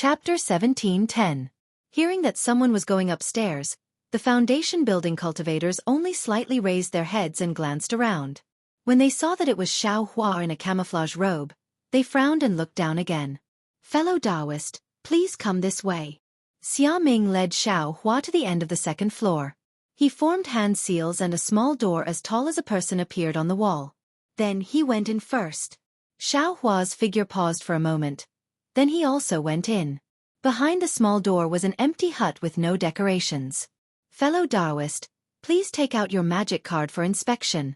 Chapter 17:10. Hearing that someone was going upstairs, the foundation building cultivators only slightly raised their heads and glanced around. When they saw that it was Xianxia in a camouflage robe, they frowned and looked down again. "Fellow Taoist, please come this way." Xiaoming led Xianxia to the end of the second floor. He formed hand seals and a small door as tall as a person appeared on the wall. Then he went in first. Xianxia's figure paused for a moment. Then he also went in. Behind the small door was an empty hut with no decorations. "Fellow Taoist, please take out your magic card for inspection."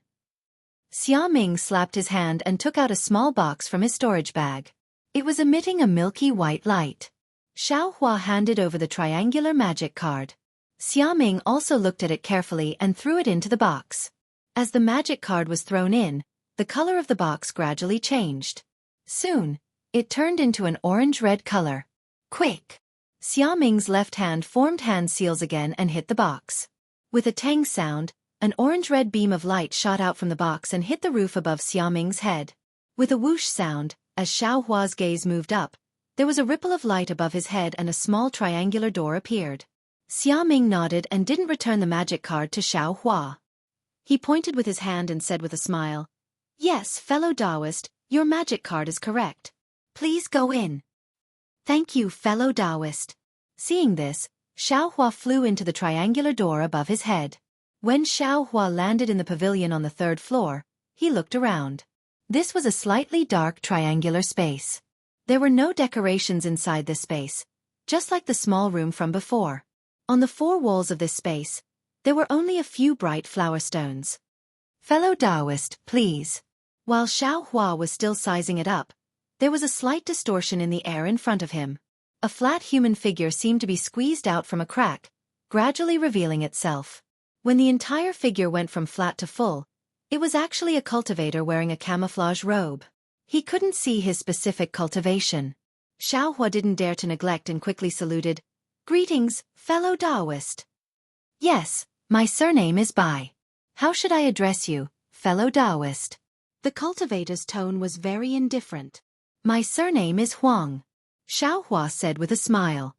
Xiaoming slapped his hand and took out a small box from his storage bag. It was emitting a milky white light. Xianxia handed over the triangular magic card. Xiaoming also looked at it carefully and threw it into the box. As the magic card was thrown in, the color of the box gradually changed. Soon, it turned into an orange-red color. "Quick!" Xiaoming's left hand formed hand seals again and hit the box. With a tang sound, an orange-red beam of light shot out from the box and hit the roof above Xiaoming's head. With a whoosh sound, as Xianxia's gaze moved up, there was a ripple of light above his head and a small triangular door appeared. Xiaoming nodded and didn't return the magic card to Xianxia. He pointed with his hand and said with a smile, "Yes, fellow Taoist, your magic card is correct. Please go in." "Thank you, fellow Taoist." Seeing this, Xianxia flew into the triangular door above his head. When Xianxia landed in the pavilion on the third floor, he looked around. This was a slightly dark triangular space. There were no decorations inside this space, just like the small room from before. On the four walls of this space, there were only a few bright flower stones. "Fellow Taoist, please." While Xianxia was still sizing it up, there was a slight distortion in the air in front of him. A flat human figure seemed to be squeezed out from a crack, gradually revealing itself. When the entire figure went from flat to full, it was actually a cultivator wearing a camouflage robe. He couldn't see his specific cultivation. Xianxia didn't dare to neglect and quickly saluted, "Greetings, fellow Taoist." "Yes, my surname is Bai. How should I address you, fellow Taoist?" The cultivator's tone was very indifferent. "My surname is Huang," Xianxia said with a smile.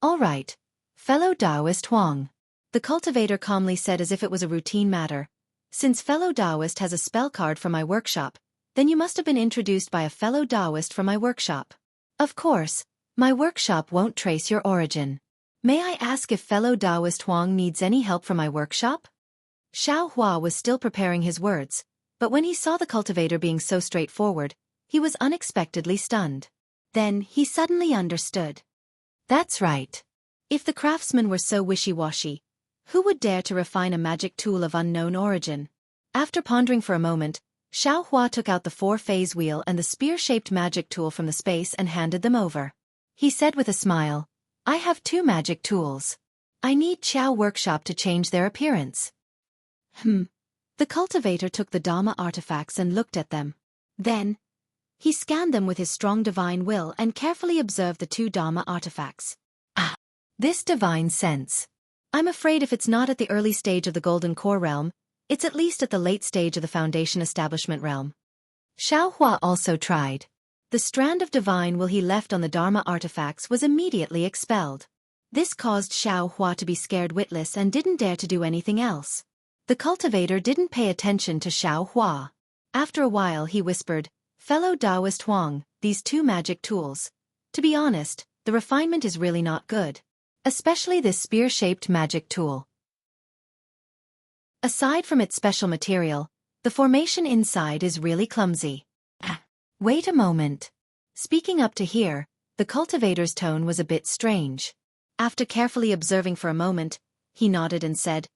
"All right, fellow Taoist Huang," the cultivator calmly said as if it was a routine matter. "Since fellow Taoist has a spell card from my workshop, then you must have been introduced by a fellow Taoist from my workshop. Of course, my workshop won't trace your origin. May I ask if fellow Taoist Huang needs any help from my workshop?" Xianxia was still preparing his words, but when he saw the cultivator being so straightforward, he was unexpectedly stunned. Then he suddenly understood. That's right. If the craftsman were so wishy-washy, who would dare to refine a magic tool of unknown origin? After pondering for a moment, Xianxia took out the four-phase wheel and the spear-shaped magic tool from the space and handed them over. He said with a smile, "I have two magic tools. I need Qiao Workshop to change their appearance." The cultivator took the Dharma artifacts and looked at them. Then, he scanned them with his strong divine will and carefully observed the two Dharma artifacts. "Ah, this divine sense. I'm afraid if it's not at the early stage of the Golden Core realm, it's at least at the late stage of the Foundation Establishment realm." Xianxia also tried. The strand of divine will he left on the Dharma artifacts was immediately expelled. This caused Xianxia to be scared witless and didn't dare to do anything else. The cultivator didn't pay attention to Xianxia. After a while he whispered, "Fellow Taoist Huang, these two magic tools. To be honest, the refinement is really not good. Especially this spear-shaped magic tool. Aside from its special material, the formation inside is really clumsy." Wait a moment. Speaking up to here, the cultivator's tone was a bit strange. After carefully observing for a moment, he nodded and said,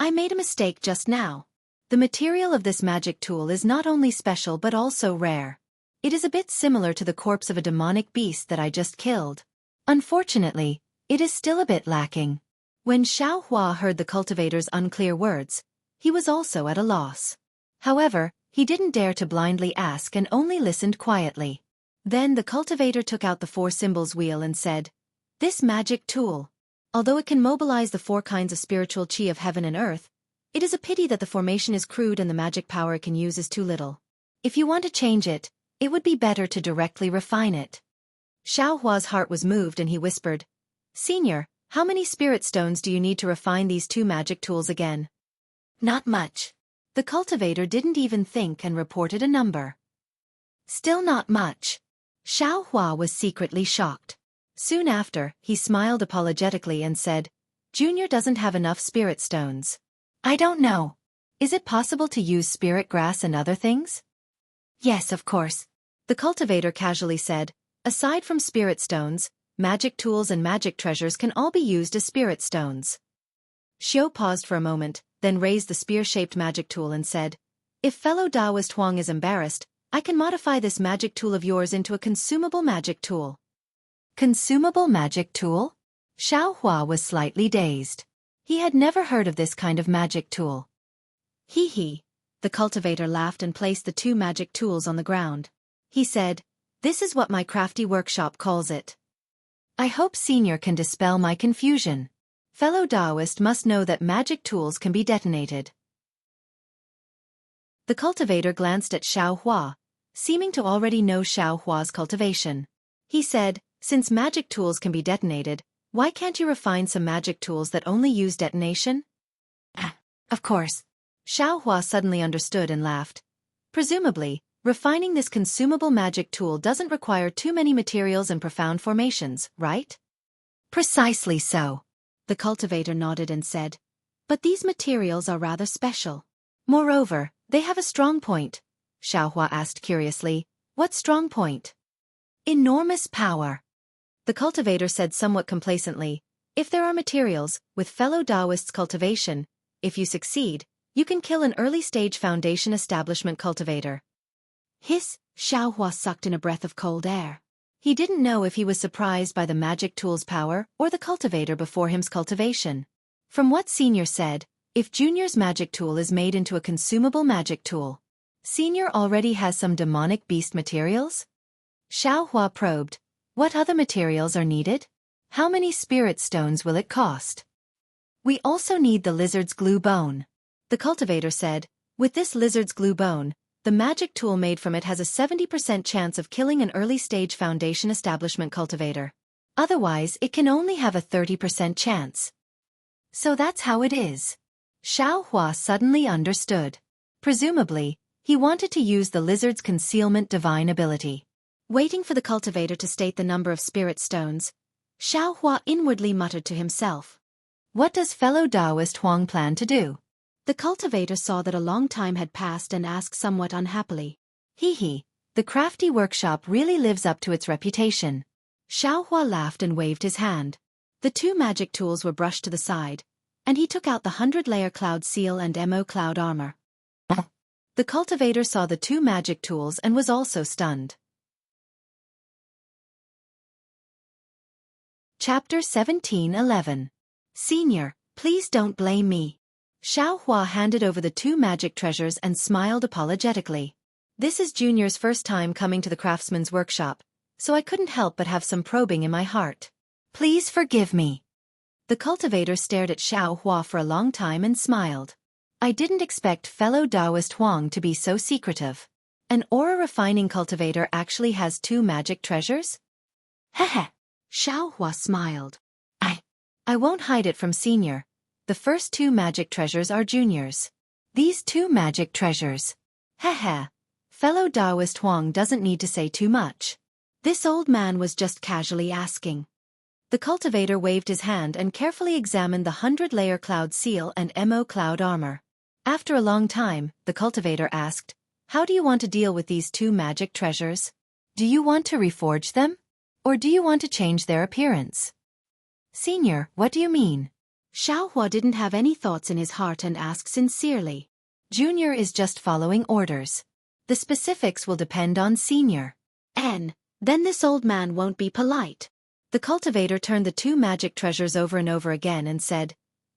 "I made a mistake just now. The material of this magic tool is not only special but also rare. It is a bit similar to the corpse of a demonic beast that I just killed. Unfortunately, it is still a bit lacking." When Xianxia heard the cultivator's unclear words, he was also at a loss. However, he didn't dare to blindly ask and only listened quietly. Then the cultivator took out the four symbols wheel and said, "This magic tool. Although it can mobilize the four kinds of spiritual chi of heaven and earth, it is a pity that the formation is crude and the magic power it can use is too little. If you want to change it, it would be better to directly refine it." Xiaohua's heart was moved and he whispered, "Senior, how many spirit stones do you need to refine these two magic tools again?" "Not much." The cultivator didn't even think and reported a number. "Still not much." Xiaohua was secretly shocked. Soon after, he smiled apologetically and said, "Junior doesn't have enough spirit stones." "I don't know. Is it possible to use spirit grass and other things?" "Yes, of course." The cultivator casually said, "Aside from spirit stones, magic tools and magic treasures can all be used as spirit stones." Xiao paused for a moment, then raised the spear-shaped magic tool and said, "If fellow Taoist Huang is embarrassed, I can modify this magic tool of yours into a consumable magic tool." Consumable magic tool? Xiaohua was slightly dazed. He had never heard of this kind of magic tool. "Hee hee." The cultivator laughed and placed the two magic tools on the ground. He said, "This is what my crafty workshop calls it. I hope Senior can dispel my confusion. Fellow Taoist must know that magic tools can be detonated." The cultivator glanced at Xiaohua, seeming to already know Xiaohua's cultivation. He said, "Since magic tools can be detonated, why can't you refine some magic tools that only use detonation?" Of course." Xiaohua suddenly understood and laughed. "Presumably, refining this consumable magic tool doesn't require too many materials and profound formations, right?" "Precisely so." The cultivator nodded and said, "But these materials are rather special. Moreover, they have a strong point." Xiaohua asked curiously, "What strong point?" "Enormous power." The cultivator said somewhat complacently, "If there are materials, with fellow Taoists' cultivation, if you succeed, you can kill an early-stage foundation establishment cultivator." Hiss, Xiaohua sucked in a breath of cold air. He didn't know if he was surprised by the magic tool's power or the cultivator before him's cultivation. From what Senior said, if Junior's magic tool is made into a consumable magic tool, Senior already has some demonic beast materials? Xiaohua probed, "What other materials are needed? How many spirit stones will it cost?" "We also need the lizard's glue bone." The cultivator said, "With this lizard's glue bone, the magic tool made from it has a 70% chance of killing an early-stage foundation establishment cultivator. Otherwise, it can only have a 30% chance." "So that's how it is." Xiaohua suddenly understood. Presumably, he wanted to use the lizard's concealment divine ability. Waiting for the cultivator to state the number of spirit stones, Xiaohua inwardly muttered to himself, "What does fellow Taoist Huang plan to do?" The cultivator saw that a long time had passed and asked somewhat unhappily, "Hee hee, the crafty workshop really lives up to its reputation." Xiaohua laughed and waved his hand. The two magic tools were brushed to the side, and he took out the 100-layer cloud seal and Mo cloud armor. The cultivator saw the two magic tools and was also stunned. Chapter 17:11. "Senior, please don't blame me." Xiaohua handed over the two magic treasures and smiled apologetically. "This is Junior's first time coming to the craftsman's workshop, so I couldn't help but have some probing in my heart. Please forgive me." The cultivator stared at Xiaohua for a long time and smiled. "I didn't expect fellow Taoist Huang to be so secretive. An aura-refining cultivator actually has two magic treasures?" "Heh." Xiaohua smiled. I won't hide it from Senior. The first two magic treasures are Junior's. These two magic treasures. Heh. Fellow Taoist Huang doesn't need to say too much. This old man was just casually asking." The cultivator waved his hand and carefully examined the 100-layer cloud seal and Mo cloud armor. After a long time, the cultivator asked, "How do you want to deal with these two magic treasures? Do you want to reforge them? Or do you want to change their appearance?" "Senior, what do you mean?" Xiaohua didn't have any thoughts in his heart and asked sincerely. "Junior is just following orders. The specifics will depend on Senior." Then this old man won't be polite." The cultivator turned the two magic treasures over and over again and said,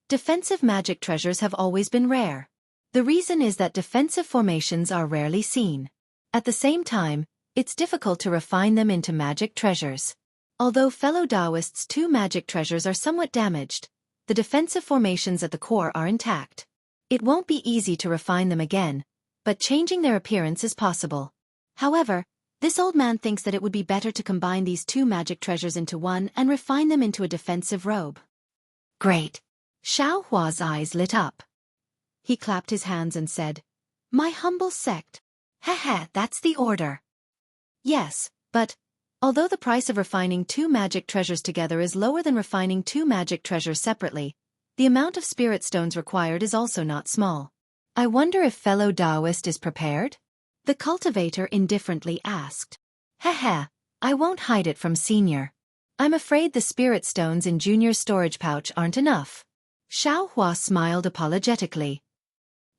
"Defensive magic treasures have always been rare. The reason is that defensive formations are rarely seen. At the same time, it's difficult to refine them into magic treasures. Although fellow Taoists' two magic treasures are somewhat damaged, the defensive formations at the core are intact. It won't be easy to refine them again, but changing their appearance is possible. However, This old man thinks that it would be better to combine these two magic treasures into one and refine them into a defensive robe. Great. Xiao Hua's eyes lit up. He clapped his hands and said, "My humble sect. Heh, that's the order." Yes, but although the price of refining two magic treasures together is lower than refining two magic treasures separately, the amount of spirit stones required is also not small. I wonder if fellow Taoist is prepared? The cultivator indifferently asked. Heh, I won't hide it from Senior. I'm afraid the spirit stones in Junior's storage pouch aren't enough. Xiao Hua smiled apologetically.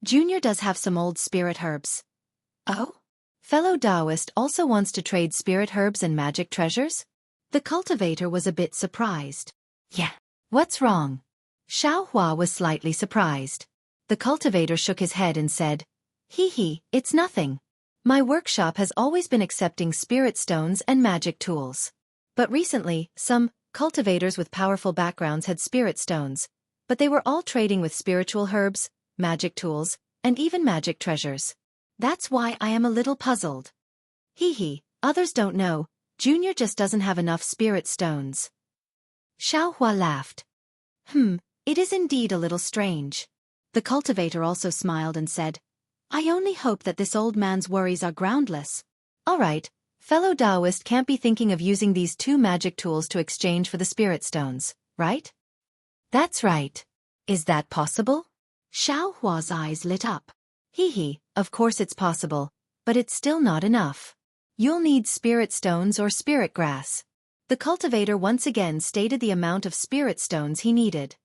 Junior does have some old spirit herbs. Oh? Fellow Taoist also wants to trade spirit herbs and magic treasures? The cultivator was a bit surprised. Yeah. What's wrong? Xiao Hua was slightly surprised. The cultivator shook his head and said, It's nothing. My workshop has always been accepting spirit stones and magic tools. But recently, some cultivators with powerful backgrounds had spirit stones, but they were all trading with spiritual herbs, magic tools, and even magic treasures. That's why I am a little puzzled. Others don't know, Junior just doesn't have enough spirit stones. Xiao Hua laughed. It is indeed a little strange. The cultivator also smiled and said, I only hope that this old man's worries are groundless. All right, fellow Taoist can't be thinking of using these two magic tools to exchange for the spirit stones, right? That's right. Is that possible? Xiao Hua's eyes lit up. Of course it's possible, but it's still not enough. You'll need spirit stones or spirit grass. The cultivator once again stated the amount of spirit stones he needed.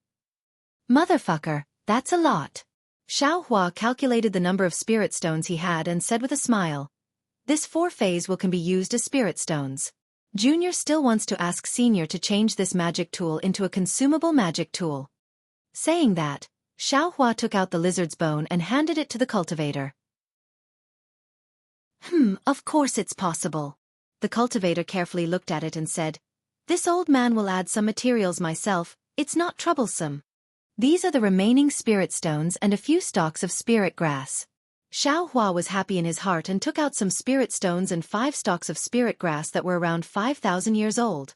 Motherfucker, that's a lot. Xiao Hua calculated the number of spirit stones he had and said with a smile, This 4-phase can be used as spirit stones. Junior still wants to ask Senior to change this magic tool into a consumable magic tool. Saying that, Xiao Hua took out the lizard's bone and handed it to the cultivator. Of course it's possible. The cultivator carefully looked at it and said, This old man will add some materials myself, it's not troublesome. These are the remaining spirit stones and a few stalks of spirit grass. Xiao Hua was happy in his heart and took out some spirit stones and 5 stalks of spirit grass that were around 5,000 years old.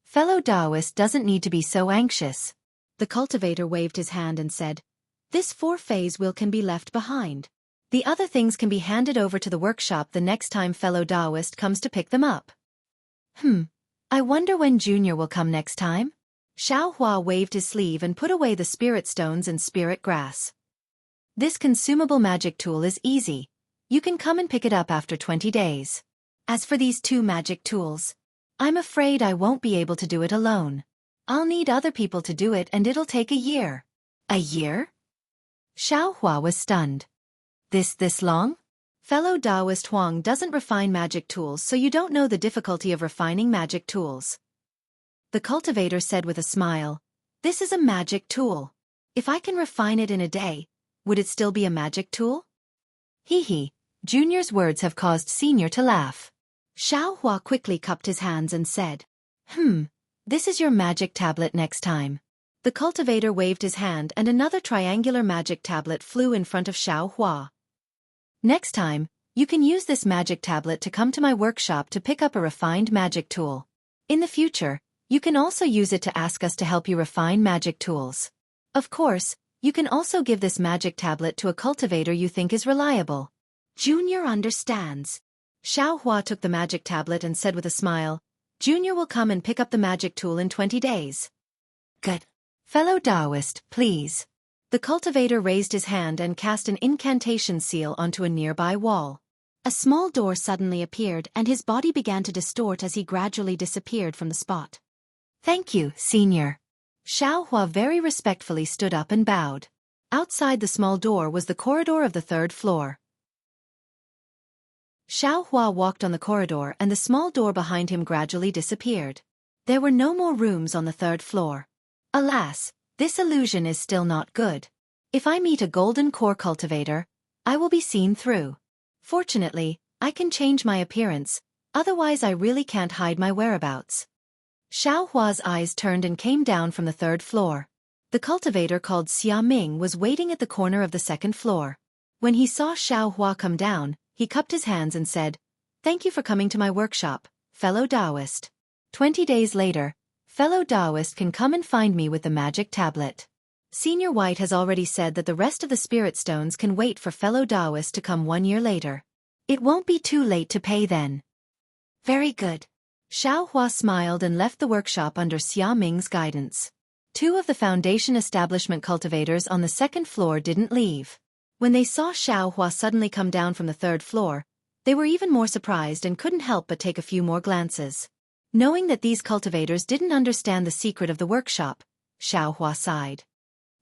Fellow Taoist doesn't need to be so anxious. The cultivator waved his hand and said, This 4-phase can be left behind. The other things can be handed over to the workshop the next time fellow Taoist comes to pick them up. I wonder when Junior will come next time? Xiao Hua waved his sleeve and put away the spirit stones and spirit grass. This consumable magic tool is easy. You can come and pick it up after 20 days. As for these 2 magic tools, I'm afraid I won't be able to do it alone. I'll need other people to do it and it'll take a year. A year? Xiao Hua was stunned. This long? Fellow Taoist Huang doesn't refine magic tools, so you don't know the difficulty of refining magic tools. The cultivator said with a smile, This is a magic tool. If I can refine it in a day, would it still be a magic tool? Junior's words have caused Senior to laugh. Xiao Hua quickly cupped his hands and said, This is your magic tablet next time. The cultivator waved his hand and another triangular magic tablet flew in front of Xiao Hua. Next time, you can use this magic tablet to come to my workshop to pick up a refined magic tool. In the future, you can also use it to ask us to help you refine magic tools. Of course, you can also give this magic tablet to a cultivator you think is reliable. Junior understands. Xiao Hua took the magic tablet and said with a smile, Junior will come and pick up the magic tool in 20 days. Good. Fellow Taoist, please. The cultivator raised his hand and cast an incantation seal onto a nearby wall. A small door suddenly appeared and his body began to distort as he gradually disappeared from the spot. Thank you, Senior. Xiao Hua very respectfully stood up and bowed. Outside the small door was the corridor of the 3rd floor. Xiao Hua walked on the corridor and the small door behind him gradually disappeared. There were no more rooms on the 3rd floor. Alas, this illusion is still not good. If I meet a golden core cultivator, I will be seen through. Fortunately, I can change my appearance, otherwise I really can't hide my whereabouts. Xiao Hua's eyes turned and came down from the 3rd floor. The cultivator called Xia Ming was waiting at the corner of the 2nd floor. When he saw Xiao Hua come down, he cupped his hands and said, Thank you for coming to my workshop, fellow Taoist. 20 days later, fellow Taoist can come and find me with the magic tablet. Senior White has already said that the rest of the spirit stones can wait for fellow Taoist to come 1 year later. It won't be too late to pay then. Very good. Xiaohua smiled and left the workshop under Xia Ming's guidance. 2 of the Foundation establishment cultivators on the 2nd floor didn't leave. When they saw Xiaohua suddenly come down from the 3rd floor, they were even more surprised and couldn't help but take a few more glances. Knowing that these cultivators didn't understand the secret of the workshop, Xiaohua sighed.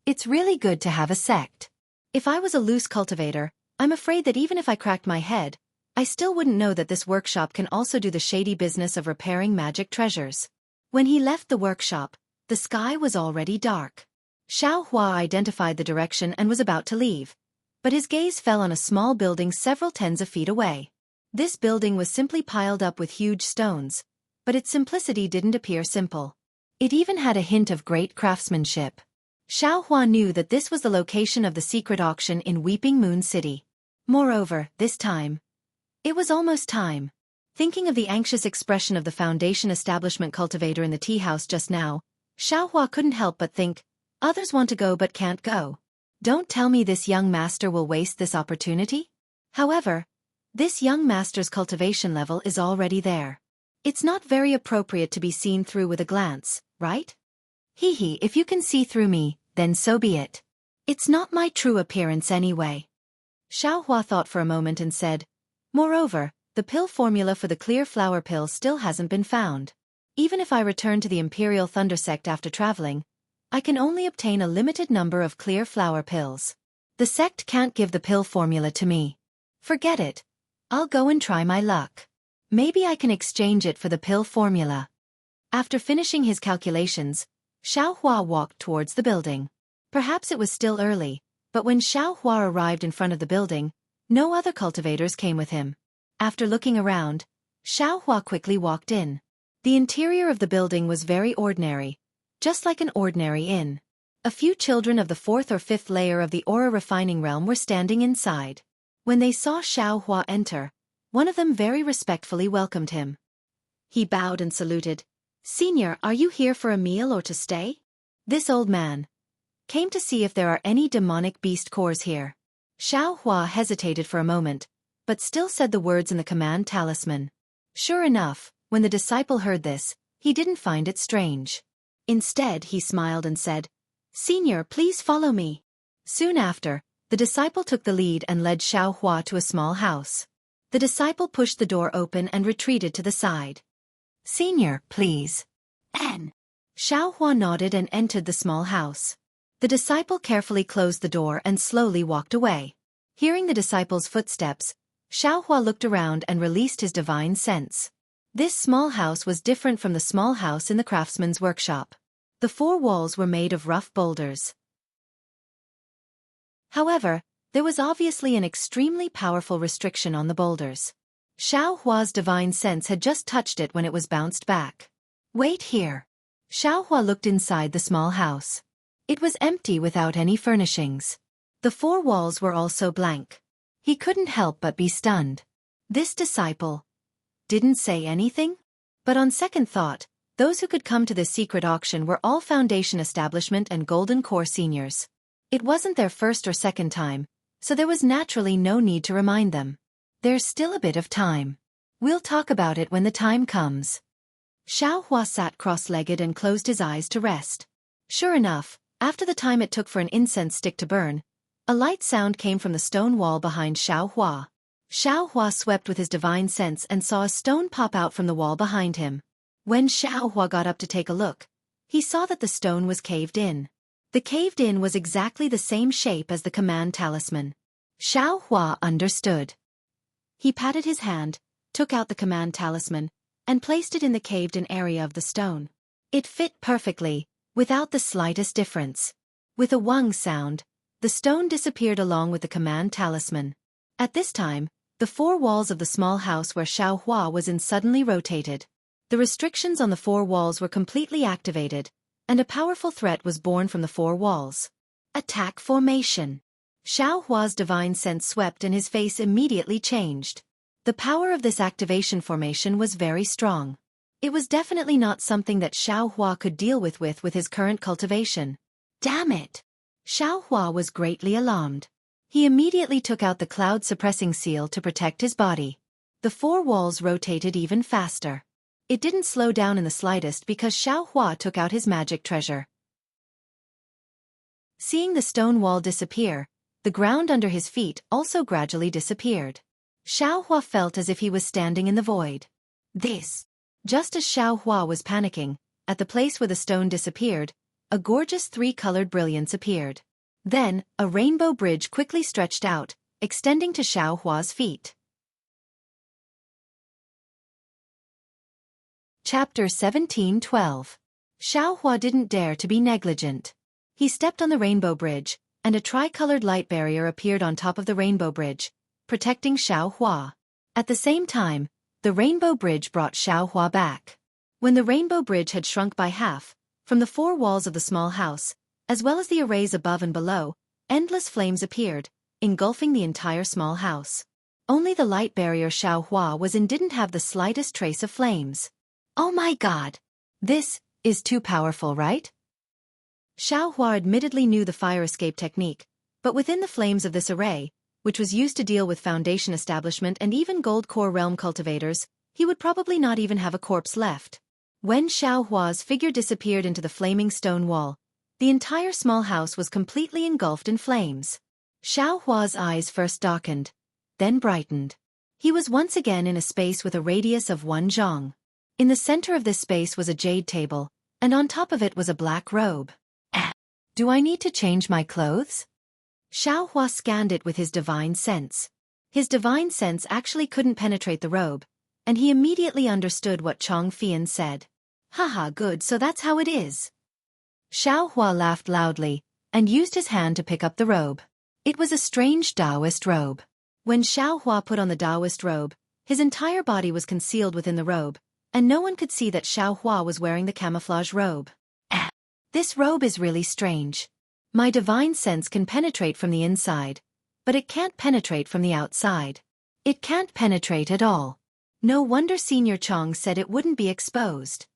It's really good to have a sect. If I was a loose cultivator, I'm afraid that even if I cracked my head, I still wouldn't know that this workshop can also do the shady business of repairing magic treasures. When he left the workshop, the sky was already dark. Xiaohua identified the direction and was about to leave, but his gaze fell on a small building several tens of feet away. This building was simply piled up with huge stones, but its simplicity didn't appear simple. It even had a hint of great craftsmanship. Xiaohua knew that this was the location of the secret auction in Weeping Moon City. Moreover, this time, it was almost time. Thinking of the anxious expression of the Foundation establishment cultivator in the tea house just now, Xiaohua couldn't help but think, others want to go but can't go. Don't tell me this young master will waste this opportunity? However, this young master's cultivation level is already there. It's not very appropriate to be seen through with a glance, right? Hee, if you can see through me, then so be it. It's not my true appearance anyway. Xiaohua thought for a moment and said, moreover, the pill formula for the clear flower pill still hasn't been found. Even if I return to the Imperial Thunder Sect after traveling, I can only obtain a limited number of clear flower pills. The sect can't give the pill formula to me. Forget it. I'll go and try my luck. Maybe I can exchange it for the pill formula. After finishing his calculations, Xiaohua walked towards the building. Perhaps it was still early, but when Xiaohua arrived in front of the building, no other cultivators came with him. After looking around, Xiaohua quickly walked in. The interior of the building was very ordinary, just like an ordinary inn. A few children of the 4th or 5th layer of the aura refining realm were standing inside. When they saw Xiaohua enter, one of them very respectfully welcomed him. He bowed and saluted. Senior, are you here for a meal or to stay? This old man came to see if there are any demonic beast cores here. Xiaohua hesitated for a moment, but still said the words in the command talisman. Sure enough, when the disciple heard this, he didn't find it strange. Instead, he smiled and said, Senior, please follow me. Soon after, the disciple took the lead and led Xiaohua to a small house. The disciple pushed the door open and retreated to the side. Senior, please. N. Xiaohua nodded and entered the small house. The disciple carefully closed the door and slowly walked away. Hearing the disciple's footsteps, Xiaohua looked around and released his divine sense. This small house was different from the small house in the craftsman's workshop. The 4 walls were made of rough boulders. However, there was obviously an extremely powerful restriction on the boulders. Xiaohua's divine sense had just touched it when it was bounced back. Wait here. Xiaohua looked inside the small house. It was empty without any furnishings. The 4 walls were also blank. He couldn't help but be stunned. This disciple didn't say anything? But on second thought, those who could come to this secret auction were all Foundation Establishment and Golden Core seniors. It wasn't their first or second time, so there was naturally no need to remind them. There's still a bit of time. We'll talk about it when the time comes. Xiaohua sat cross-legged and closed his eyes to rest. Sure enough, after the time it took for an incense stick to burn, a light sound came from the stone wall behind Xiaohua. Xiaohua swept with his divine sense and saw a stone pop out from the wall behind him. When Xiaohua got up to take a look, he saw that the stone was caved in. The caved in was exactly the same shape as the command talisman. Xiaohua understood. He patted his hand, took out the command talisman, and placed it in the caved-in area of the stone. It fit perfectly, without the slightest difference. With a wang sound, the stone disappeared along with the command talisman. At this time, the 4 walls of the small house where Xiaohua was in suddenly rotated. The restrictions on the 4 walls were completely activated, and a powerful threat was born from the 4 walls. Attack formation. Xiaohua's divine sense swept and his face immediately changed. The power of this activation formation was very strong. It was definitely not something that Xiao Hua could deal with his current cultivation. Damn it! Xiao Hua was greatly alarmed. He immediately took out the cloud-suppressing seal to protect his body. The four walls rotated even faster. It didn't slow down in the slightest because Xiao Hua took out his magic treasure. Seeing the stone wall disappear, the ground under his feet also gradually disappeared. Xiao Hua felt as if he was standing in the void. Just as Xiao Hua was panicking, at the place where the stone disappeared, a gorgeous three-colored brilliance appeared. Then, a rainbow bridge quickly stretched out, extending to Xiao Hua's feet. Chapter 17:12. Xiao Hua didn't dare to be negligent. He stepped on the rainbow bridge, and a tricolored light barrier appeared on top of the rainbow bridge, protecting Xiao Hua. At the same time, the rainbow bridge brought Xiao Hua back. When the rainbow bridge had shrunk by half, from the four walls of the small house, as well as the arrays above and below, endless flames appeared, engulfing the entire small house. Only the light barrier Xiao Hua was in didn't have the slightest trace of flames. Oh my god! This is too powerful, right? Xiao Hua admittedly knew the fire escape technique, but within the flames of this array, which was used to deal with Foundation establishment and even Gold Core realm cultivators, he would probably not even have a corpse left. When Xiao Hua's figure disappeared into the flaming stone wall, the entire small house was completely engulfed in flames. Xiao Hua's eyes first darkened, then brightened. He was once again in a space with a radius of 1 zhang. In the center of this space was a jade table, and on top of it was a black robe. Do I need to change my clothes? Xiao Hua scanned it with his divine sense. His divine sense actually couldn't penetrate the robe, and he immediately understood what Chong Fian said. Haha, good, so that's how it is. Xiao Hua laughed loudly, and used his hand to pick up the robe. It was a strange Taoist robe. When Xiao Hua put on the Taoist robe, his entire body was concealed within the robe, and no one could see that Xiao Hua was wearing the camouflage robe. This robe is really strange. My divine sense can penetrate from the inside, but it can't penetrate from the outside. It can't penetrate at all. No wonder Senior Chong said it wouldn't be exposed.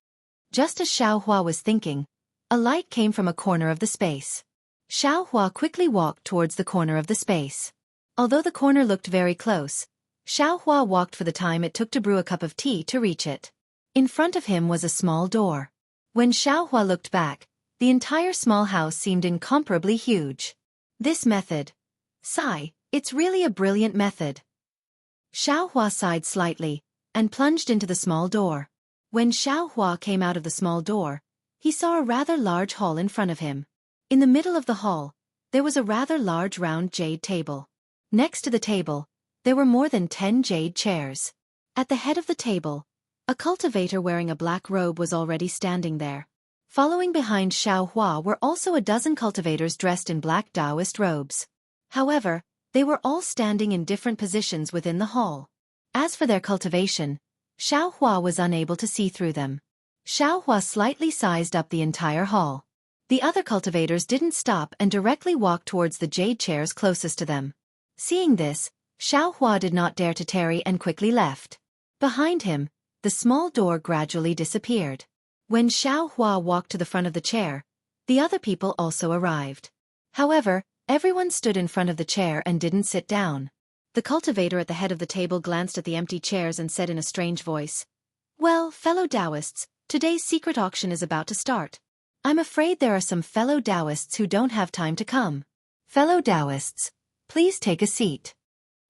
Just as Xiao Hua was thinking, a light came from a corner of the space. Xiao Hua quickly walked towards the corner of the space. Although the corner looked very close, Xiao Hua walked for the time it took to brew a cup of tea to reach it. In front of him was a small door. When Xiao Hua looked back, the entire small house seemed incomparably huge. This method. Sigh, it's really a brilliant method. Xiao Hua sighed slightly, and plunged into the small door. When Xiao Hua came out of the small door, he saw a rather large hall in front of him. In the middle of the hall, there was a rather large round jade table. Next to the table, there were more than 10 jade chairs. At the head of the table, a cultivator wearing a black robe was already standing there. Following behind Xiao Hua were also a dozen cultivators dressed in black Taoist robes. However, they were all standing in different positions within the hall. As for their cultivation, Xiao Hua was unable to see through them. Xiao Hua slightly sized up the entire hall. The other cultivators didn't stop and directly walked towards the jade chairs closest to them. Seeing this, Xiao Hua did not dare to tarry and quickly left. Behind him, the small door gradually disappeared. When Xiao Hua walked to the front of the chair, the other people also arrived. However, everyone stood in front of the chair and didn't sit down. The cultivator at the head of the table glanced at the empty chairs and said in a strange voice, "Well, fellow Taoists, today's secret auction is about to start. I'm afraid there are some fellow Taoists who don't have time to come. Fellow Taoists, please take a seat."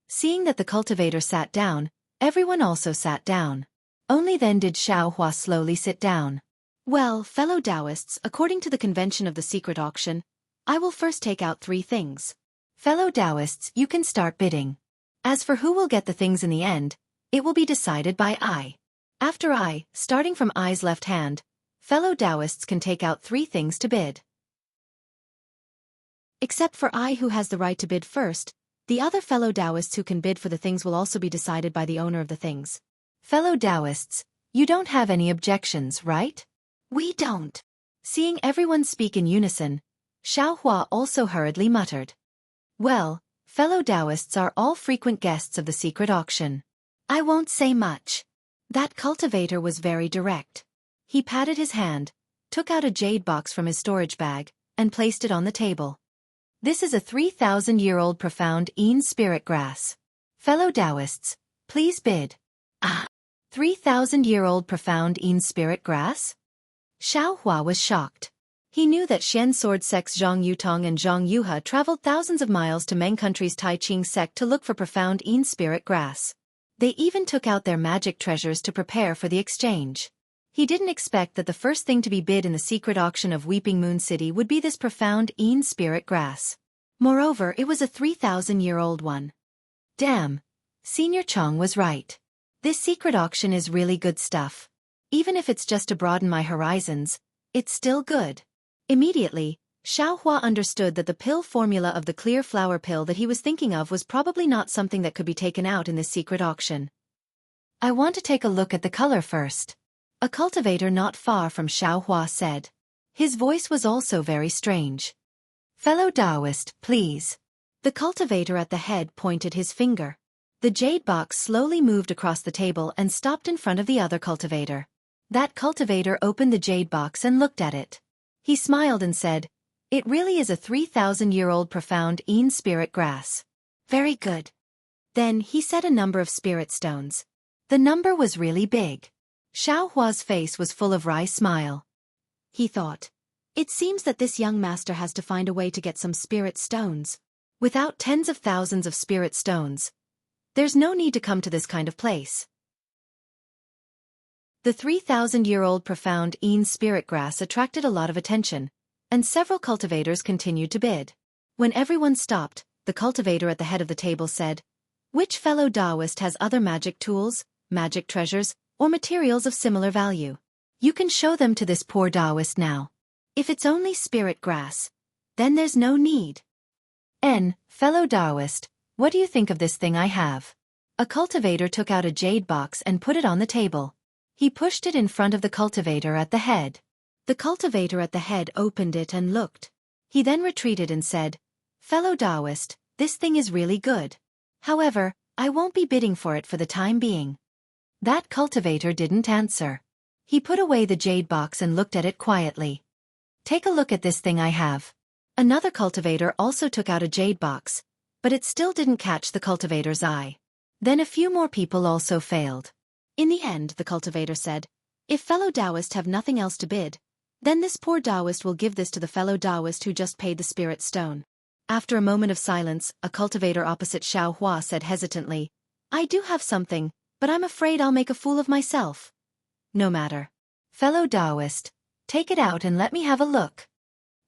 Seeing that the cultivator sat down, everyone also sat down. Only then did Xiao Hua slowly sit down. Well, fellow Taoists, according to the convention of the secret auction, I will first take out 3 things. Fellow Taoists, you can start bidding. As for who will get the things in the end, it will be decided by I. After I, starting from I's left hand, fellow Taoists can take out 3 things to bid. Except for I who has the right to bid first, the other fellow Taoists who can bid for the things will also be decided by the owner of the things. Fellow Taoists, you don't have any objections, right? We don't. Seeing everyone speak in unison, Xiao Hua also hurriedly muttered. Well, fellow Taoists are all frequent guests of the secret auction. I won't say much. That cultivator was very direct. He patted his hand, took out a jade box from his storage bag, and placed it on the table. This is a 3,000-year-old profound Een spirit grass. Fellow Taoists, please bid. 3,000-year-old profound Een spirit grass? Xiao Hua was shocked. He knew that Xian sword sects Zhang Yutong and Zhang Yuhe traveled thousands of miles to Meng country's Tai Ching sect to look for profound Een spirit grass. They even took out their magic treasures to prepare for the exchange. He didn't expect that the first thing to be bid in the secret auction of Weeping Moon City would be this profound Een spirit grass. Moreover, it was a 3,000-year-old one. Damn. Senior Chong was right. This secret auction is really good stuff. Even if it's just to broaden my horizons, it's still good. Immediately, Xiao Hua understood that the pill formula of the clear flower pill that he was thinking of was probably not something that could be taken out in this secret auction. I want to take a look at the color first. A cultivator not far from Xiao Hua said. His voice was also very strange. Fellow Taoist, please. The cultivator at the head pointed his finger. The jade box slowly moved across the table and stopped in front of the other cultivator. That cultivator opened the jade box and looked at it. He smiled and said, "It really is a 3,000-year-old profound Een spirit grass. Very good." Then he said a number of spirit stones. The number was really big. Xiao Hua's face was full of wry smile. He thought, it seems that this young master has to find a way to get some spirit stones. Without tens of thousands of spirit stones, there's no need to come to this kind of place. The 3,000-year-old profound Een spirit grass attracted a lot of attention, and several cultivators continued to bid. When everyone stopped, the cultivator at the head of the table said, "Which fellow Taoist has other magic tools, magic treasures, or materials of similar value? You can show them to this poor Taoist now. If it's only spirit grass, then there's no need." Fellow Taoist, what do you think of this thing I have? A cultivator took out a jade box and put it on the table. He pushed it in front of the cultivator at the head. The cultivator at the head opened it and looked. He then retreated and said, "Fellow Taoist, this thing is really good. However, I won't be bidding for it for the time being." That cultivator didn't answer. He put away the jade box and looked at it quietly. "Take a look at this thing I have." Another cultivator also took out a jade box, but it still didn't catch the cultivator's eye. Then a few more people also failed. In the end, the cultivator said, "If fellow Taoists have nothing else to bid, then this poor Taoist will give this to the fellow Taoist who just paid the spirit stone." After a moment of silence, a cultivator opposite Xiao Hua said hesitantly, "I do have something, but I'm afraid I'll make a fool of myself." "No matter. Fellow Taoist, take it out and let me have a look."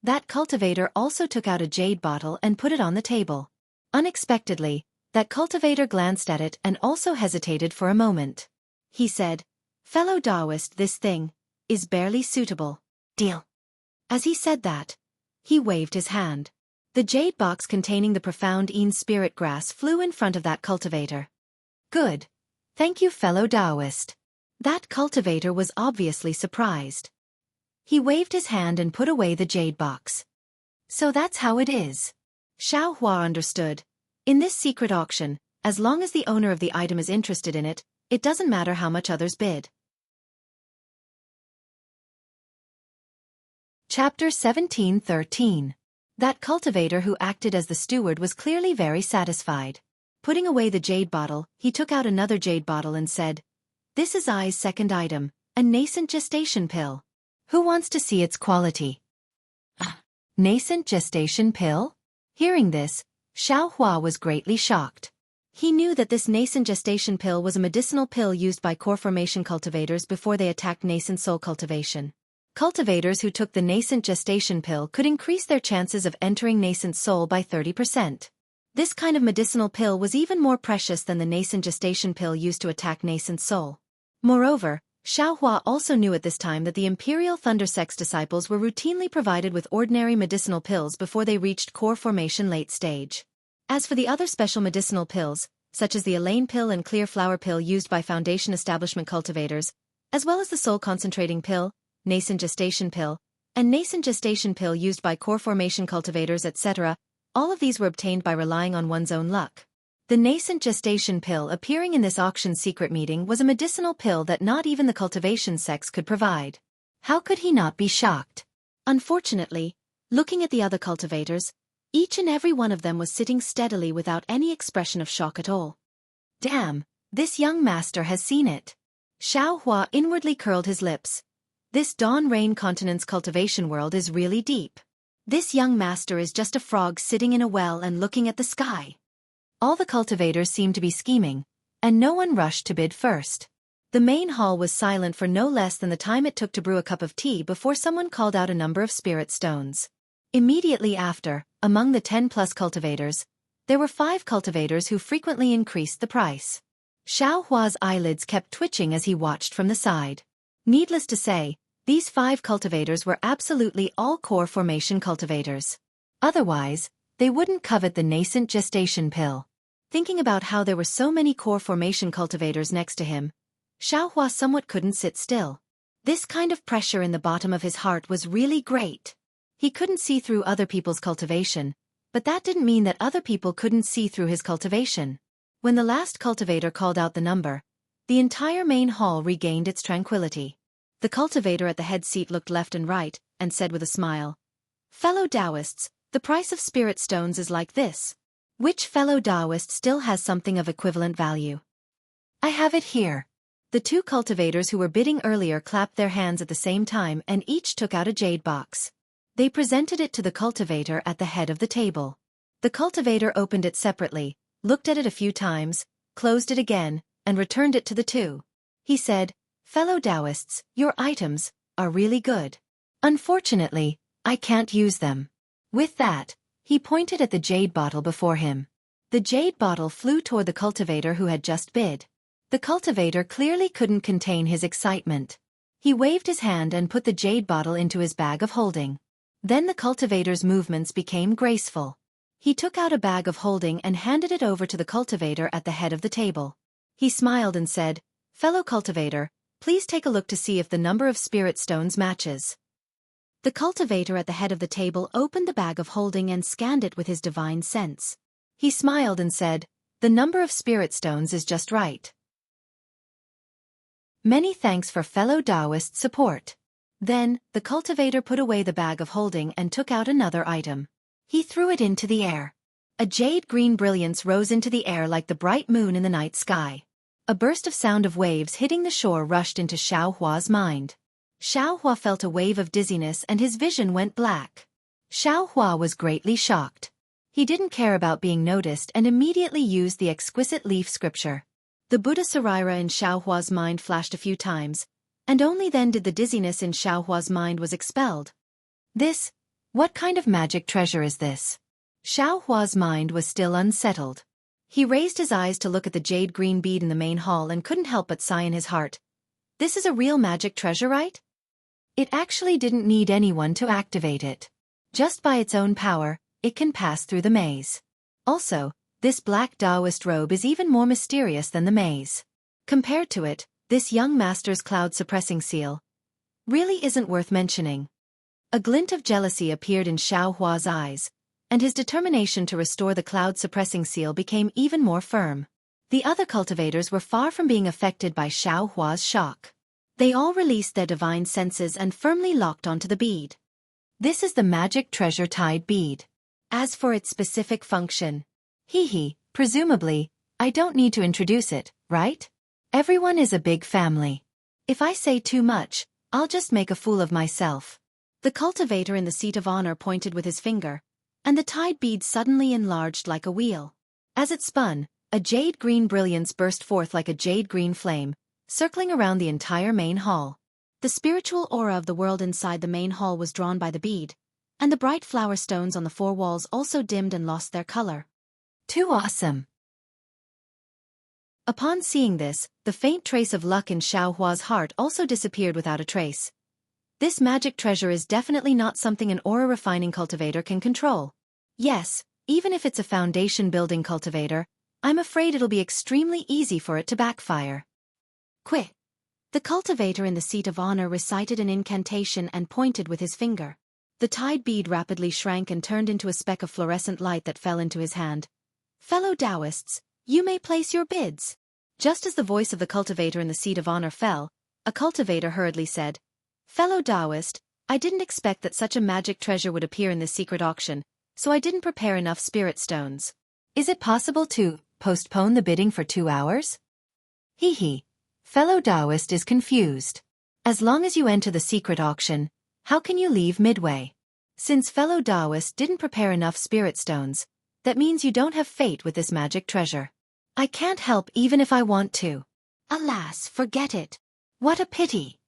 That cultivator also took out a jade bottle and put it on the table. Unexpectedly, that cultivator glanced at it and also hesitated for a moment. He said, "Fellow Taoist, this thing is barely suitable. Deal." As he said that, he waved his hand. The jade box containing the profound Een spirit grass flew in front of that cultivator. "Good. Thank you, fellow Taoist." That cultivator was obviously surprised. He waved his hand and put away the jade box. So that's how it is. Xiao Hua understood. In this secret auction, as long as the owner of the item is interested in it, it doesn't matter how much others bid. Chapter 17:13. That cultivator who acted as the steward was clearly very satisfied. Putting away the jade bottle, he took out another jade bottle and said, "This is I's second item, a nascent gestation pill. Who wants to see its quality?" Nascent gestation pill? Hearing this, Xiao Hua was greatly shocked. He knew that this nascent gestation pill was a medicinal pill used by core formation cultivators before they attacked nascent soul cultivation. Cultivators who took the nascent gestation pill could increase their chances of entering nascent soul by 30%. This kind of medicinal pill was even more precious than the nascent gestation pill used to attack nascent soul. Moreover, Xiao Hua also knew at this time that the Imperial Thunder Sect's disciples were routinely provided with ordinary medicinal pills before they reached core formation late stage. As for the other special medicinal pills, such as the Elaine pill and clear flower pill used by Foundation establishment cultivators, as well as the soul concentrating pill, nascent gestation pill, and nascent gestation pill used by core formation cultivators etc., all of these were obtained by relying on one's own luck. The nascent gestation pill appearing in this auction secret meeting was a medicinal pill that not even the cultivation sex could provide. How could he not be shocked? Unfortunately, looking at the other cultivators, each and every one of them was sitting steadily without any expression of shock at all. Damn, this young master has seen it. Xiao Hua inwardly curled his lips. This Dawn Rain Continent's cultivation world is really deep. This young master is just a frog sitting in a well and looking at the sky. All the cultivators seemed to be scheming, and no one rushed to bid first. The main hall was silent for no less than the time it took to brew a cup of tea before someone called out a number of spirit stones. Immediately after, among the 10+ cultivators, there were 5 cultivators who frequently increased the price. Xiao Hua's eyelids kept twitching as he watched from the side. Needless to say, these 5 cultivators were absolutely all core formation cultivators. Otherwise, they wouldn't covet the nascent gestation pill. Thinking about how there were so many core formation cultivators next to him, Xiao Hua somewhat couldn't sit still. This kind of pressure in the bottom of his heart was really great. He couldn't see through other people's cultivation, but that didn't mean that other people couldn't see through his cultivation. When the last cultivator called out the number, the entire main hall regained its tranquility. The cultivator at the head seat looked left and right, and said with a smile, "Fellow Taoists, the price of spirit stones is like this. Which fellow Taoist still has something of equivalent value?" "I have it here." The 2 cultivators who were bidding earlier clapped their hands at the same time and each took out a jade box. They presented it to the cultivator at the head of the table. The cultivator opened it separately, looked at it a few times, closed it again, and returned it to the 2. He said, "Fellow Taoists, your items are really good. Unfortunately, I can't use them." With that, he pointed at the jade bottle before him. The jade bottle flew toward the cultivator who had just bid. The cultivator clearly couldn't contain his excitement. He waved his hand and put the jade bottle into his bag of holding. Then the cultivator's movements became graceful. He took out a bag of holding and handed it over to the cultivator at the head of the table. He smiled and said, "Fellow cultivator, please take a look to see if the number of spirit stones matches." The cultivator at the head of the table opened the bag of holding and scanned it with his divine sense. He smiled and said, "The number of spirit stones is just right. Many thanks for fellow Taoist support." Then, the cultivator put away the bag of holding and took out another item. He threw it into the air. A jade-green brilliance rose into the air like the bright moon in the night sky. A burst of sound of waves hitting the shore rushed into Xiao Hua's mind. Xiao Hua felt a wave of dizziness and his vision went black. Xiao Hua was greatly shocked. He didn't care about being noticed and immediately used the exquisite leaf scripture. The Buddha Sarira in Xiao Hua's mind flashed a few times, and only then did the dizziness in Xiao Hua's mind was expelled. What kind of magic treasure is this? Xiao Hua's mind was still unsettled. He raised his eyes to look at the jade-green bead in the main hall and couldn't help but sigh in his heart. This is a real magic treasure, right? It actually didn't need anyone to activate it. Just by its own power, it can pass through the maze. Also, this black Taoist robe is even more mysterious than the maze. Compared to it, this young master's cloud-suppressing seal really isn't worth mentioning. A glint of jealousy appeared in Xiao Hua's eyes, and his determination to restore the cloud-suppressing seal became even more firm. The other cultivators were far from being affected by Xiao Hua's shock. They all released their divine senses and firmly locked onto the bead. This is the magic treasure tied bead. As for its specific function, presumably, I don't need to introduce it, right? Everyone is a big family. If I say too much, I'll just make a fool of myself. The cultivator in the seat of honor pointed with his finger, and the tied bead suddenly enlarged like a wheel. As it spun, a jade-green brilliance burst forth like a jade-green flame, circling around the entire main hall. The spiritual aura of the world inside the main hall was drawn by the bead, and the bright flower stones on the 4 walls also dimmed and lost their color. Too awesome! Upon seeing this, the faint trace of luck in Xiao Hua's heart also disappeared without a trace. This magic treasure is definitely not something an aura-refining cultivator can control. Yes, even if it's a foundation-building cultivator, I'm afraid it'll be extremely easy for it to backfire. Quick! The cultivator in the seat of honor recited an incantation and pointed with his finger. The tied bead rapidly shrank and turned into a speck of fluorescent light that fell into his hand. Fellow Taoists, You may place your bids. Just as the voice of the cultivator in the seat of honor fell, a cultivator hurriedly said, Fellow Taoist, I didn't expect that such a magic treasure would appear in this secret auction, so I didn't prepare enough spirit stones. Is it possible to postpone the bidding for 2 hours? Hee. Fellow Taoist is confused. As long as you enter the secret auction, how can you leave midway? Since fellow Taoist didn't prepare enough spirit stones, that means you don't have fate with this magic treasure. I can't help even if I want to. Alas, forget it. What a pity.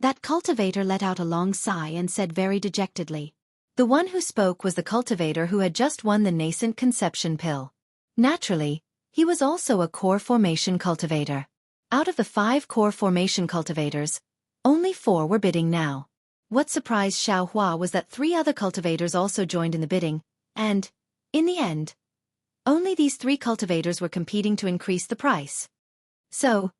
That cultivator let out a long sigh and said very dejectedly. The one who spoke was the cultivator who had just won the nascent conception pill. Naturally, he was also a core formation cultivator. Out of the 5 core formation cultivators, only 4 were bidding now. What surprised Xianxia was that 3 other cultivators also joined in the bidding, and, in the end, only these 3 cultivators were competing to increase the price. So,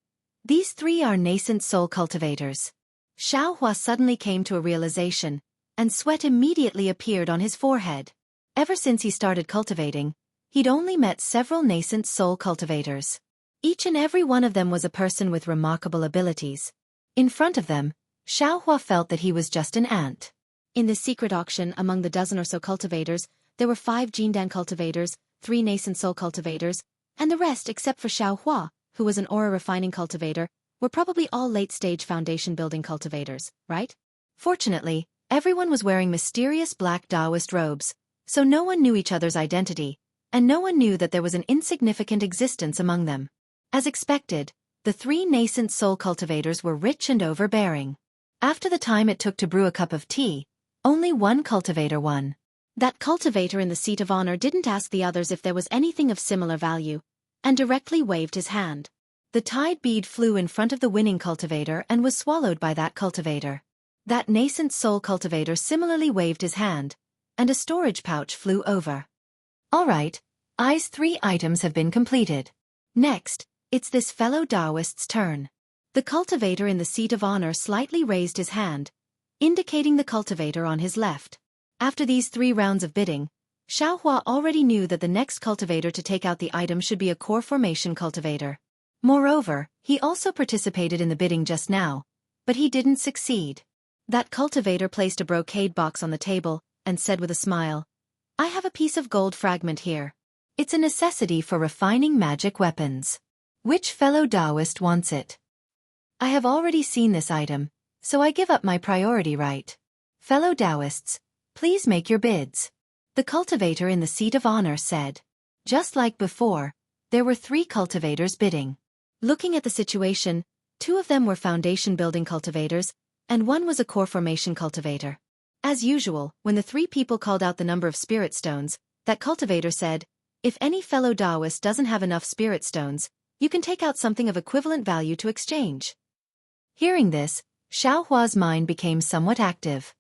these 3 are nascent soul cultivators. Xianxia suddenly came to a realization, and sweat immediately appeared on his forehead. Ever since he started cultivating, he'd only met several nascent soul cultivators. Each and every one of them was a person with remarkable abilities. In front of them, Xianxia felt that he was just an ant. In this secret auction among the dozen or so cultivators, there were 5 Jindan cultivators, 3 nascent soul cultivators, and the rest except for Xianxia, who was an aura refining cultivator, were probably all late-stage foundation building cultivators, right? Fortunately, everyone was wearing mysterious black Taoist robes, so no one knew each other's identity, and no one knew that there was an insignificant existence among them. As expected, the 3 nascent soul cultivators were rich and overbearing. After the time it took to brew a cup of tea, only one cultivator won. That cultivator in the seat of honor didn't ask the others if there was anything of similar value, and directly waved his hand. The tide bead flew in front of the winning cultivator and was swallowed by that cultivator. That nascent soul cultivator similarly waved his hand, and a storage pouch flew over. All right, I's 3 items have been completed. Next, it's this fellow Taoist's turn. The cultivator in the seat of honor slightly raised his hand, indicating the cultivator on his left. After these 3 rounds of bidding, Xianxia already knew that the next cultivator to take out the item should be a core formation cultivator. Moreover, he also participated in the bidding just now, but he didn't succeed. That cultivator placed a brocade box on the table and said with a smile, I have a piece of gold fragment here. It's a necessity for refining magic weapons. Which fellow Taoist wants it? I have already seen this item, so I give up my priority right. Fellow Taoists, please make your bids. The cultivator in the seat of honor said. Just like before, there were 3 cultivators bidding. Looking at the situation, 2 of them were foundation building cultivators, and 1 was a core formation cultivator. As usual, when the 3 people called out the number of spirit stones, that cultivator said, if any fellow Taoist doesn't have enough spirit stones, you can take out something of equivalent value to exchange. Hearing this, Xiaohua's mind became somewhat active.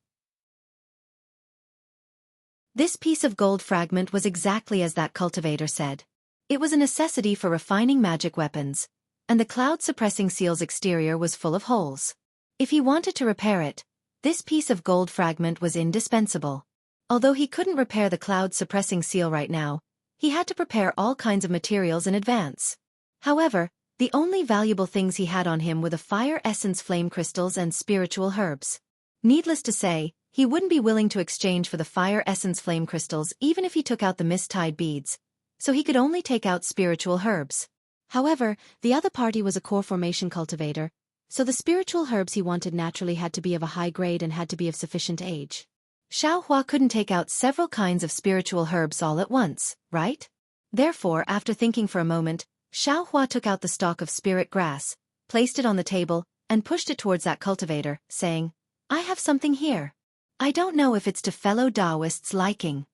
This piece of gold fragment was exactly as that cultivator said. It was a necessity for refining magic weapons, and the cloud-suppressing seal's exterior was full of holes. If he wanted to repair it, this piece of gold fragment was indispensable. Although he couldn't repair the cloud-suppressing seal right now, he had to prepare all kinds of materials in advance. However, the only valuable things he had on him were the fire essence flame crystals and spiritual herbs. Needless to say, he wouldn't be willing to exchange for the fire essence flame crystals even if he took out the mist-tide beads, so he could only take out spiritual herbs. However, the other party was a core formation cultivator, so the spiritual herbs he wanted naturally had to be of a high grade and had to be of sufficient age. Xiaohua couldn't take out several kinds of spiritual herbs all at once, right? Therefore, after thinking for a moment, Xiaohua took out the stalk of spirit grass, placed it on the table, and pushed it towards that cultivator, saying, I have something here. I don't know if it's to fellow Taoists' liking.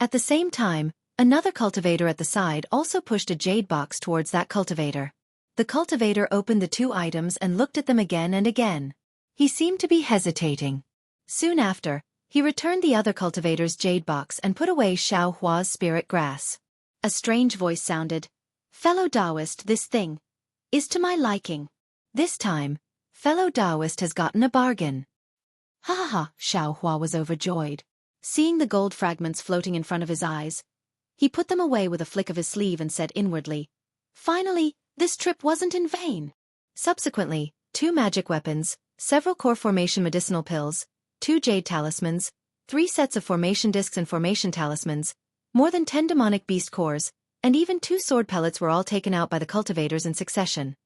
At the same time, another cultivator at the side also pushed a jade box towards that cultivator. The cultivator opened the 2 items and looked at them again and again. He seemed to be hesitating. Soon after, he returned the other cultivator's jade box and put away Xiaohua's spirit grass. A strange voice sounded, Fellow Taoist, this thing is to my liking. This time, fellow Taoist has gotten a bargain. Ha ha ha, Xiaohua was overjoyed. Seeing the gold fragments floating in front of his eyes, He put them away with a flick of his sleeve and said inwardly, "Finally, this trip wasn't in vain." Subsequently, 2 magic weapons, several core formation medicinal pills, 2 jade talismans, 3 sets of formation discs and formation talismans, more than 10 demonic beast cores, and even 2 sword pellets were all taken out by the cultivators in succession.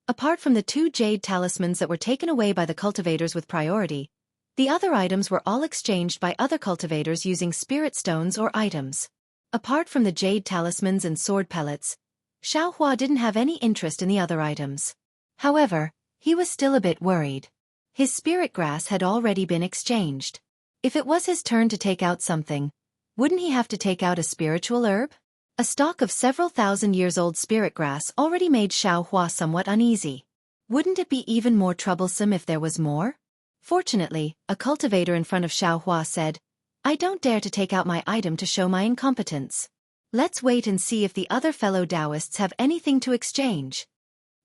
Apart from the 2 jade talismans that were taken away by the cultivators with priority, the other items were all exchanged by other cultivators using spirit stones or items. Apart from the jade talismans and sword pellets, Xianxia didn't have any interest in the other items. However, he was still a bit worried. His spirit grass had already been exchanged. If it was his turn to take out something, wouldn't he have to take out a spiritual herb? A stock of several thousand years old spirit grass already made Xianxia somewhat uneasy. Wouldn't it be even more troublesome if there was more? Fortunately, a cultivator in front of Xianxia said, "I don't dare to take out my item to show my incompetence. Let's wait and see if the other fellow Taoists have anything to exchange."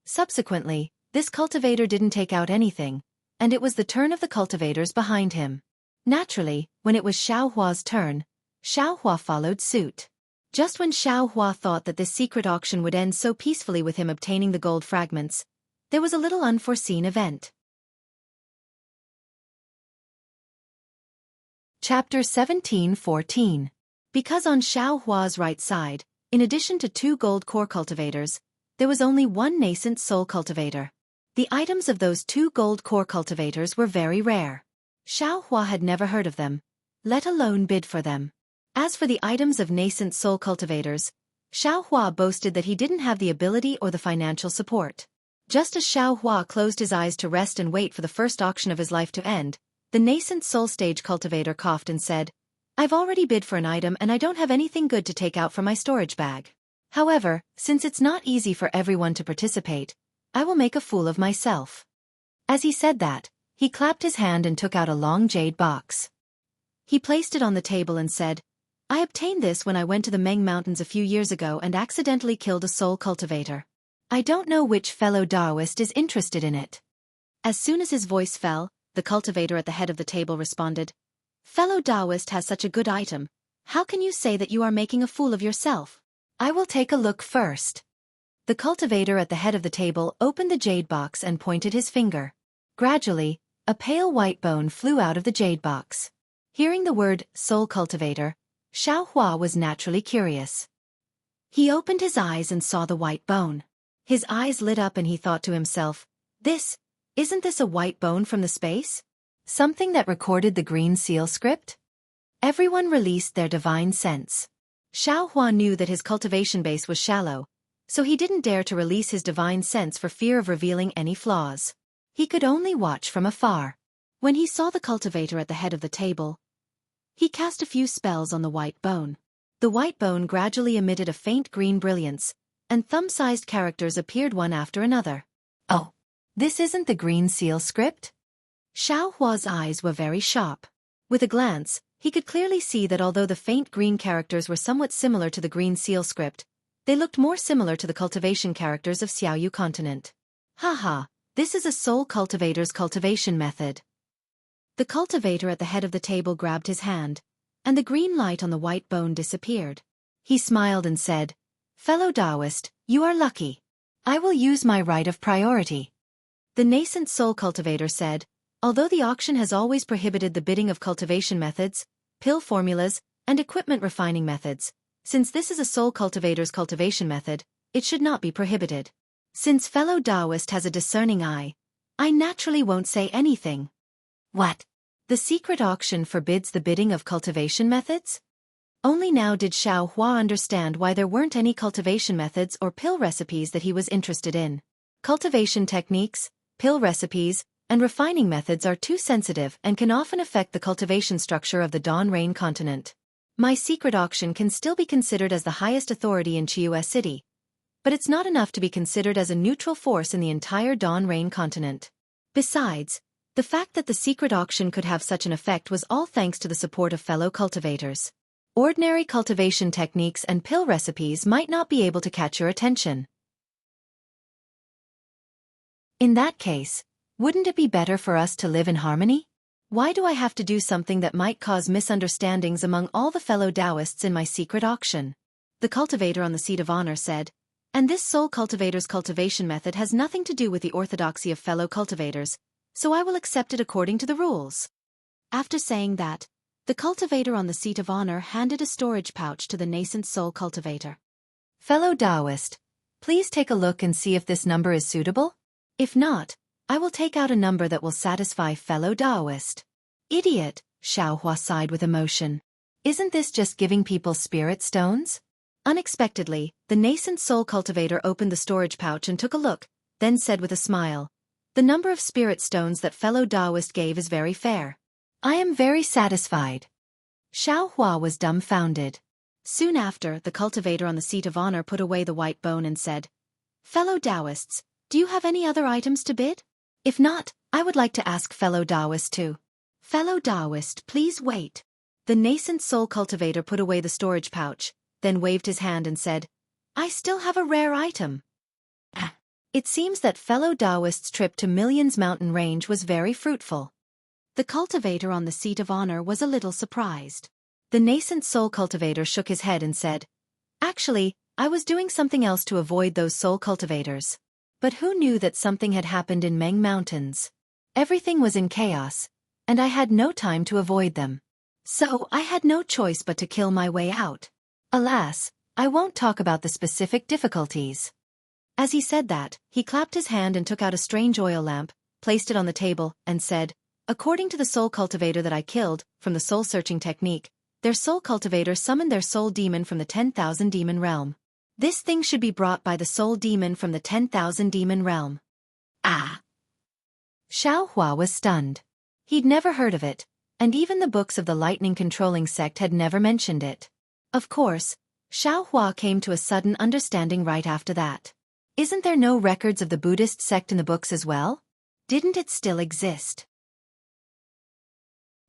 Subsequently, this cultivator didn't take out anything, and it was the turn of the cultivators behind him. Naturally, when it was Xiaohua's turn, Xiaohua followed suit. Just when Xiaohua thought that this secret auction would end so peacefully with him obtaining the gold fragments, there was a little unforeseen event. Chapter 17:14. Because on Xiaohua's right side, in addition to 2 gold core cultivators, there was only 1 nascent soul cultivator. The items of those 2 gold core cultivators were very rare. Xiaohua had never heard of them, let alone bid for them. As for the items of nascent soul cultivators, Xiaohua boasted that he didn't have the ability or the financial support. Just as Xiaohua closed his eyes to rest and wait for the first auction of his life to end, the nascent soul stage cultivator coughed and said, "I've already bid for an item and I don't have anything good to take out from my storage bag. However, since it's not easy for everyone to participate, I will make a fool of myself." As he said that, he clapped his hand and took out a long jade box. He placed it on the table and said, "I obtained this when I went to the Meng Mountains a few years ago and accidentally killed a soul cultivator. I don't know which fellow Taoist is interested in it." As soon as his voice fell, the cultivator at the head of the table responded, "Fellow Taoist has such a good item. How can you say that you are making a fool of yourself? I will take a look first." The cultivator at the head of the table opened the jade box and pointed his finger. Gradually, a pale white bone flew out of the jade box. Hearing the word soul cultivator, Xiaohua was naturally curious. He opened his eyes and saw the white bone. His eyes lit up and he thought to himself, Isn't this a white bone from the space? Something that recorded the green seal script?" Everyone released their divine sense. Xiaohua knew that his cultivation base was shallow, so he didn't dare to release his divine sense for fear of revealing any flaws. He could only watch from afar. When he saw the cultivator at the head of the table, he cast a few spells on the white bone. The white bone gradually emitted a faint green brilliance, and thumb-sized characters appeared one after another. "Oh, this isn't the green seal script?" Xiaohua's eyes were very sharp. With a glance, he could clearly see that although the faint green characters were somewhat similar to the green seal script, they looked more similar to the cultivation characters of Xiaoyu continent. Haha, this is a soul cultivator's cultivation method. The cultivator at the head of the table grabbed his hand, and the green light on the white bone disappeared. He smiled and said, "Fellow Taoist, you are lucky. I will use my right of priority." The nascent soul cultivator said, "Although the auction has always prohibited the bidding of cultivation methods, pill formulas, and equipment refining methods, since this is a soul cultivator's cultivation method, it should not be prohibited. Since fellow Taoist has a discerning eye, I naturally won't say anything." What? The secret auction forbids the bidding of cultivation methods? Only now did Xiaohua understand why there weren't any cultivation methods or pill recipes that he was interested in. Cultivation techniques, pill recipes, and refining methods are too sensitive and can often affect the cultivation structure of the Dawn Rain continent. My secret auction can still be considered as the highest authority in Chiu's city, but it's not enough to be considered as a neutral force in the entire Dawn Rain continent. Besides, the fact that the secret auction could have such an effect was all thanks to the support of fellow cultivators. Ordinary cultivation techniques and pill recipes might not be able to catch your attention. In that case, wouldn't it be better for us to live in harmony? Why do I have to do something that might cause misunderstandings among all the fellow Taoists in my secret auction? The cultivator on the seat of honor said. And this soul cultivator's cultivation method has nothing to do with the orthodoxy of fellow cultivators, so I will accept it according to the rules. After saying that, the cultivator on the seat of honor handed a storage pouch to the nascent soul cultivator. Fellow Taoist, please take a look and see if this number is suitable. If not, I will take out a number that will satisfy fellow Taoist. Idiot, Xiaohua sighed with emotion. Isn't this just giving people spirit stones? Unexpectedly, the nascent soul cultivator opened the storage pouch and took a look, then said with a smile, the number of spirit stones that fellow Taoist gave is very fair. I am very satisfied. Xiaohua was dumbfounded. Soon after, the cultivator on the seat of honor put away the white bone and said, Fellow Taoists, do you have any other items to bid? If not, I would like to ask fellow Taoist too. Fellow Taoist, please wait. The nascent soul cultivator put away the storage pouch, then waved his hand and said, I still have a rare item. It seems that fellow Taoist's trip to Millions Mountain Range was very fruitful. The cultivator on the seat of honor was a little surprised. The nascent soul cultivator shook his head and said, Actually, I was doing something else to avoid those soul cultivators. But who knew that something had happened in Meng Mountains? Everything was in chaos, and I had no time to avoid them. So I had no choice but to kill my way out. Alas, I won't talk about the specific difficulties. As he said that, he clapped his hand and took out a strange oil lamp, placed it on the table, and said, According to the soul cultivator that I killed, from the soul-searching technique, their soul cultivator summoned their soul demon from the 10,000 demon realm. This thing should be brought by the soul demon from the 10,000 demon realm. Ah! Xiaohua was stunned. He'd never heard of it, and even the books of the lightning-controlling sect had never mentioned it. Of course, Xiaohua came to a sudden understanding right after that. Isn't there no records of the Buddhist sect in the books as well? Didn't it still exist?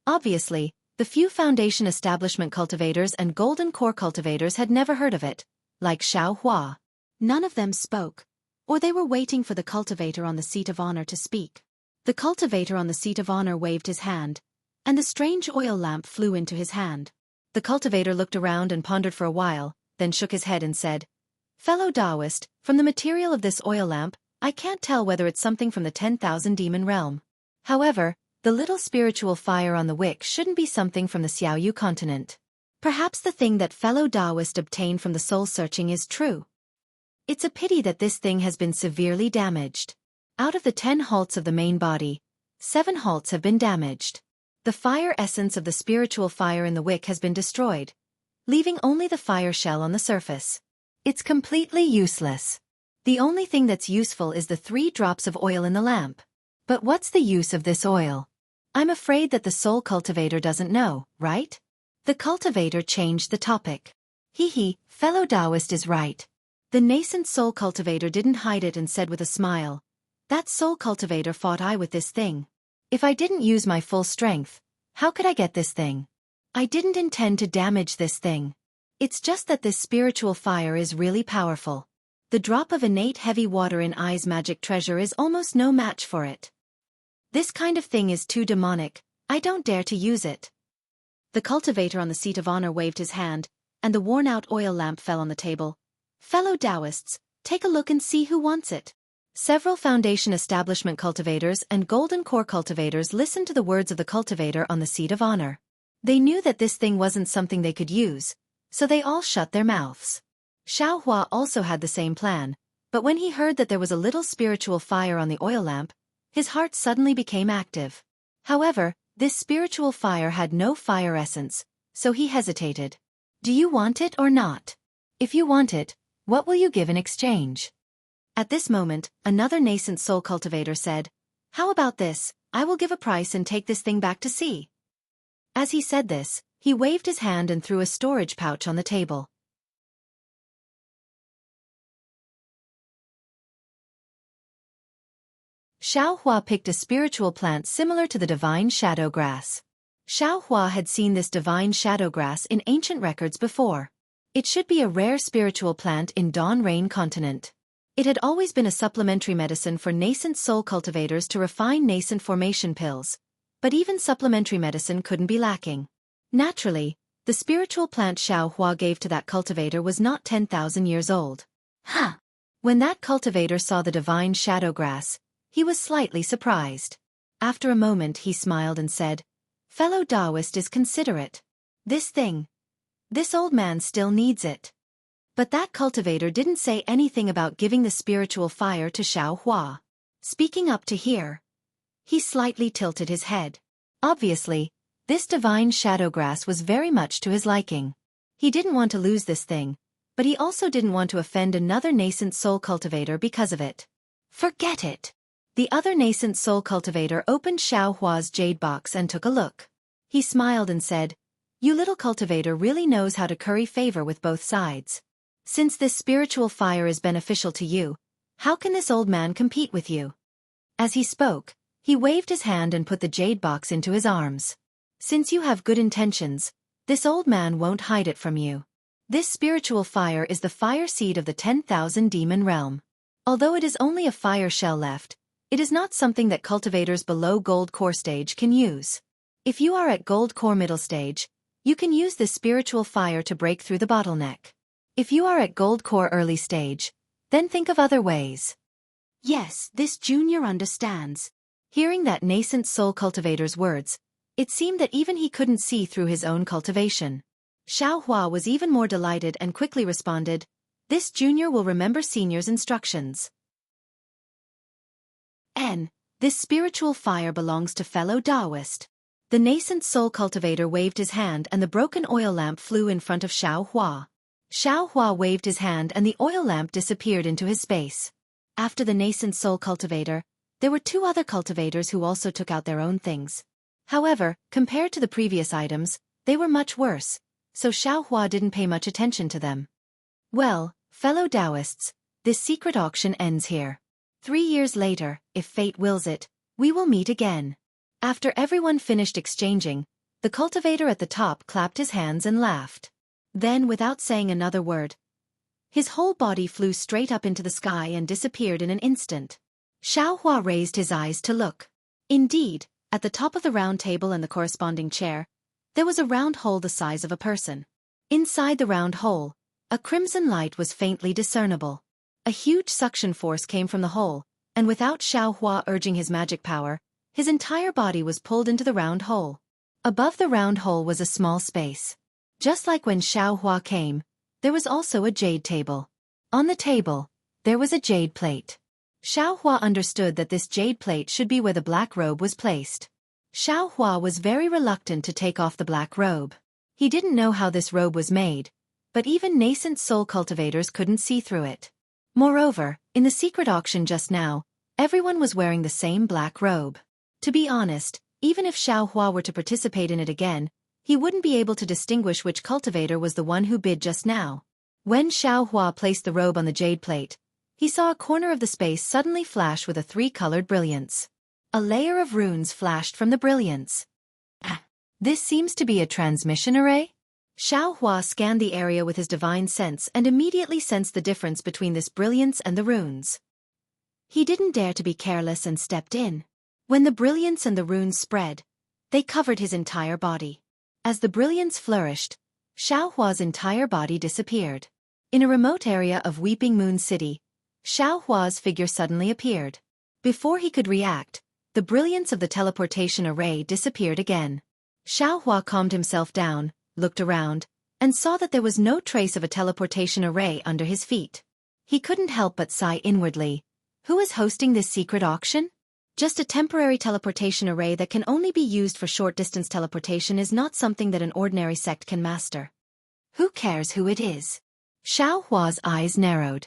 Obviously, the few Foundation establishment cultivators and Golden Core cultivators had never heard of it, like Xiaohua. None of them spoke, or they were waiting for the cultivator on the seat of honor to speak. The cultivator on the seat of honor waved his hand, and the strange oil lamp flew into his hand. The cultivator looked around and pondered for a while, then shook his head and said, Fellow Taoist, from the material of this oil lamp, I can't tell whether it's something from the 10,000 demon realm. However, the little spiritual fire on the wick shouldn't be something from the Xiaoyu continent. Perhaps the thing that fellow Taoist obtained from the soul-searching is true. It's a pity that this thing has been severely damaged. Out of the 10 halts of the main body, 7 halts have been damaged. The fire essence of the spiritual fire in the wick has been destroyed, leaving only the fire shell on the surface. It's completely useless. The only thing that's useful is the 3 drops of oil in the lamp. But what's the use of this oil? I'm afraid that the soul cultivator doesn't know, right? The cultivator changed the topic. Fellow Taoist is right. The nascent soul cultivator didn't hide it and said with a smile, That soul cultivator fought I with this thing. If I didn't use my full strength, how could I get this thing? I didn't intend to damage this thing. It's just that this spiritual fire is really powerful. The drop of innate heavy water in I's magic treasure is almost no match for it. This kind of thing is too demonic, I don't dare to use it. The cultivator on the seat of honor waved his hand, and the worn-out oil lamp fell on the table. Fellow Taoists, take a look and see who wants it. Several Foundation establishment cultivators and Golden Core cultivators listened to the words of the cultivator on the seat of honor. They knew that this thing wasn't something they could use, so they all shut their mouths. Xiaohua also had the same plan, but when he heard that there was a little spiritual fire on the oil lamp, his heart suddenly became active. However, this spiritual fire had no fire essence, so he hesitated. Do you want it or not? If you want it, what will you give in exchange? At this moment, another nascent soul cultivator said, How about this, I will give a price and take this thing back to sea. As he said this, he waved his hand and threw a storage pouch on the table. Xiaohua picked a spiritual plant similar to the divine shadow grass. Xiaohua had seen this divine shadow grass in ancient records before. It should be a rare spiritual plant in Dawn Rain continent. It had always been a supplementary medicine for nascent soul cultivators to refine nascent formation pills, But even supplementary medicine couldn't be lacking. Naturally, the spiritual plant Xiaohua gave to that cultivator was not 10,000 years old. Huh! When that cultivator saw the divine shadow grass, he was slightly surprised. After a moment he smiled and said, "Fellow Taoist is considerate. This old man still needs it." But that cultivator didn't say anything about giving the spiritual fire to Xiaohua. Speaking up to hear, he slightly tilted his head. Obviously, this divine shadow grass was very much to his liking. He didn't want to lose this thing, but he also didn't want to offend another nascent soul cultivator because of it. Forget it. The other nascent soul cultivator opened Xiaohua's jade box and took a look. He smiled and said, "You little cultivator really knows how to curry favor with both sides. Since this spiritual fire is beneficial to you, how can this old man compete with you?" As he spoke, he waved his hand and put the jade box into his arms. "Since you have good intentions, this old man won't hide it from you. This spiritual fire is the fire seed of the 10,000 demon realm. Although it is only a fire shell left, it is not something that cultivators below gold core stage can use. If you are at gold core middle stage, you can use this spiritual fire to break through the bottleneck. If you are at gold core early stage, then think of other ways." Yes, this junior understands. Hearing that nascent soul cultivator's words, it seemed that even he couldn't see through his own cultivation. Xiaohua was even more delighted and quickly responded, "This junior will remember senior's instructions. This spiritual fire belongs to fellow Taoist." The nascent soul cultivator waved his hand and the broken oil lamp flew in front of Xiaohua. Xiaohua waved his hand and the oil lamp disappeared into his space. After the nascent soul cultivator, there were two other cultivators who also took out their own things. However, compared to the previous items, they were much worse, so Xiaohua didn't pay much attention to them. Well, fellow Taoists, this secret auction ends here. 3 years later, if fate wills it, we will meet again. After everyone finished exchanging, the cultivator at the top clapped his hands and laughed. Then, without saying another word, his whole body flew straight up into the sky and disappeared in an instant. Xiaohua raised his eyes to look. Indeed, at the top of the round table and the corresponding chair, there was a round hole the size of a person. Inside the round hole, a crimson light was faintly discernible. A huge suction force came from the hole, and without Xiaohua urging his magic power, his entire body was pulled into the round hole. Above the round hole was a small space. Just like when Xiaohua came, there was also a jade table. On the table, there was a jade plate. Xiaohua understood that this jade plate should be where the black robe was placed. Xiaohua was very reluctant to take off the black robe. He didn't know how this robe was made, but even nascent soul cultivators couldn't see through it. Moreover, in the secret auction just now, everyone was wearing the same black robe. To be honest, even if Xiaohua were to participate in it again, he wouldn't be able to distinguish which cultivator was the one who bid just now. When Xiaohua placed the robe on the jade plate, he saw a corner of the space suddenly flash with a 3-colored brilliance. A layer of runes flashed from the brilliance. This seems to be a transmission array? Xiaohua scanned the area with his divine sense and immediately sensed the difference between this brilliance and the runes. He didn't dare to be careless and stepped in. When the brilliance and the runes spread, they covered his entire body. As the brilliance flourished, Xiaohua's entire body disappeared. In a remote area of Weeping Moon City, Xiaohua's figure suddenly appeared. Before he could react, the brilliance of the teleportation array disappeared again. Xiaohua calmed himself down, looked around, and saw that there was no trace of a teleportation array under his feet. He couldn't help but sigh inwardly. Who is hosting this secret auction? Just a temporary teleportation array that can only be used for short-distance teleportation is not something that an ordinary sect can master. Who cares who it is? Xiaohua's eyes narrowed.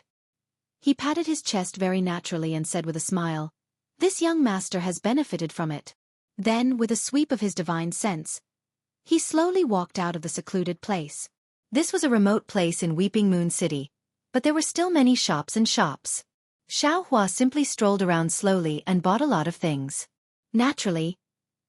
He patted his chest very naturally and said with a smile, "This young master has benefited from it." Then, with a sweep of his divine sense, he slowly walked out of the secluded place. This was a remote place in Weeping Moon City, but there were still many shops and shops. Xiaohua simply strolled around slowly and bought a lot of things. Naturally,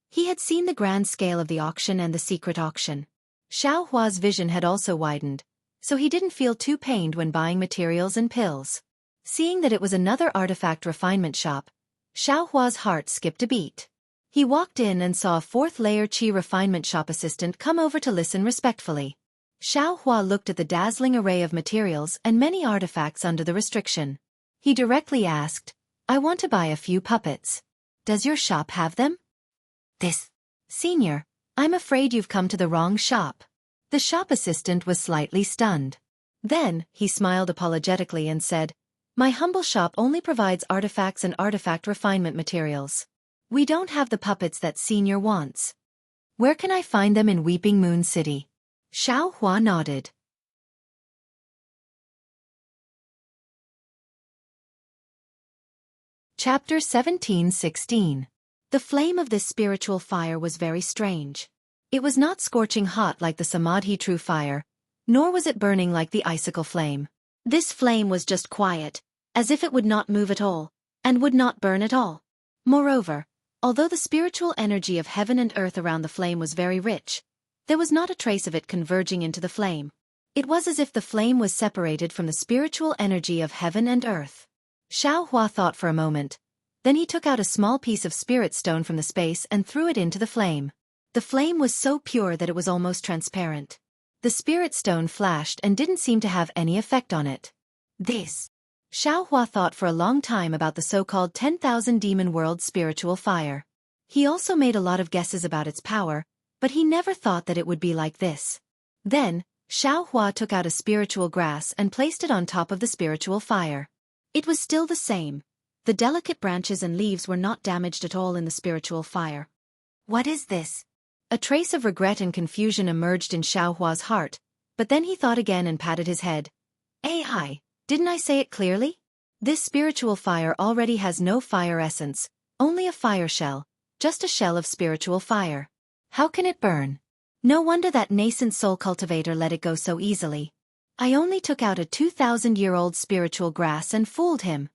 he had seen the grand scale of the auction and the secret auction. Xiaohua's vision had also widened, so he didn't feel too pained when buying materials and pills. Seeing that it was another artifact refinement shop, Xiaohua's heart skipped a beat. He walked in and saw a fourth-layer Qi refinement shop assistant come over to listen respectfully. Xiaohua looked at the dazzling array of materials and many artifacts under the restriction. He directly asked, "I want to buy a few puppets. Does your shop have them?" "This, Senior, I'm afraid you've come to the wrong shop." The shop assistant was slightly stunned. Then, he smiled apologetically and said, "My humble shop only provides artifacts and artifact refinement materials. We don't have the puppets that Senior wants. Where can I find them in Weeping Moon City?" Xiaohua nodded. Chapter 17:16. The flame of this spiritual fire was very strange. It was not scorching hot like the Samadhi true fire, nor was it burning like the icicle flame. This flame was just quiet, as if it would not move at all, and would not burn at all. Moreover, although the spiritual energy of heaven and earth around the flame was very rich, there was not a trace of it converging into the flame. It was as if the flame was separated from the spiritual energy of heaven and earth. Xiaohua thought for a moment. Then he took out a small piece of spirit stone from the space and threw it into the flame. The flame was so pure that it was almost transparent. The spirit stone flashed and didn't seem to have any effect on it. This. Xiaohua thought for a long time about the so-called 10,000 demon world spiritual fire. He also made a lot of guesses about its power, but he never thought that it would be like this. Then, Xiaohua took out a spiritual grass and placed it on top of the spiritual fire. It was still the same. The delicate branches and leaves were not damaged at all in the spiritual fire. What is this? A trace of regret and confusion emerged in Xiaohua's heart, but then he thought again and patted his head. "Hi, didn't I say it clearly? This spiritual fire already has no fire essence, only a fire shell, just a shell of spiritual fire. How can it burn? No wonder that nascent soul cultivator let it go so easily. I only took out a 2,000-year-old spiritual grass and fooled him."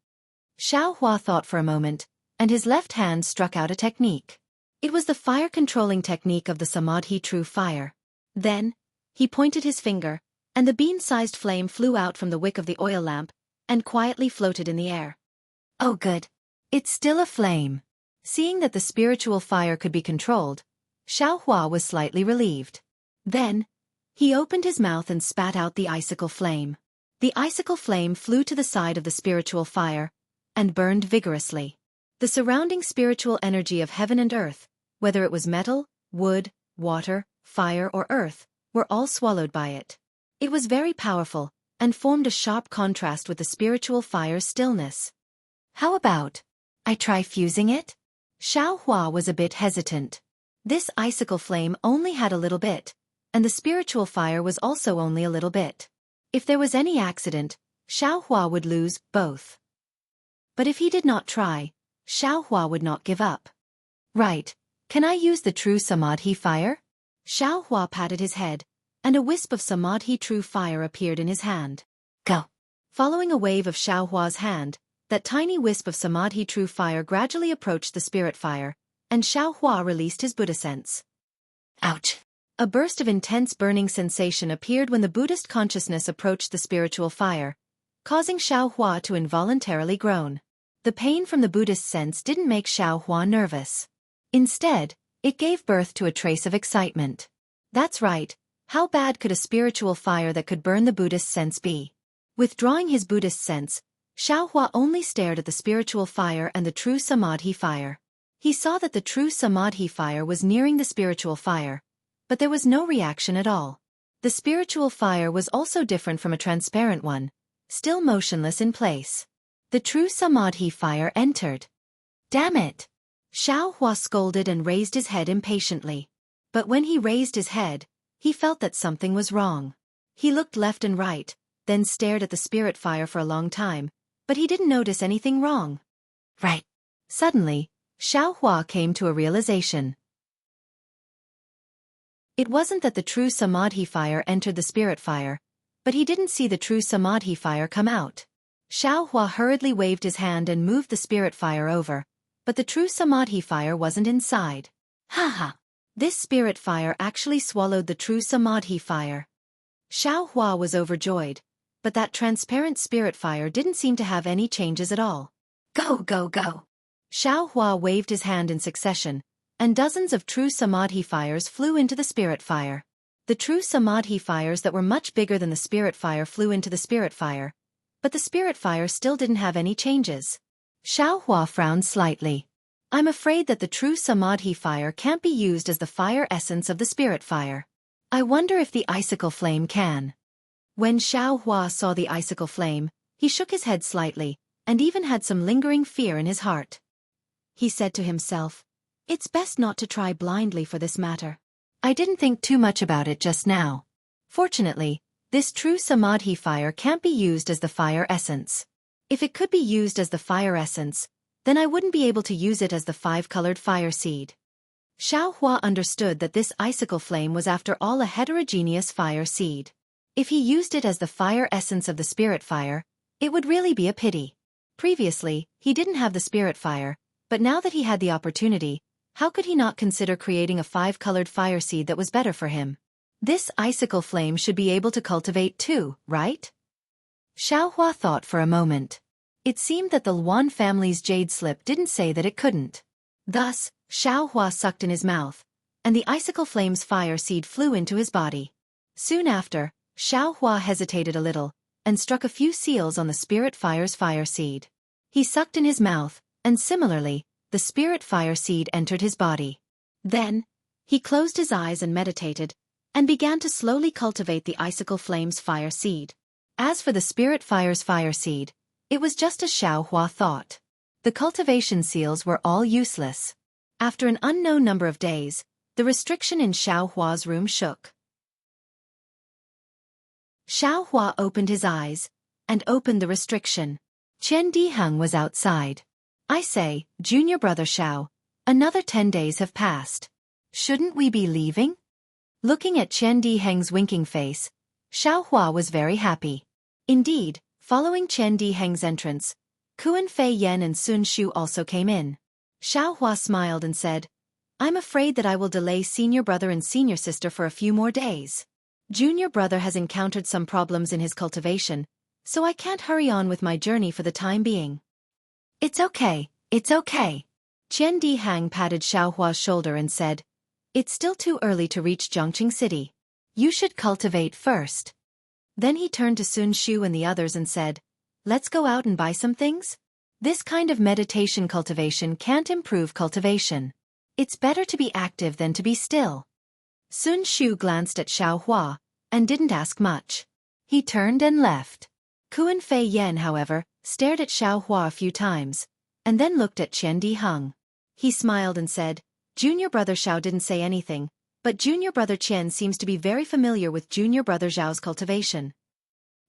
Xiaohua thought for a moment, and his left hand struck out a technique. It was the fire-controlling technique of the Samadhi true fire. Then, he pointed his finger, and the bean-sized flame flew out from the wick of the oil lamp, and quietly floated in the air. "Oh good. It's still a flame." Seeing that the spiritual fire could be controlled, Xiaohua was slightly relieved. Then, he opened his mouth and spat out the icicle flame. The icicle flame flew to the side of the spiritual fire, and burned vigorously. The surrounding spiritual energy of heaven and earth, whether it was metal, wood, water, fire or earth, were all swallowed by it. It was very powerful, and formed a sharp contrast with the spiritual fire's stillness. "How about I try fusing it?" Xiaohua was a bit hesitant. This icicle flame only had a little bit, and the spiritual fire was also only a little bit. If there was any accident, Xiaohua would lose both. But if he did not try, Xiaohua would not give up. "Right, can I use the true Samadhi fire?" Xiaohua patted his head, and a wisp of Samadhi true fire appeared in his hand. "Go." Following a wave of Xiaohua's hand, that tiny wisp of Samadhi true fire gradually approached the spirit fire, and Xiaohua released his Buddha sense. Ouch! A burst of intense burning sensation appeared when the Buddhist consciousness approached the spiritual fire, causing Xiaohua to involuntarily groan. The pain from the Buddhist sense didn't make Xiaohua nervous. Instead, it gave birth to a trace of excitement. That's right, how bad could a spiritual fire that could burn the Buddhist sense be? Withdrawing his Buddhist sense, Xiaohua only stared at the spiritual fire and the true Samadhi fire. He saw that the true Samadhi fire was nearing the spiritual fire, but there was no reaction at all. The spiritual fire was also different from a transparent one, still motionless in place. The true Samadhi fire entered. "Damn it!" Xiaohua scolded and raised his head impatiently. But when he raised his head, he felt that something was wrong. He looked left and right, then stared at the spirit fire for a long time, but he didn't notice anything wrong. Right. Suddenly, Xiaohua came to a realization. It wasn't that the true Samadhi fire entered the spirit fire, but he didn't see the true Samadhi fire come out. Xiaohua hurriedly waved his hand and moved the spirit fire over, but the true Samadhi fire wasn't inside. Haha! This spirit fire actually swallowed the true Samadhi fire. Xiaohua was overjoyed, but that transparent spirit fire didn't seem to have any changes at all. Go, go, go! Xiaohua waved his hand in succession, and dozens of true Samadhi fires flew into the spirit fire. The true Samadhi fires that were much bigger than the spirit fire flew into the spirit fire, but the spirit fire still didn't have any changes. Xiaohua frowned slightly. I'm afraid that the true Samadhi fire can't be used as the fire essence of the spirit fire. I wonder if the icicle flame can. When Xiaohua saw the icicle flame, he shook his head slightly, and even had some lingering fear in his heart. He said to himself, "It's best not to try blindly for this matter. I didn't think too much about it just now. Fortunately, this true Samadhi fire can't be used as the fire essence. If it could be used as the fire essence, then I wouldn't be able to use it as the 5-colored fire seed." Xiaohua understood that this icicle flame was after all a heterogeneous fire seed. If he used it as the fire essence of the spirit fire, it would really be a pity. Previously, he didn't have the spirit fire, but now that he had the opportunity, how could he not consider creating a 5-colored fire seed that was better for him? This icicle flame should be able to cultivate too, right? Xiaohua thought for a moment. It seemed that the Luan family's jade slip didn't say that it couldn't. Thus, Xiaohua sucked in his mouth, and the icicle flame's fire seed flew into his body. Soon after, Xiaohua hesitated a little, and struck a few seals on the spirit fire's fire seed. He sucked in his mouth, and similarly, the spirit fire seed entered his body. Then, he closed his eyes and meditated, and began to slowly cultivate the icicle flame's fire seed. As for the spirit fire's fire seed, it was just as Xiaohua thought. The cultivation seals were all useless. After an unknown number of days, the restriction in Xiaohua's room shook. Xiaohua opened his eyes, and opened the restriction. Qian Diheng was outside. "I say, junior brother Xiao, another 10 days have passed. Shouldn't we be leaving?" Looking at Qian Diheng's winking face, Xiaohua was very happy. Indeed, following Qian Diheng's entrance, Kuan Fei Yan and Sun Shu also came in. Xiaohua smiled and said, "I'm afraid that I will delay senior brother and senior sister for a few more days. Junior brother has encountered some problems in his cultivation, so I can't hurry on with my journey for the time being." It's okay. Qian Diheng patted Xiaohua's shoulder and said, "It's still too early to reach Jianghu City. You should cultivate first." Then he turned to Sun Shu and the others and said, "Let's go out and buy some things? This kind of meditation cultivation can't improve cultivation. It's better to be active than to be still." Sun Shu glanced at Xiaohua, and didn't ask much. He turned and left. Kuan Fei Yan, however, stared at Xiaohua a few times, and then looked at Qian Diheng. He smiled and said, "Junior brother Xiao didn't say anything, but junior brother Qian seems to be very familiar with junior brother Zhao's cultivation."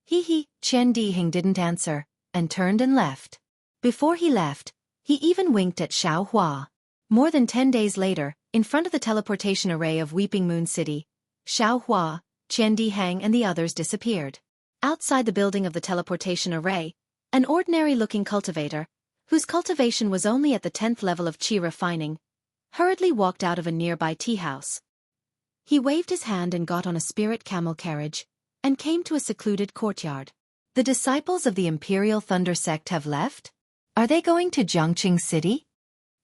Qian Diheng didn't answer, and turned and left. Before he left, he even winked at Xiaohua. More than 10 days later, in front of the teleportation array of Weeping Moon City, Xiaohua, Qian Diheng and the others disappeared. Outside the building of the teleportation array, an ordinary-looking cultivator, whose cultivation was only at the 10th level of qi refining, hurriedly walked out of a nearby tea house. He waved his hand and got on a spirit camel carriage, and came to a secluded courtyard. "The disciples of the Imperial Thunder Sect have left? Are they going to Jianghu City?"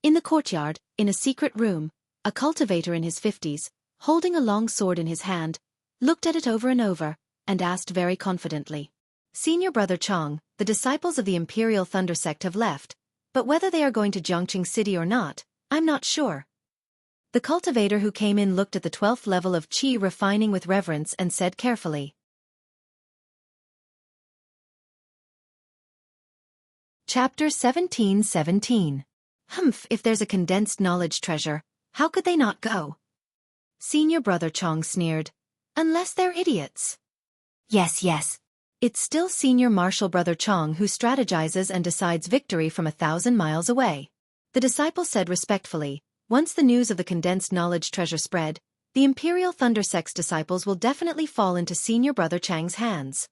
In the courtyard, in a secret room, a cultivator in his 50s, holding a long sword in his hand, looked at it over and over, and asked very confidently, "Senior brother Chong, the disciples of the Imperial Thunder Sect have left, but whether they are going to Jianghu City or not, I'm not sure." The cultivator who came in looked at the 12th level of qi refining with reverence and said carefully. Chapter 17:17. If there's a condensed knowledge treasure, how could they not go? Senior brother Chong sneered. "Unless they're idiots." Yes. It's still senior martial brother Chong who strategizes and decides victory from 1,000 miles away. The disciple said respectfully, "Once the news of the condensed knowledge treasure spread, the Imperial Thunder Sect's disciples will definitely fall into senior brother Chang's hands."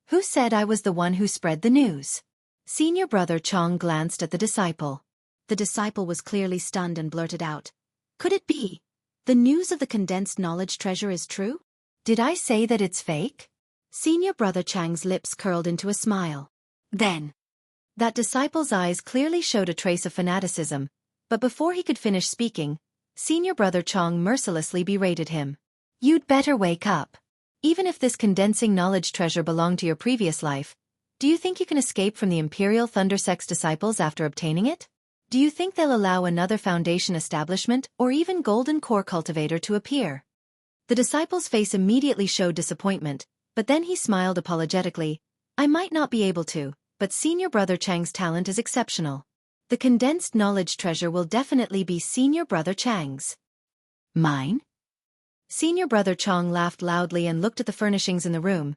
"Who said I was the one who spread the news?" Senior brother Chong glanced at the disciple. The disciple was clearly stunned and blurted out, "Could it be? The news of the condensed knowledge treasure is true? Did I say that it's fake?" Senior brother Chang's lips curled into a smile. Then, that disciple's eyes clearly showed a trace of fanaticism, but before he could finish speaking, Senior brother Chong mercilessly berated him. You'd better wake up. Even if this condensing knowledge treasure belonged to your previous life, do you think you can escape from the Imperial Thunder Sect's disciples after obtaining it? Do you think they'll allow another Foundation establishment or even Golden Core cultivator to appear? The disciple's face immediately showed disappointment, but then he smiled apologetically. I might not be able to, but Senior Brother Chang's talent is exceptional. The condensed knowledge treasure will definitely be Senior Brother Chang's. Mine? Senior Brother Chong laughed loudly and looked at the furnishings in the room.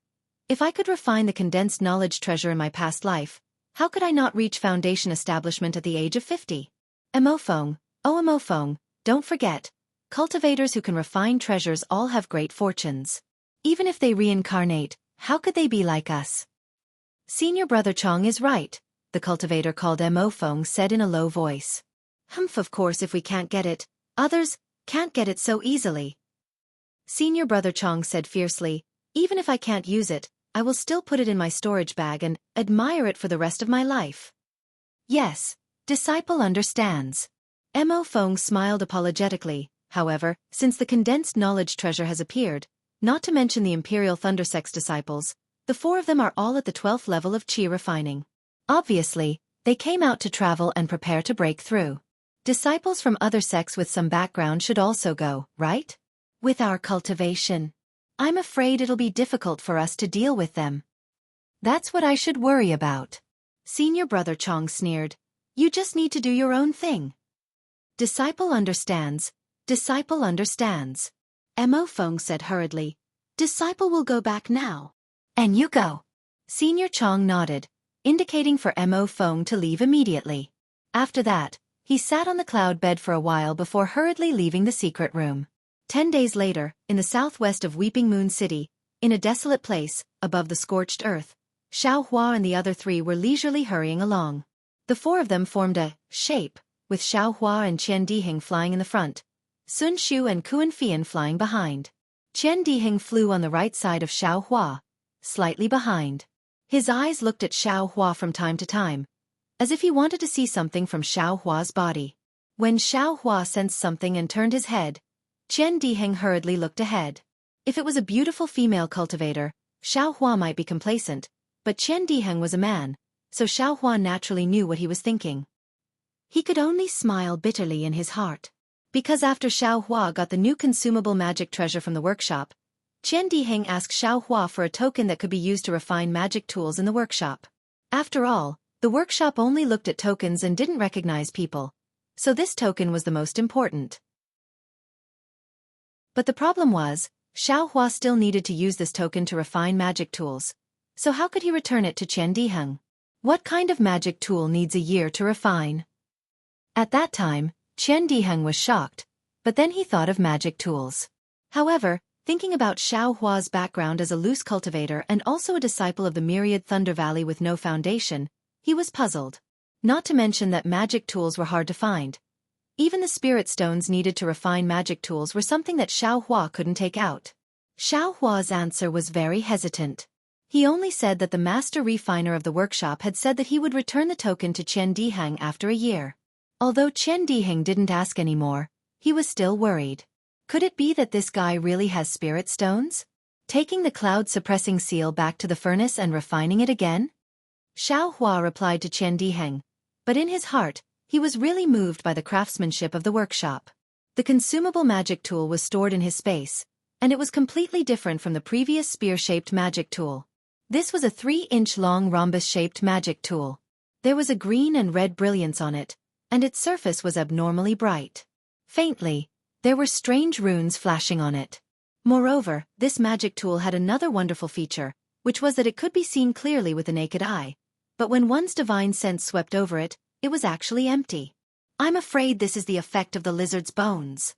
If I could refine the condensed knowledge treasure in my past life, how could I not reach Foundation establishment at the age of 50? Emofeng, oh Emofeng, don't forget, cultivators who can refine treasures all have great fortunes. Even if they reincarnate, how could they be like us? Senior Brother Chong is right, the cultivator called Emofeng said in a low voice. Humph, of course if we can't get it, others can't get it so easily. Senior Brother Chong said fiercely, even if I can't use it, I will still put it in my storage bag and admire it for the rest of my life. Yes, disciple understands. Emofeng smiled apologetically, however, since the condensed knowledge treasure has appeared, not to mention the Imperial Thunder Sect's disciples, the 4 of them are all at the 12th level of Qi refining. Obviously, they came out to travel and prepare to break through. Disciples from other sects with some background should also go, right? With our cultivation. I'm afraid it'll be difficult for us to deal with them. That's what I should worry about. Senior Brother Chong sneered. You just need to do your own thing. Disciple understands. Disciple understands. Emofeng said hurriedly. Disciple will go back now. And you go. Senior Chong nodded, indicating for Emofeng to leave immediately. After that, he sat on the cloud bed for a while before hurriedly leaving the secret room. 10 days later, in the southwest of Weeping Moon City, in a desolate place, above the scorched earth, Xianxia and the other 3 were leisurely hurrying along. The 4 of them formed a shape, with Xianxia and Qian Dihing flying in the front, Sun Shu and Kuan Fian flying behind. Qian Dihing flew on the right side of Xianxia, slightly behind. His eyes looked at Xianxia from time to time, as if he wanted to see something from Xiaohua's body. When Xiaohua sensed something and turned his head, Qian Diheng hurriedly looked ahead. If it was a beautiful female cultivator, Xiaohua might be complacent, but Qian Diheng was a man, so Xiaohua naturally knew what he was thinking. He could only smile bitterly in his heart. Because after Xiaohua got the new consumable magic treasure from the workshop, Qian Diheng asked Xiaohua for a token that could be used to refine magic tools in the workshop. After all, the workshop only looked at tokens and didn't recognize people, so this token was the most important. But the problem was, Xiaohua still needed to use this token to refine magic tools. So how could he return it to Qian Diheng? What kind of magic tool needs a year to refine? At that time, Qian Diheng was shocked, but then he thought of magic tools. However, thinking about Xiaohua's background as a loose cultivator and also a disciple of the myriad Thunder Valley with no foundation, he was puzzled. Not to mention that magic tools were hard to find. Even the spirit stones needed to refine magic tools were something that Xiaohua couldn't take out. Xiaohua's answer was very hesitant. He only said that the master refiner of the workshop had said that he would return the token to Qian Diheng after a year. Although Qian Diheng didn't ask anymore, he was still worried. Could it be that this guy really has spirit stones? Taking the cloud-suppressing seal back to the furnace and refining it again? Xiaohua replied to Qian Diheng, but in his heart, he was really moved by the craftsmanship of the workshop. The consumable magic tool was stored in his space, and it was completely different from the previous spear-shaped magic tool. This was a 3-inch long rhombus-shaped magic tool. There was a green and red brilliance on it, and its surface was abnormally bright. Faintly, there were strange runes flashing on it. Moreover, this magic tool had another wonderful feature, which was that it could be seen clearly with the naked eye. But when one's divine sense swept over it, it was actually empty. I'm afraid this is the effect of the lizard's bones.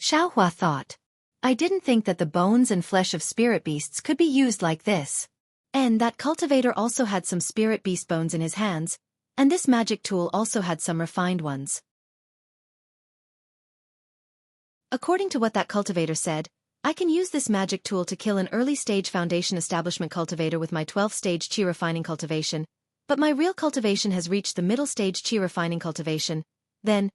Xiaohua thought. I didn't think that the bones and flesh of spirit beasts could be used like this. And that cultivator also had some spirit beast bones in his hands, and this magic tool also had some refined ones. According to what that cultivator said, I can use this magic tool to kill an early-stage foundation establishment cultivator with my 12th-stage Qi refining cultivation, but my real cultivation has reached the middle-stage Qi refining cultivation. Then,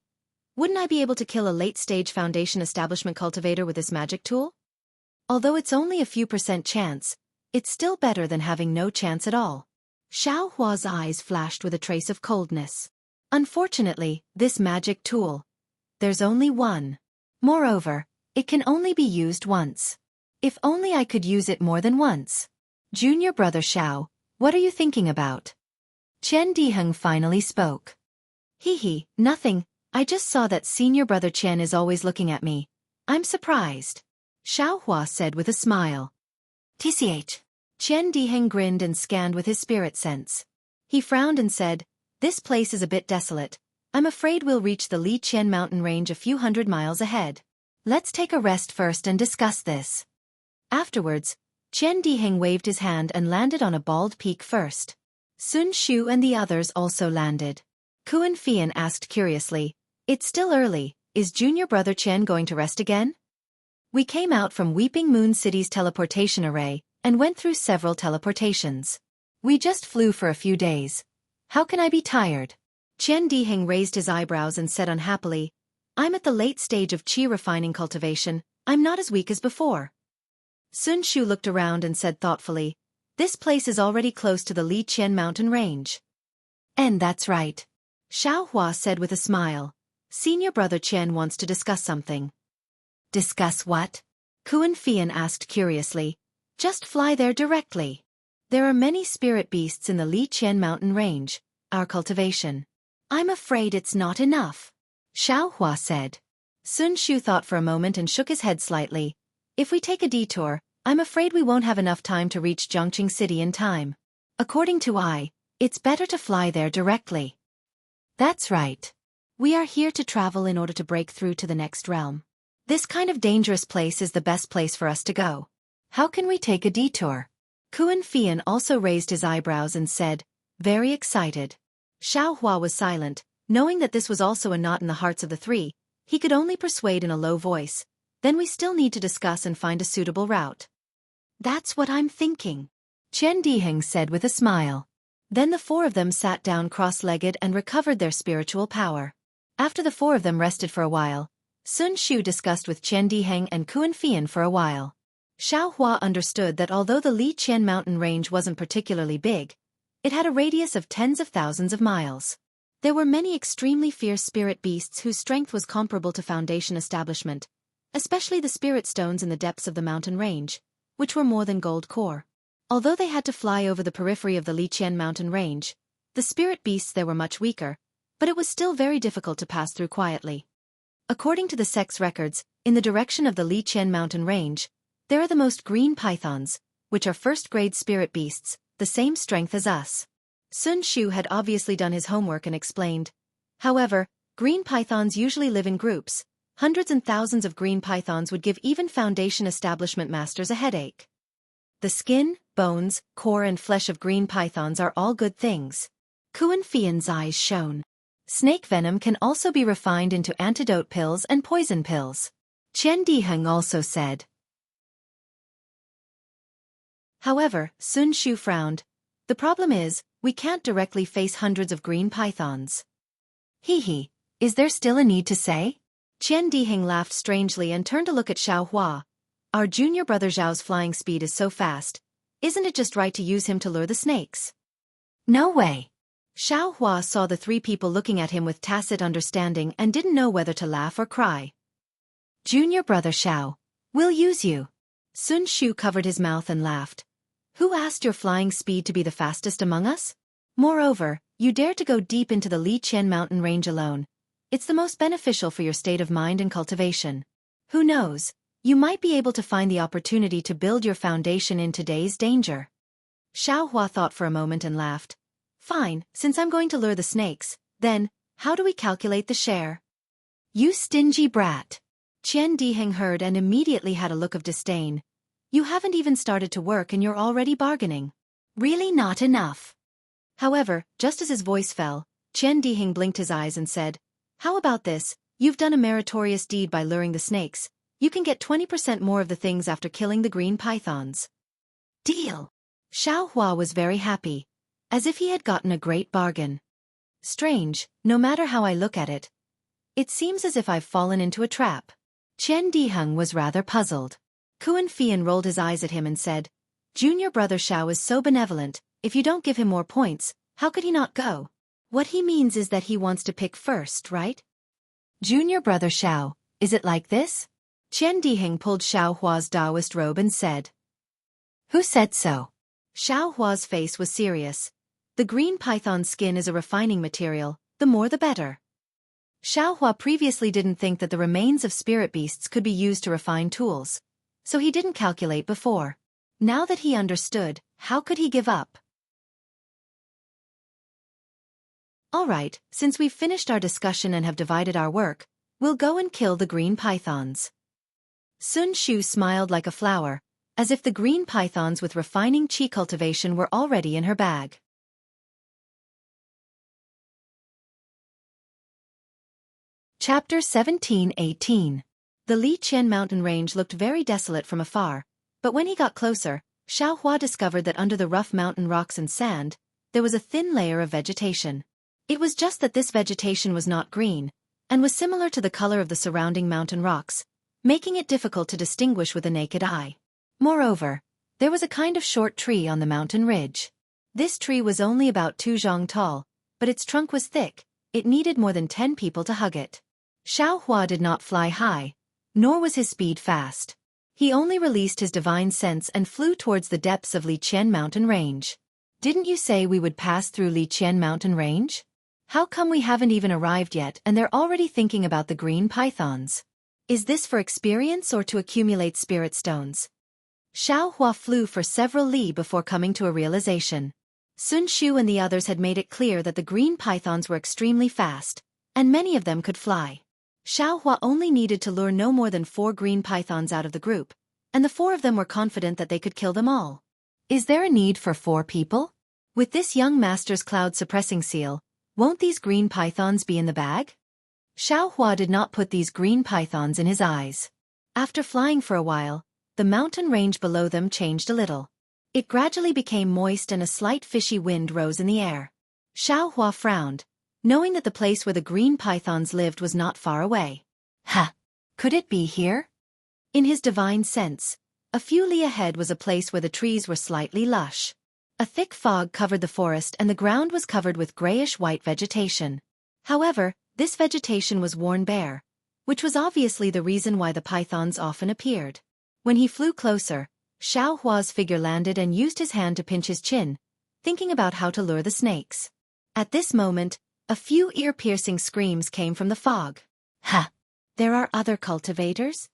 Wouldn't I be able to kill a late-stage Foundation establishment cultivator with this magic tool? Although it's only a few % chance, it's still better than having no chance at all. Xiao Hua's eyes flashed with a trace of coldness. Unfortunately, this magic tool. There's only one. Moreover, it can only be used once. If only I could use it more than once. Junior brother Xiao, what are you thinking about? Chen Diheng finally spoke. Hee, nothing, I just saw that senior brother Chen is always looking at me. I'm surprised. Xiao Hua said with a smile. TCH. Chen Diheng grinned and scanned with his spirit sense. He frowned and said, this place is a bit desolate. I'm afraid we'll reach the Li Qian mountain range a few hundred miles ahead. Let's take a rest first and discuss this. Afterwards, Chen Diheng waved his hand and landed on a bald peak first. Sun Shu and the others also landed. Kuan Fian asked curiously, it's still early, is junior brother Chen going to rest again? We came out from Weeping Moon City's teleportation array, and went through several teleportations. We just flew for a few days. How can I be tired? Chen Diheng raised his eyebrows and said unhappily, I'm at the late stage of qi refining cultivation, I'm not as weak as before. Sun Shu looked around and said thoughtfully, this place is already close to the Li Qian mountain range. And that's right. Xiao Hua said with a smile. Senior brother Chen wants to discuss something. Discuss what? Kuan Fian asked curiously. Just fly there directly. There are many spirit beasts in the Li Qian mountain range, our cultivation. I'm afraid it's not enough. Xiao Hua said. Sun Shu thought for a moment and shook his head slightly. If we take a detour, I'm afraid we won't have enough time to reach Jianghu City in time. According to it's better to fly there directly. That's right. We are here to travel in order to break through to the next realm. This kind of dangerous place is the best place for us to go. How can we take a detour? Kuan Fian also raised his eyebrows and said, very excited. Xiao Hua was silent, knowing that this was also a knot in the hearts of the three. He could only persuade in a low voice. Then we still need to discuss and find a suitable route. That's what I'm thinking. Chen Diheng said with a smile. Then the four of them sat down cross-legged and recovered their spiritual power. After the four of them rested for a while, Sun Shu discussed with Chen Diheng and Kuan Fian for a while. Xiao Hua understood that although the Li Qian mountain range wasn't particularly big, it had a radius of tens of thousands of miles. There were many extremely fierce spirit beasts whose strength was comparable to Foundation establishment, especially the spirit stones in the depths of the mountain range, which were more than gold core. Although they had to fly over the periphery of the Li Qian mountain range, the spirit beasts there were much weaker, but it was still very difficult to pass through quietly. According to the sex records, in the direction of the Li Qian mountain range, there are the most green pythons, which are first-grade spirit beasts, the same strength as us. Sun Shu had obviously done his homework and explained. However, green pythons usually live in groups. Hundreds and thousands of green pythons would give even Foundation establishment masters a headache. The skin, bones, core and flesh of green pythons are all good things. Kuan Fian's eyes shone. Snake venom can also be refined into antidote pills and poison pills. Chen Diheng also said. However, Sun Shu frowned. The problem is, we can't directly face hundreds of green pythons. Is there still a need to say? Chen Diheng laughed strangely and turned to look at Xiao Hua. Our junior brother Zhao's flying speed is so fast. Isn't it just right to use him to lure the snakes? No way. Xiao Hua saw the three people looking at him with tacit understanding and didn't know whether to laugh or cry. Junior brother Xiao, we'll use you. Sun Shu covered his mouth and laughed. Who asked your flying speed to be the fastest among us? Moreover, you dare to go deep into the Li Qian mountain range alone. It's the most beneficial for your state of mind and cultivation. Who knows, you might be able to find the opportunity to build your foundation in today's danger. Xiao Hua thought for a moment and laughed. Fine, since I'm going to lure the snakes, then, how do we calculate the share? You stingy brat. Chen Diheng heard and immediately had a look of disdain. You haven't even started to work and you're already bargaining. Really not enough. However, just as his voice fell, Chen Diheng blinked his eyes and said, how about this, you've done a meritorious deed by luring the snakes. You can get 20% more of the things after killing the green pythons. Deal. Xiao Hua was very happy, as if he had gotten a great bargain. Strange, no matter how I look at it. It seems as if I've fallen into a trap. Qian Diheng was rather puzzled. Kuan Fian rolled his eyes at him and said, Junior brother Xiao is so benevolent, if you don't give him more points, how could he not go? What he means is that he wants to pick first, right? Junior brother Xiao, is it like this? Qian Diheng pulled Xiao Hua's Taoist robe and said. Who said so? Xiao Hua's face was serious. The green python skin is a refining material, the more the better. Xiao Hua previously didn't think that the remains of spirit beasts could be used to refine tools, so he didn't calculate before. Now that he understood, how could he give up? All right, since we've finished our discussion and have divided our work, we'll go and kill the green pythons. Sun Shu smiled like a flower, as if the green pythons with refining qi cultivation were already in her bag. Chapter 17-18. The Liqian mountain range looked very desolate from afar, but when he got closer, Xiao Hua discovered that under the rough mountain rocks and sand, there was a thin layer of vegetation. It was just that this vegetation was not green, and was similar to the color of the surrounding mountain rocks, making it difficult to distinguish with the naked eye. Moreover, there was a kind of short tree on the mountain ridge. This tree was only about 2 zhang tall, but its trunk was thick, it needed more than 10 people to hug it. Xiao Hua did not fly high, nor was his speed fast. He only released his divine sense and flew towards the depths of Liqian mountain range. Didn't you say we would pass through Liqian mountain range? How come we haven't even arrived yet and they're already thinking about the green pythons? Is this for experience or to accumulate spirit stones? Xiao Hua flew for several li before coming to a realization. Sun Shu and the others had made it clear that the green pythons were extremely fast, and many of them could fly. Xiao Hua only needed to lure no more than 4 green pythons out of the group, and the 4 of them were confident that they could kill them all. Is there a need for 4 people? With this young master's cloud-suppressing seal, won't these green pythons be in the bag? Xiao Hua did not put these green pythons in his eyes. After flying for a while, the mountain range below them changed a little. It gradually became moist and a slight fishy wind rose in the air. Xiao Hua frowned, knowing that the place where the green pythons lived was not far away. Could it be here? In his divine sense, a few li ahead was a place where the trees were slightly lush. A thick fog covered the forest and the ground was covered with grayish-white vegetation. However, this vegetation was worn bare, which was obviously the reason why the pythons often appeared. When he flew closer, Xiao Hua's figure landed and used his hand to pinch his chin, thinking about how to lure the snakes. At this moment, a few ear-piercing screams came from the fog. There are other cultivators?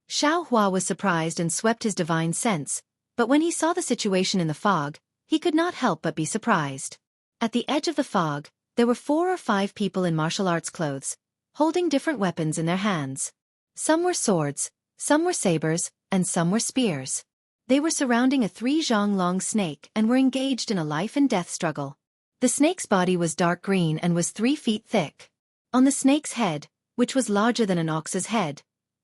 Xiao Hua was surprised and swept his divine sense, but when he saw the situation in the fog, he could not help but be surprised. At the edge of the fog, there were 4 or 5 people in martial arts clothes, holding different weapons in their hands. Some were swords, some were sabers, and some were spears. They were surrounding a 3 zhang long snake and were engaged in a life-and-death struggle. The snake's body was dark green and was 3 feet thick. On the snake's head, which was larger than an ox's head,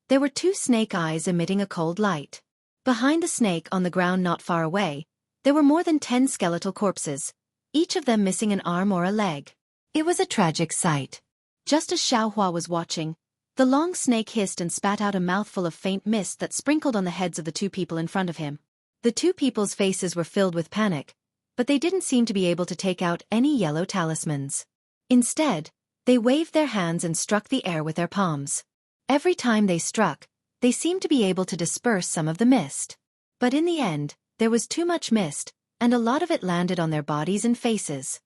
there were 2 snake eyes emitting a cold light. Behind the snake on the ground not far away, there were more than 10 skeletal corpses, each of them missing an arm or a leg. It was a tragic sight. Just as Xiao Hua was watching, the long snake hissed and spat out a mouthful of faint mist that sprinkled on the heads of the 2 people in front of him. The 2 people's faces were filled with panic, but they didn't seem to be able to take out any yellow talismans. Instead, they waved their hands and struck the air with their palms. Every time they struck, they seemed to be able to disperse some of the mist. But in the end, there was too much mist, and a lot of it landed on their bodies and faces.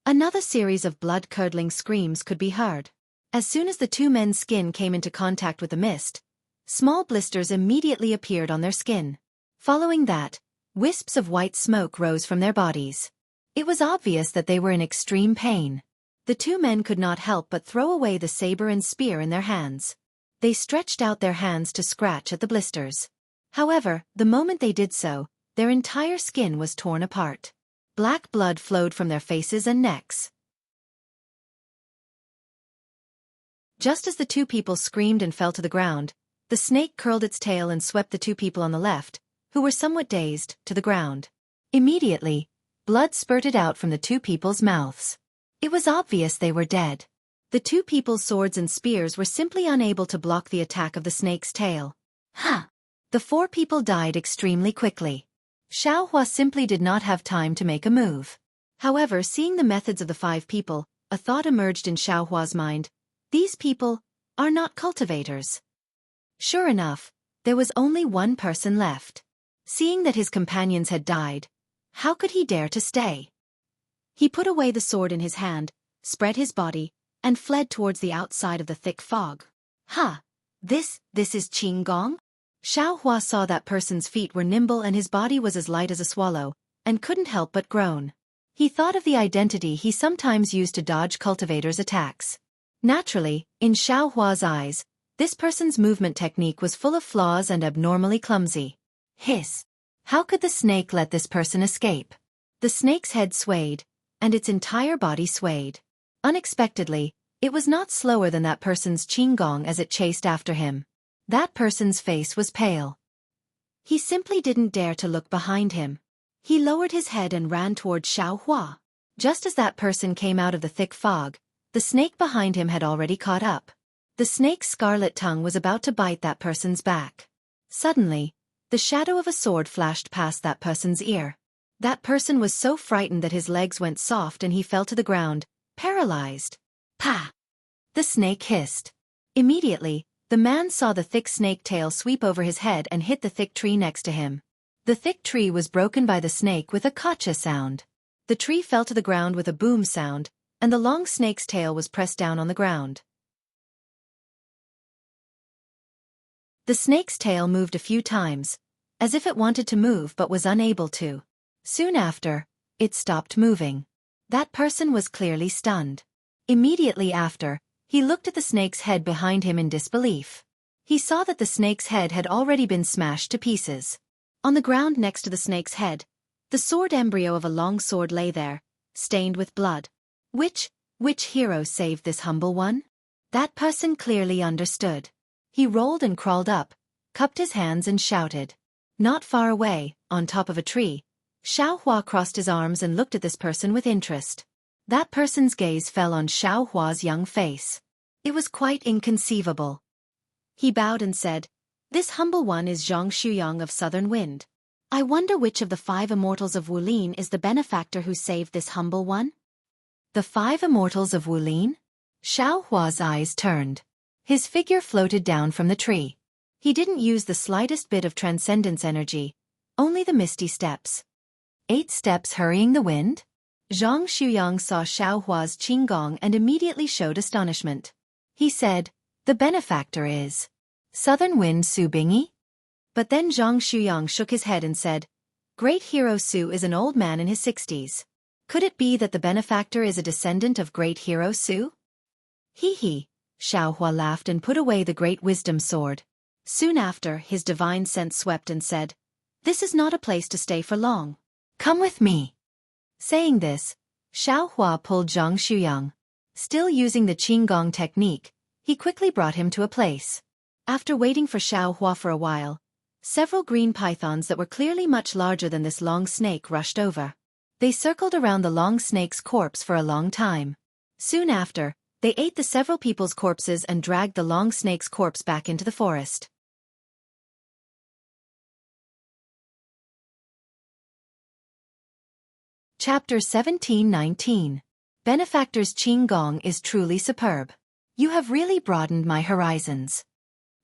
Another series of blood-curdling screams could be heard. As soon as the 2 men's skin came into contact with the mist, small blisters immediately appeared on their skin. Following that, wisps of white smoke rose from their bodies. It was obvious that they were in extreme pain. The 2 men could not help but throw away the saber and spear in their hands. They stretched out their hands to scratch at the blisters. However, the moment they did so, their entire skin was torn apart. Black blood flowed from their faces and necks. Just as the 2 people screamed and fell to the ground, the snake curled its tail and swept the 2 people on the left, who were somewhat dazed, to the ground. Immediately, blood spurted out from the 2 people's mouths. It was obvious they were dead. The two people's swords and spears were simply unable to block the attack of the snake's tail. Ha! The four people died extremely quickly. Xiaohua simply did not have time to make a move. However, seeing the methods of the five people, a thought emerged in Xiaohua's mind. These people are not cultivators. Sure enough, there was only one person left. Seeing that his companions had died, how could he dare to stay? He put away the sword in his hand, spread his body, and fled towards the outside of the thick fog. Ha! This is Qinggong? Xiaohua saw that person's feet were nimble and his body was as light as a swallow, and couldn't help but groan. He thought of the identity he sometimes used to dodge cultivators' attacks. Naturally, in Xiaohua's eyes, this person's movement technique was full of flaws and abnormally clumsy. Hiss! How could the snake let this person escape? The snake's head swayed, and its entire body swayed. Unexpectedly, it was not slower than that person's Qinggong as it chased after him. That person's face was pale. He simply didn't dare to look behind him. He lowered his head and ran toward Xiaohua. Just as that person came out of the thick fog, the snake behind him had already caught up. The snake's scarlet tongue was about to bite that person's back. Suddenly, the shadow of a sword flashed past that person's ear. That person was so frightened that his legs went soft and he fell to the ground, paralyzed. Pa! The snake hissed. Immediately, the man saw the thick snake tail sweep over his head and hit the thick tree next to him. The thick tree was broken by the snake with a kacha sound. The tree fell to the ground with a boom sound, and the long snake's tail was pressed down on the ground. The snake's tail moved a few times, as if it wanted to move but was unable to. Soon after, it stopped moving. That person was clearly stunned. Immediately after, he looked at the snake's head behind him in disbelief. He saw that the snake's head had already been smashed to pieces. On the ground next to the snake's head, the sword embryo of a long sword lay there, stained with blood. Which hero saved this humble one? That person clearly understood. He rolled and crawled up, cupped his hands and shouted. Not far away, on top of a tree, Xiaohua crossed his arms and looked at this person with interest. That person's gaze fell on Xiaohua's young face. It was quite inconceivable. He bowed and said, "This humble one is Jianghu of Southern Wind. I wonder which of the 5 immortals of Wulin is the benefactor who saved this humble one?" The 5 immortals of Wulin? Xiaohua's eyes turned. His figure floated down from the tree. He didn't use the slightest bit of transcendence energy, only the misty steps. 8 steps hurrying the wind? Jianghu saw Xiaohua's Qinggong and immediately showed astonishment. He said, "The benefactor is Southern Wind Su Bingyi?" But then Jianghu shook his head and said, "Great Hero Su is an old man in his 60s. Could it be that the benefactor is a descendant of Great Hero Su?" Hee. Xiaohua laughed and put away the great wisdom sword. Soon after, his divine sense swept and said, "This is not a place to stay for long. Come with me." Saying this, Xiaohua pulled Jianghu. Still using the Qinggong technique, he quickly brought him to a place. After waiting for Xiaohua for a while, several green pythons that were clearly much larger than this long snake rushed over. They circled around the long snake's corpse for a long time. Soon after, they ate the several people's corpses and dragged the long snake's corpse back into the forest. Chapter 17-19. Benefactor's Qinggong is truly superb. You have really broadened my horizons.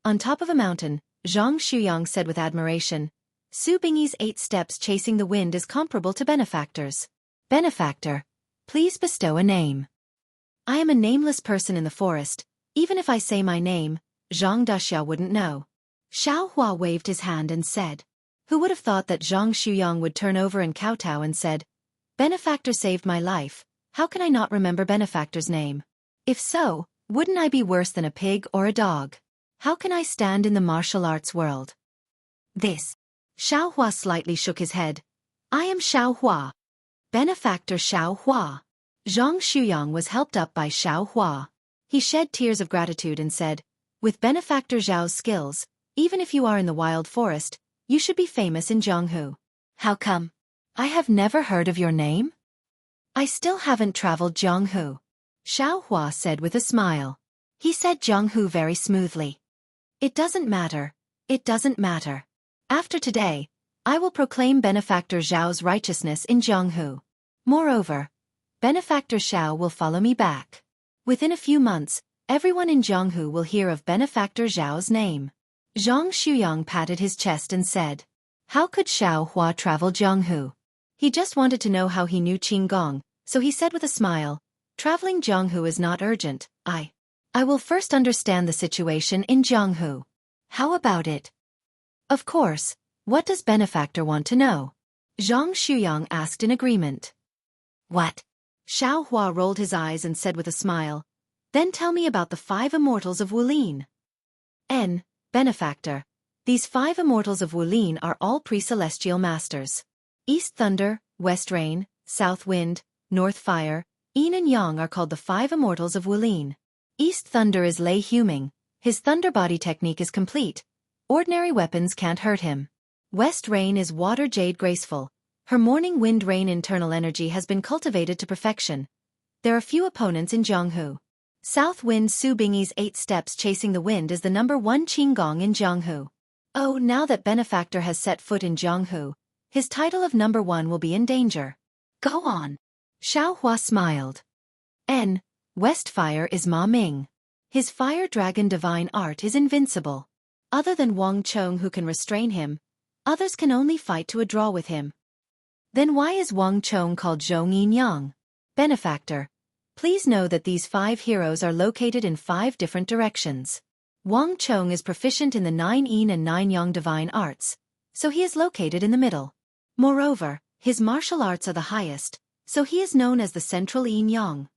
On top of a mountain, Jianghu said with admiration, "Su Bingyi's 8 steps chasing the wind is comparable to benefactor's. Benefactor, please bestow a name." "I am a nameless person in the forest. Even if I say my name, Xianxia wouldn't know." Xiaohua waved his hand and said. Who would have thought that Jianghu would turn over and kowtow and said, "Benefactor saved my life. How can I not remember benefactor's name? If so, wouldn't I be worse than a pig or a dog? How can I stand in the martial arts world?" This. Xiaohua slightly shook his head. "I am Xiaohua. Benefactor Xiaohua." Jianghu was helped up by Xiaohua. He shed tears of gratitude and said, "With Benefactor Zhao's skills, even if you are in the wild forest, you should be famous in Jianghu. How come? I have never heard of your name? I still haven't traveled Jianghu." Xiao Hua said with a smile. He said Jianghu very smoothly. It doesn't matter. It doesn't matter. After today, I will proclaim Benefactor Zhao's righteousness in Jianghu. Moreover, Benefactor Xiao will follow me back. Within a few months, everyone in Jianghu will hear of Benefactor Zhao's name. Zhang Xuyang patted his chest and said, how could Xiao Hua travel Jianghu? He just wanted to know how he knew Qinggong, so he said with a smile, traveling Jianghu is not urgent. I will first understand the situation in Jianghu. How about it? Of course. What does Benefactor want to know? Zhang Xuyang asked in agreement. What? Xiao Hua rolled his eyes and said with a smile, then tell me about the 5 immortals of Wulin. Benefactor. These 5 immortals of Wulin are all pre-celestial masters. East Thunder, West Rain, South Wind, North Fire, Yin and Yang are called the 5 immortals of Wulin. East Thunder is Lei Huming. His thunder body technique is complete. Ordinary weapons can't hurt him. West Rain is Water Jade Graceful. Her Morning Wind Rain internal energy has been cultivated to perfection. There are few opponents in Jianghu. South Wind Su Bingyi's 8 steps chasing the wind is the number 1 Qinggong in Jianghu. Oh, now that Benefactor has set foot in Jianghu, his title of number 1 will be in danger. Go on. Xiao Hua smiled. West Fire is Ma Ming. His Fire Dragon divine art is invincible. Other than Wang Chong who can restrain him, others can only fight to a draw with him. Then why is Wang Chong called Zhong Yin Yang? Benefactor. Please know that these 5 heroes are located in 5 different directions. Wang Chong is proficient in the 9 Yin and 9 Yang divine arts, so he is located in the middle. Moreover, his martial arts are the highest, so he is known as the Central Yin Yang.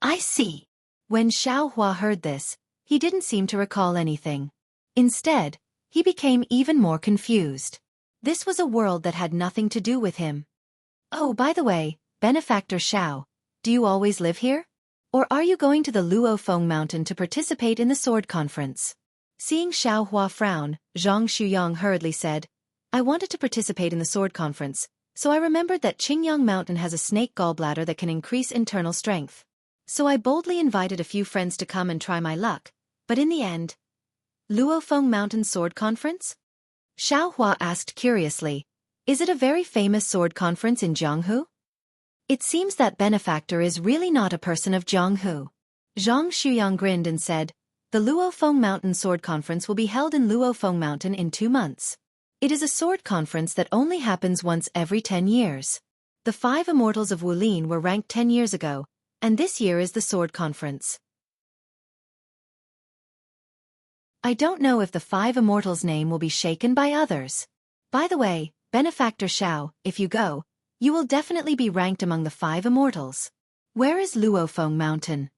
I see. When Xiao Hua heard this, he didn't seem to recall anything. Instead, he became even more confused. This was a world that had nothing to do with him. Oh, by the way, Benefactor Xiao, do you always live here? Or are you going to the Luofeng Mountain to participate in the sword conference? Seeing Xiao Hua frown, Zhang Xuyang hurriedly said, I wanted to participate in the sword conference, so I remembered that Qingyang Mountain has a snake gallbladder that can increase internal strength. So I boldly invited a few friends to come and try my luck, but in the end... Luofeng Mountain Sword Conference? Xiao Hua asked curiously, is it a very famous sword conference in Jianghu? It seems that Benefactor is really not a person of Jianghu. Zhang Xuyang grinned and said, the Luofeng Mountain Sword Conference will be held in Luofeng Mountain in 2 months. It is a sword conference that only happens once every 10 years. The 5 immortals of Wulin were ranked 10 years ago, and this year is the sword conference. I don't know if the 5 immortals' name will be shaken by others. By the way, Benefactor Xiao, if you go, you will definitely be ranked among the 5 immortals. Where is Luofeng Mountain?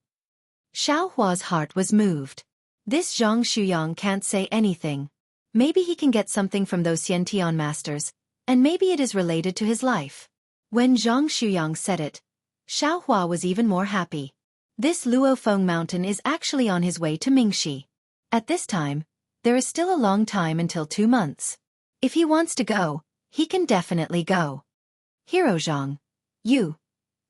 Xiao Hua's heart was moved. This Zhang Xuyang can't say anything. Maybe he can get something from those Xiantian masters, and maybe it is related to his life. When Zhang Xuyang said it, Xiao Hua was even more happy. This Luofeng Mountain is actually on his way to Mingxi. At this time, there is still a long time until 2 months. If he wants to go, he can definitely go. Hero Zhang,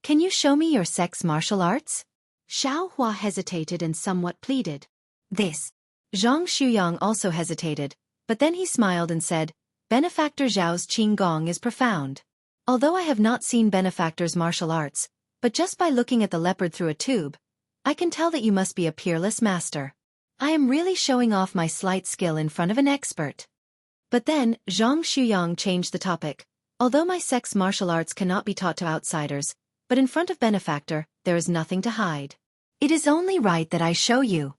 can you show me your sex martial arts? Xiao Hua hesitated and somewhat pleaded. This. Zhang Xuyang also hesitated, but then he smiled and said, Benefactor Zhao's Qinggong is profound. Although I have not seen Benefactor's martial arts, but just by looking at the leopard through a tube, I can tell that you must be a peerless master. I am really showing off my slight skill in front of an expert. But then, Zhang Xuyang changed the topic. Although my sex martial arts cannot be taught to outsiders, but in front of Benefactor, there is nothing to hide. It is only right that I show you.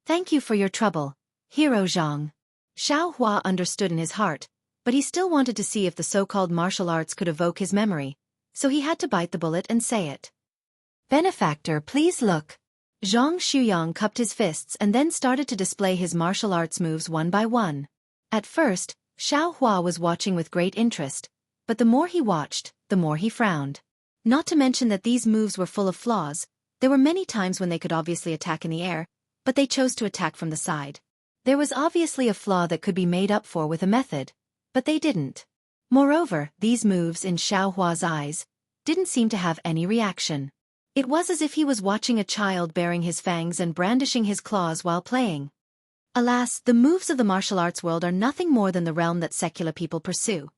Thank you for your trouble, Hero Zhang. Xiao Hua understood in his heart, but he still wanted to see if the so-called martial arts could evoke his memory, so he had to bite the bullet and say it. Benefactor, please look. Zhang Xuyang cupped his fists and then started to display his martial arts moves one by one. At first, Xiao Hua was watching with great interest, but the more he watched, the more he frowned. Not to mention that these moves were full of flaws. There were many times when they could obviously attack in the air, but they chose to attack from the side. There was obviously a flaw that could be made up for with a method, but they didn't. Moreover, these moves in Xiao Hua's eyes didn't seem to have any reaction. It was as if he was watching a child baring his fangs and brandishing his claws while playing. Alas, the moves of the martial arts world are nothing more than the realm that secular people pursue.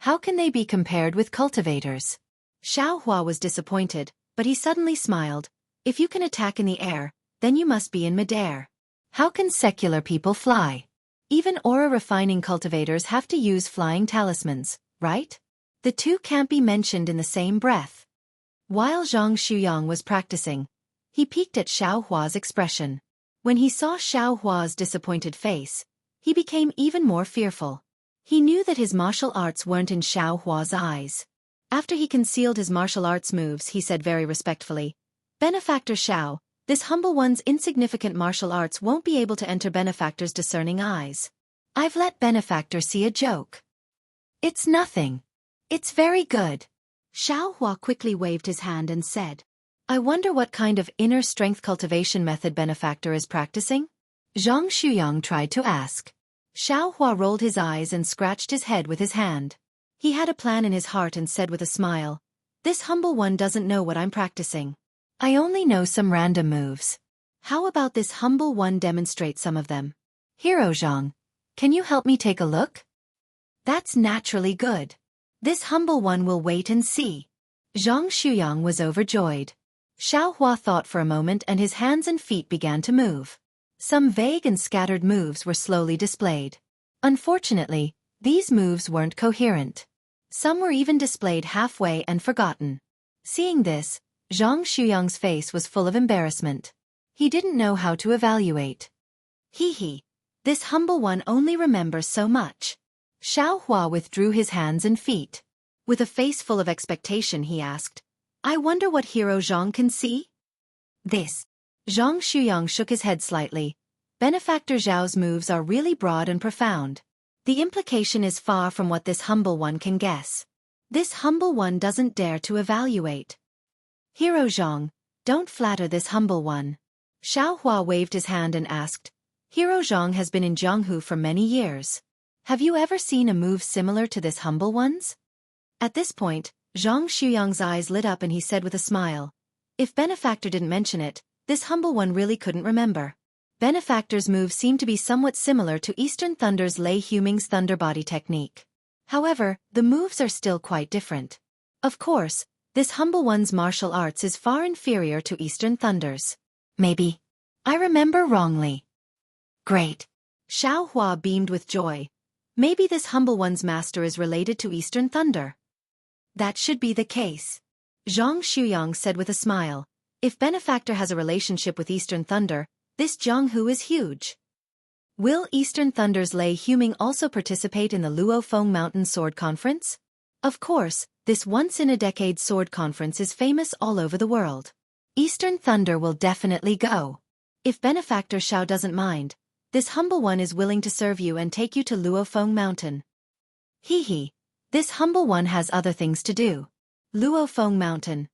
How can they be compared with cultivators? Xiao Hua was disappointed, but he suddenly smiled. If you can attack in the air, then you must be in midair. How can secular people fly? Even aura-refining cultivators have to use flying talismans, right? The two can't be mentioned in the same breath. While Zhang Xuyang was practicing, he peeked at Xiao Hua's expression. When he saw Xiao Hua's disappointed face, he became even more fearful. He knew that his martial arts weren't in Xiao Hua's eyes. After he concealed his martial arts moves, he said very respectfully, "Benefactor Xiao, this humble one's insignificant martial arts won't be able to enter Benefactor's discerning eyes. I've let Benefactor see a joke. It's nothing. It's very good." Xiao Hua quickly waved his hand and said, "I wonder what kind of inner strength cultivation method Benefactor is practicing?" Zhang Xuyang tried to ask. Xiao Hua rolled his eyes and scratched his head with his hand. He had a plan in his heart and said with a smile, "This humble one doesn't know what I'm practicing. I only know some random moves. How about this humble one demonstrate some of them? Hero Zhang, can you help me take a look?" "That's naturally good. This humble one will wait and see." Zhang Xuyang was overjoyed. Xiao Hua thought for a moment and his hands and feet began to move. Some vague and scattered moves were slowly displayed. Unfortunately, these moves weren't coherent. Some were even displayed halfway and forgotten. Seeing this, Zhang Xuyang's face was full of embarrassment. He didn't know how to evaluate. Hee, this humble one only remembers so much. Xiao Hua withdrew his hands and feet. With a face full of expectation he asked, "I wonder what Hero Zhang can see?" "This." Zhang Xuyang shook his head slightly. "Benefactor Zhao's moves are really broad and profound. The implication is far from what this humble one can guess. This humble one doesn't dare to evaluate. Hero Zhang, don't flatter this humble one." Xiao Hua waved his hand and asked, "Hero Zhang has been in Jianghu for many years. Have you ever seen a move similar to this humble one's?" At this point, Zhang Xuyang's eyes lit up and he said with a smile, "If Benefactor didn't mention it, this humble one really couldn't remember. Benefactor's move seemed to be somewhat similar to Eastern Thunder's Lei Huming's Thunder Body technique. However, the moves are still quite different. Of course, this humble one's martial arts is far inferior to Eastern Thunder's. Maybe I remember wrongly." "Great." Xiao Hua beamed with joy. "Maybe this humble one's master is related to Eastern Thunder." "That should be the case." Zhang Xuyang said with a smile. "If Benefactor has a relationship with Eastern Thunder, this Jianghu is huge." "Will Eastern Thunder's Lei Huming also participate in the Luofeng Mountain Sword Conference?" "Of course, this once-in-a-decade sword conference is famous all over the world. Eastern Thunder will definitely go. If Benefactor Xiao doesn't mind, this humble one is willing to serve you and take you to Luofeng Mountain." Hee, this humble one has other things to do. Luofeng Mountain.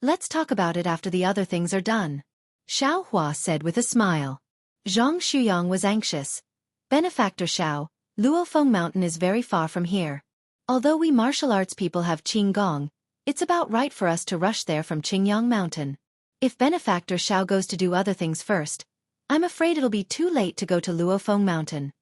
Let's talk about it after the other things are done. Xiao Hua said with a smile. Zhang Xuyang was anxious. "Benefactor Xiao, Luofeng Mountain is very far from here. Although we martial arts people have Qinggong, it's about right for us to rush there from Qingyang Mountain. If Benefactor Xiao goes to do other things first, I'm afraid it'll be too late to go to Luofeng Mountain."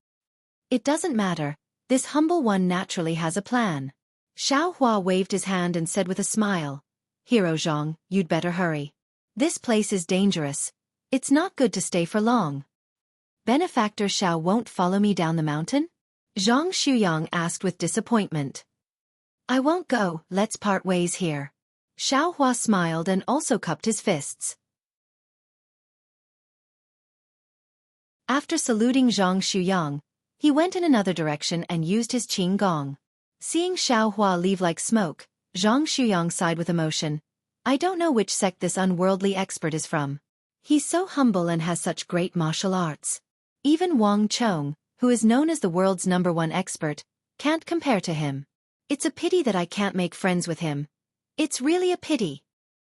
"It doesn't matter, this humble one naturally has a plan." Xiao Hua waved his hand and said with a smile, "Hero Zhang, you'd better hurry. This place is dangerous. It's not good to stay for long." "Benefactor Xiao won't follow me down the mountain?" Zhang Xuyang asked with disappointment. "I won't go, let's part ways here." Xiao Hua smiled and also cupped his fists. After saluting Zhang Xuyang, he went in another direction and used his Qing Gong. Seeing Xiao Hua leave like smoke, Zhang Xuyang sighed with emotion. "I don't know which sect this unworldly expert is from. He's so humble and has such great martial arts. Even Wang Chong, who is known as the world's #1 expert, can't compare to him. It's a pity that I can't make friends with him. It's really a pity."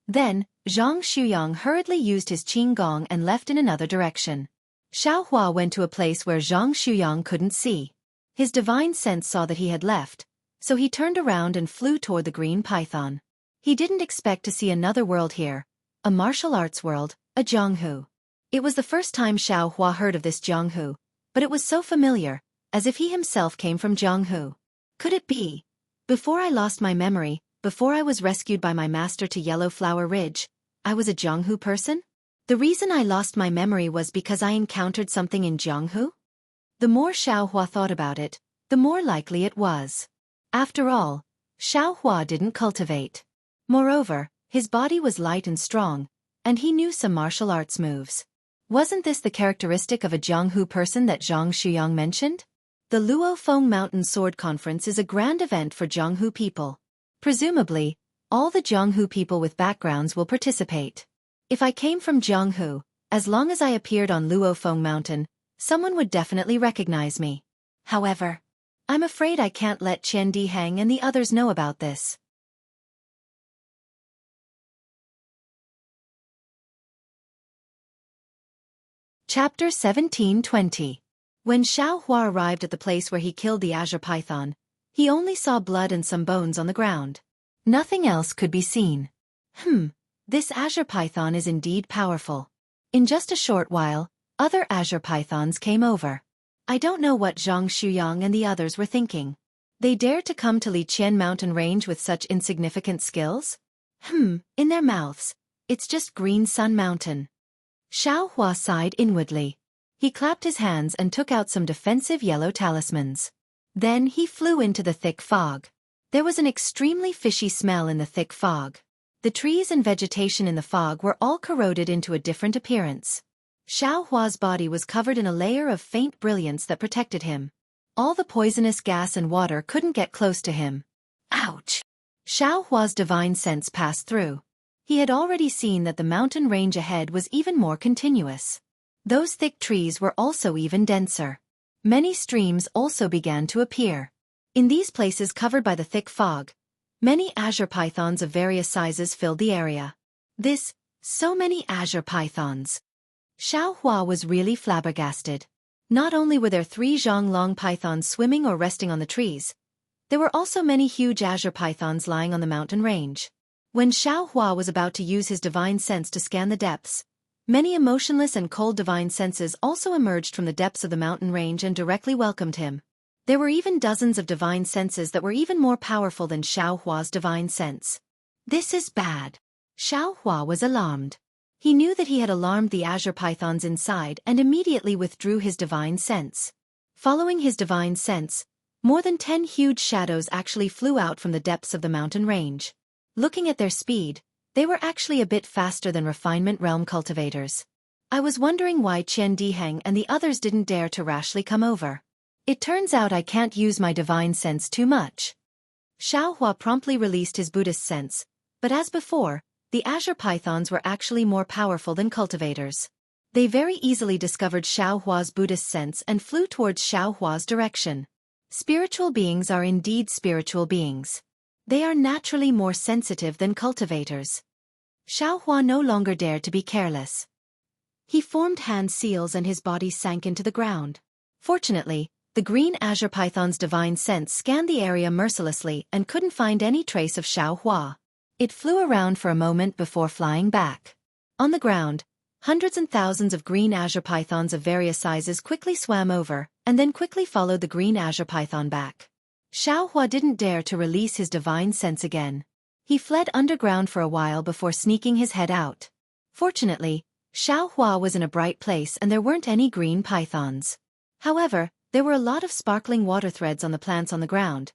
Then, Zhang Xuyang hurriedly used his Qing Gong and left in another direction. Xiao Hua went to a place where Zhang Xuyang couldn't see. His divine sense saw that he had left, so he turned around and flew toward the green python. He didn't expect to see another world here, a martial arts world, a Jianghu. It was the first time Xiao Hua heard of this Jianghu, but it was so familiar, as if he himself came from Jianghu. Could it be? Before I lost my memory, before I was rescued by my master to Yellow Flower Ridge, I was a Jianghu person? The reason I lost my memory was because I encountered something in Jianghu? The more Xiao Hua thought about it, the more likely it was. After all, Xiao Hua didn't cultivate. Moreover, his body was light and strong, and he knew some martial arts moves. Wasn't this the characteristic of a Jianghu person that Zhang Shuyang mentioned? The Luofeng Mountain Sword Conference is a grand event for Jianghu people. Presumably, all the Jianghu people with backgrounds will participate. If I came from Jianghu, as long as I appeared on Luofeng Mountain, someone would definitely recognize me. However, I'm afraid I can't let Qian Diheng and the others know about this. Chapter 17:20. When Xiao Hua arrived at the place where he killed the azure python, he only saw blood and some bones on the ground. Nothing else could be seen. This azure python is indeed powerful. In just a short while, other azure pythons came over. I don't know what Zhang Shuyang and the others were thinking. They dared to come to Li Qian mountain range with such insignificant skills? In their mouths, it's just Green Sun Mountain. Xiao Hua sighed inwardly. He clapped his hands and took out some defensive yellow talismans. Then he flew into the thick fog. There was an extremely fishy smell in the thick fog. The trees and vegetation in the fog were all corroded into a different appearance. Xiao Hua's body was covered in a layer of faint brilliance that protected him. All the poisonous gas and water couldn't get close to him. Ouch! Xiao Hua's divine sense passed through. He had already seen that the mountain range ahead was even more continuous. Those thick trees were also even denser. Many streams also began to appear. In these places covered by the thick fog, many azure pythons of various sizes filled the area. So many azure pythons. Xiao Hua was really flabbergasted. Not only were there 3 Zhonglong pythons swimming or resting on the trees, there were also many huge azure pythons lying on the mountain range. When Xiao Hua was about to use his divine sense to scan the depths, many emotionless and cold divine senses also emerged from the depths of the mountain range and directly welcomed him. There were even dozens of divine senses that were even more powerful than Xiao Hua's divine sense. This is bad. Xiao Hua was alarmed. He knew that he had alarmed the azure pythons inside and immediately withdrew his divine sense. Following his divine sense, more than 10 huge shadows actually flew out from the depths of the mountain range. Looking at their speed, they were actually a bit faster than refinement realm cultivators. I was wondering why Qian Diheng and the others didn't dare to rashly come over. It turns out I can't use my divine sense too much. Xiao Hua promptly released his Buddhist sense, but as before, the azure pythons were actually more powerful than cultivators. They very easily discovered Xiao Hua's Buddhist sense and flew towards Xiao Hua's direction. Spiritual beings are indeed spiritual beings. They are naturally more sensitive than cultivators. Xiao Hua no longer dared to be careless. He formed hand seals and his body sank into the ground. Fortunately, the green azure python's divine sense scanned the area mercilessly and couldn't find any trace of Xiao Hua. It flew around for a moment before flying back. On the ground, hundreds and thousands of green azure pythons of various sizes quickly swam over, and then quickly followed the green azure python back. Xiao Hua didn't dare to release his divine sense again. He fled underground for a while before sneaking his head out. Fortunately, Xiao Hua was in a bright place and there weren't any green pythons. However, there were a lot of sparkling water threads on the plants on the ground,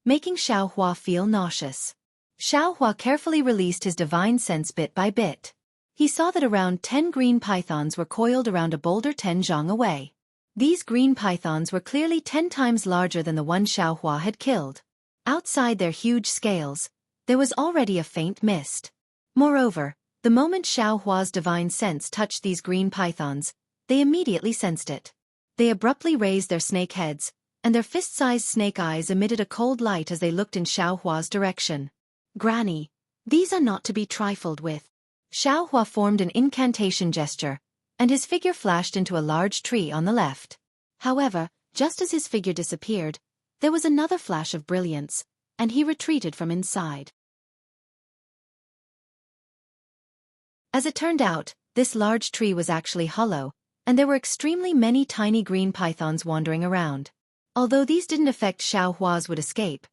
making Xiao Hua feel nauseous. Xiao Hua carefully released his divine sense bit by bit. He saw that around 10 green pythons were coiled around a boulder 10 zhang away. These green pythons were clearly 10 times larger than the one Xiao Hua had killed. Outside their huge scales, there was already a faint mist. Moreover, the moment Xiao Hua's divine sense touched these green pythons, they immediately sensed it. They abruptly raised their snake heads, and their fist-sized snake eyes emitted a cold light as they looked in Xiao Hua's direction. Granny, these are not to be trifled with. Xiao Hua formed an incantation gesture, and his figure flashed into a large tree on the left. However, just as his figure disappeared, there was another flash of brilliance, and he retreated from inside. As it turned out, this large tree was actually hollow, and there were extremely many tiny green pythons wandering around. Although these didn't affect Xiaohua's would escape,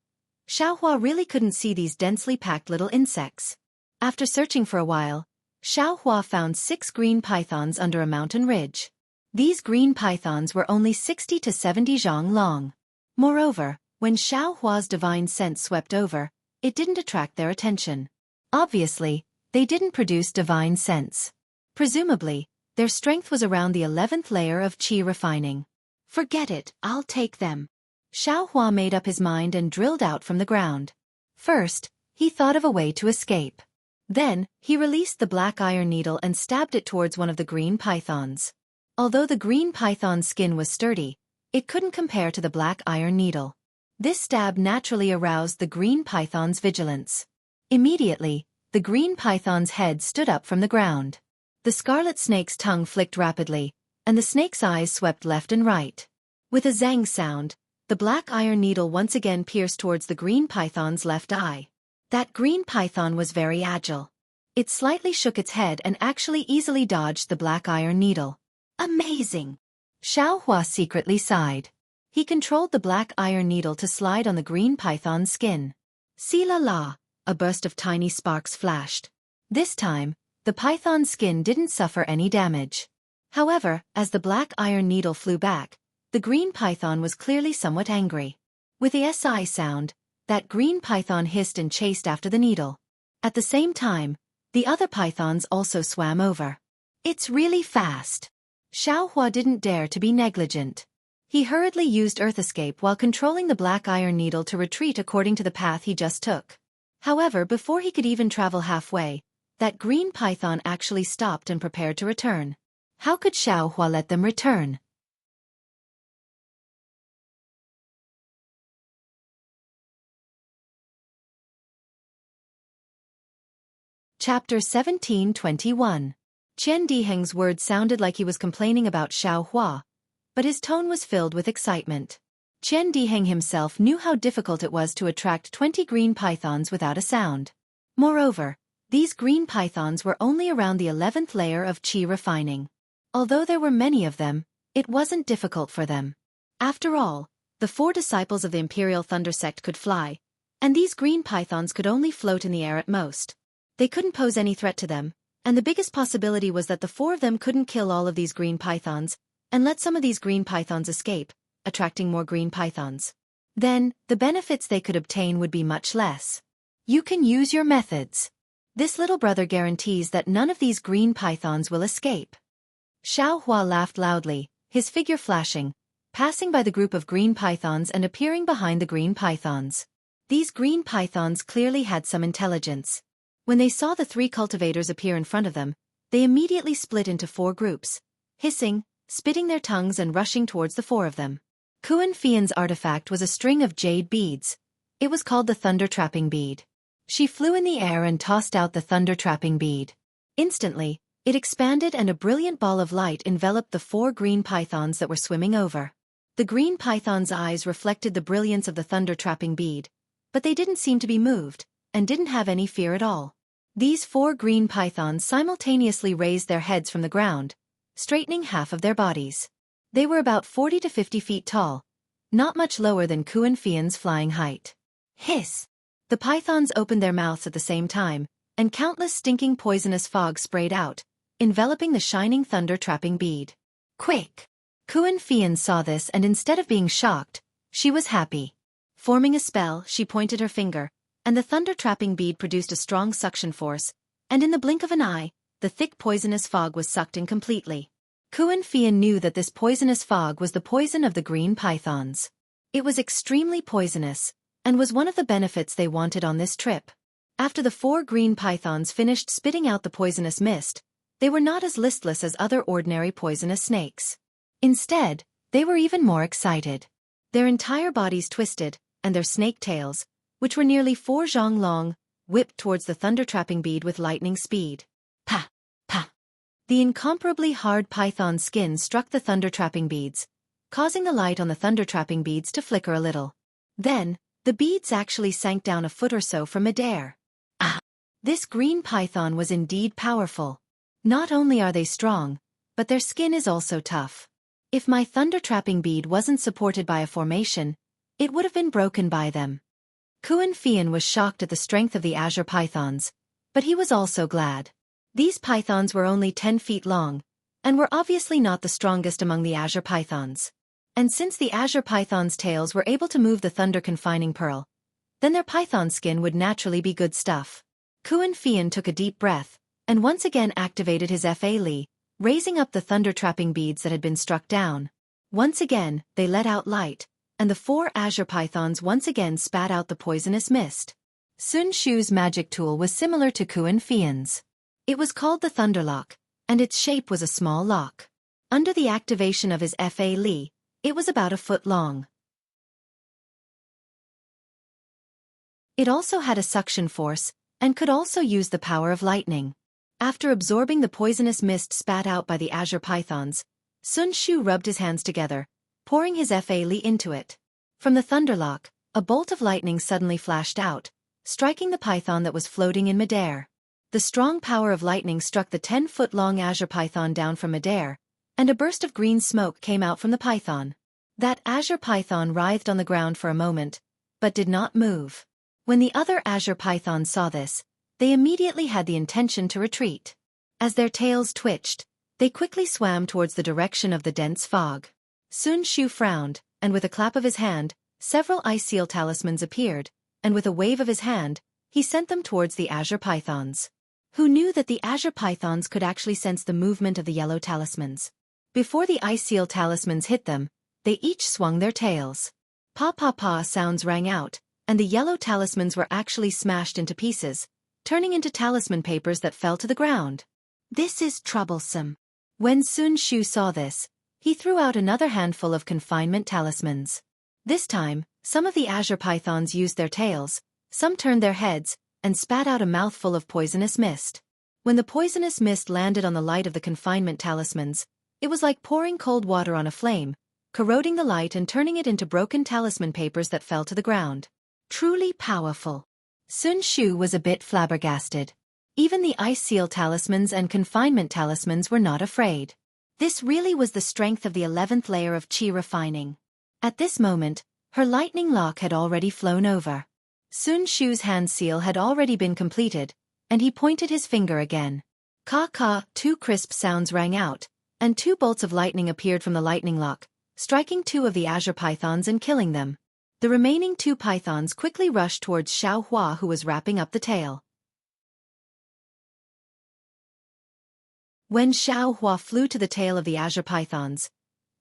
Xiaohua really couldn't see these densely packed little insects. After searching for a while, Xiaohua found 6 green pythons under a mountain ridge. These green pythons were only 60 to 70 zhang long. Moreover, when Xiaohua's divine sense swept over, it didn't attract their attention. Obviously, they didn't produce divine sense. Presumably, their strength was around the 11th layer of qi refining. Forget it, I'll take them. Xiaohua made up his mind and drilled out from the ground. First, he thought of a way to escape. Then, he released the black iron needle and stabbed it towards one of the green pythons. Although the green python's skin was sturdy, it couldn't compare to the black iron needle. This stab naturally aroused the green python's vigilance. Immediately, the green python's head stood up from the ground. The scarlet snake's tongue flicked rapidly, and the snake's eyes swept left and right. With a zang sound, the black iron needle once again pierced towards the green python's left eye. That green python was very agile. It slightly shook its head and actually easily dodged the black iron needle. Amazing! Xiaohua secretly sighed. He controlled the black iron needle to slide on the green python's skin. See la la, a burst of tiny sparks flashed. This time, the python's skin didn't suffer any damage. However, as the black iron needle flew back, the green python was clearly somewhat angry. With a SI sound, that green python hissed and chased after the needle. At the same time, the other pythons also swam over. It's really fast. Xiaohua didn't dare to be negligent. He hurriedly used Earth Escape while controlling the black iron needle to retreat according to the path he just took. However, before he could even travel halfway, that green python actually stopped and prepared to return. How could Xiaohua let them return? Chapter 17:21. Qian Diheng's words sounded like he was complaining about Xiaohua, but his tone was filled with excitement. Qian Diheng himself knew how difficult it was to attract 20 green pythons without a sound. Moreover, these green pythons were only around the 11th layer of qi refining. Although there were many of them, it wasn't difficult for them. After all, the 4 disciples of the Imperial Thunder Sect could fly, and these green pythons could only float in the air at most. They couldn't pose any threat to them, and the biggest possibility was that the 4 of them couldn't kill all of these green pythons, and let some of these green pythons escape, attracting more green pythons. Then, the benefits they could obtain would be much less. You can use your methods. This little brother guarantees that none of these green pythons will escape. Xiaohua laughed loudly, his figure flashing, passing by the group of green pythons and appearing behind the green pythons. These green pythons clearly had some intelligence. When they saw the 3 cultivators appear in front of them, they immediately split into 4 groups, hissing, spitting their tongues and rushing towards the 4 of them. Kuan Fian's artifact was a string of jade beads. It was called the thunder trapping bead. She flew in the air and tossed out the thunder trapping bead. Instantly, it expanded and a brilliant ball of light enveloped the 4 green pythons that were swimming over. The green pythons' eyes reflected the brilliance of the thunder trapping bead, but they didn't seem to be moved, and didn't have any fear at all. These 4 green pythons simultaneously raised their heads from the ground, straightening half of their bodies. They were about 40 to 50 feet tall, not much lower than Kuan Fian's flying height. Hiss! The pythons opened their mouths at the same time, and countless stinking poisonous fog sprayed out, enveloping the shining thunder-trapping bead. Quick! Kuan Fian saw this and instead of being shocked, she was happy. Forming a spell, she pointed her finger, and the thunder-trapping bead produced a strong suction force, and in the blink of an eye, the thick poisonous fog was sucked in completely. Kuan Fian knew that this poisonous fog was the poison of the green pythons. It was extremely poisonous, and was one of the benefits they wanted on this trip. After the 4 green pythons finished spitting out the poisonous mist, they were not as listless as other ordinary poisonous snakes. Instead, they were even more excited. Their entire bodies twisted, and their snake tails, which were nearly 4 zhang long, whipped towards the thunder-trapping bead with lightning speed. Pa! Pa! The incomparably hard python skin struck the thunder-trapping beads, causing the light on the thunder-trapping beads to flicker a little. Then, The beads actually sank down a foot or so from midair. Ah! This green python was indeed powerful. Not only are they strong, but their skin is also tough. If my thunder-trapping bead wasn't supported by a formation, it would have been broken by them. Kuan Fian was shocked at the strength of the azure pythons, but he was also glad. These pythons were only 10 feet long, and were obviously not the strongest among the azure pythons. And since the azure pythons' tails were able to move the thunder-confining pearl, then their python skin would naturally be good stuff. Kuan Fian took a deep breath, and once again activated his Fa Li, raising up the thunder-trapping beads that had been struck down. Once again, they let out light, and the 4 azure pythons once again spat out the poisonous mist. Sun Shu's magic tool was similar to Kuan Fian's. It was called the Thunderlock, and its shape was a small lock. Under the activation of his Fa Li, it was about a foot long. It also had a suction force, and could also use the power of lightning. After absorbing the poisonous mist spat out by the azure pythons, Sun Shu rubbed his hands together, pouring his Fa Li into it. From the Thunderlock, a bolt of lightning suddenly flashed out, striking the python that was floating in midair. The strong power of lightning struck the 10-foot-long azure python down from midair, and a burst of green smoke came out from the python. That azure python writhed on the ground for a moment, but did not move. When the other azure pythons saw this, they immediately had the intention to retreat. As their tails twitched, they quickly swam towards the direction of the dense fog. Sun Shu frowned, and with a clap of his hand, several ice seal talismans appeared, and with a wave of his hand, he sent them towards the azure pythons. Who knew that the azure pythons could actually sense the movement of the yellow talismans? Before the ice seal talismans hit them, they each swung their tails. Pa-pa-pa sounds rang out, and the yellow talismans were actually smashed into pieces, turning into talisman papers that fell to the ground. This is troublesome. When Sun Shu saw this, he threw out another handful of confinement talismans. This time, some of the azure pythons used their tails, some turned their heads, and spat out a mouthful of poisonous mist. When the poisonous mist landed on the light of the confinement talismans, it was like pouring cold water on a flame, corroding the light and turning it into broken talisman papers that fell to the ground. Truly powerful. Sun Shu was a bit flabbergasted. Even the ice seal talismans and confinement talismans were not afraid. This really was the strength of the 11th layer of Qi refining. At this moment, her lightning lock had already flown over. Sun Shu's hand seal had already been completed, and he pointed his finger again. Ka-ka, 2 crisp sounds rang out, and 2 bolts of lightning appeared from the lightning lock, striking 2 of the azure pythons and killing them. The remaining 2 pythons quickly rushed towards Xiao Hua, who was wrapping up the tail. When Xiao Hua flew to the tail of the azure pythons,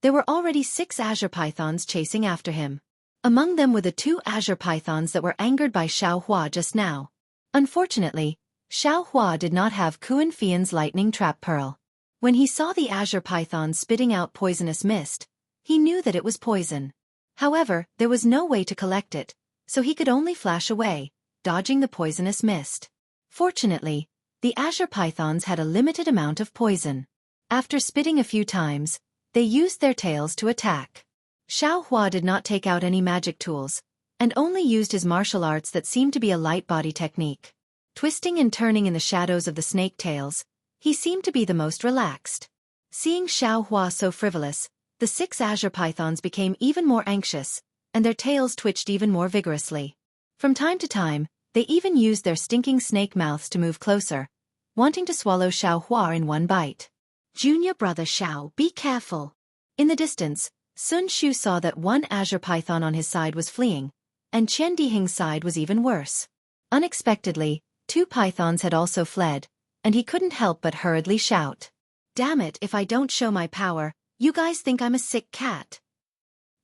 there were already 6 azure pythons chasing after him. Among them were the 2 azure pythons that were angered by Xiao Hua just now. Unfortunately, Xiao Hua did not have Kuan Fian's lightning trap pearl. When he saw the azure pythons spitting out poisonous mist, he knew that it was poison. However, there was no way to collect it, so he could only flash away, dodging the poisonous mist. Fortunately, the azure pythons had a limited amount of poison. After spitting a few times, they used their tails to attack. Xiao Hua did not take out any magic tools, and only used his martial arts that seemed to be a light body technique. Twisting and turning in the shadows of the snake tails, he seemed to be the most relaxed. Seeing Xiao Hua so frivolous, the 6 azure pythons became even more anxious, and their tails twitched even more vigorously. From time to time, they even used their stinking snake mouths to move closer, wanting to swallow Xiao Hua in one bite. Junior brother Xiao, be careful. In the distance, Sun Shu saw that one azure python on his side was fleeing, and Chen Dihing's side was even worse. Unexpectedly, 2 pythons had also fled, and he couldn't help but hurriedly shout, "Damn it, if I don't show my power, you guys think I'm a sick cat."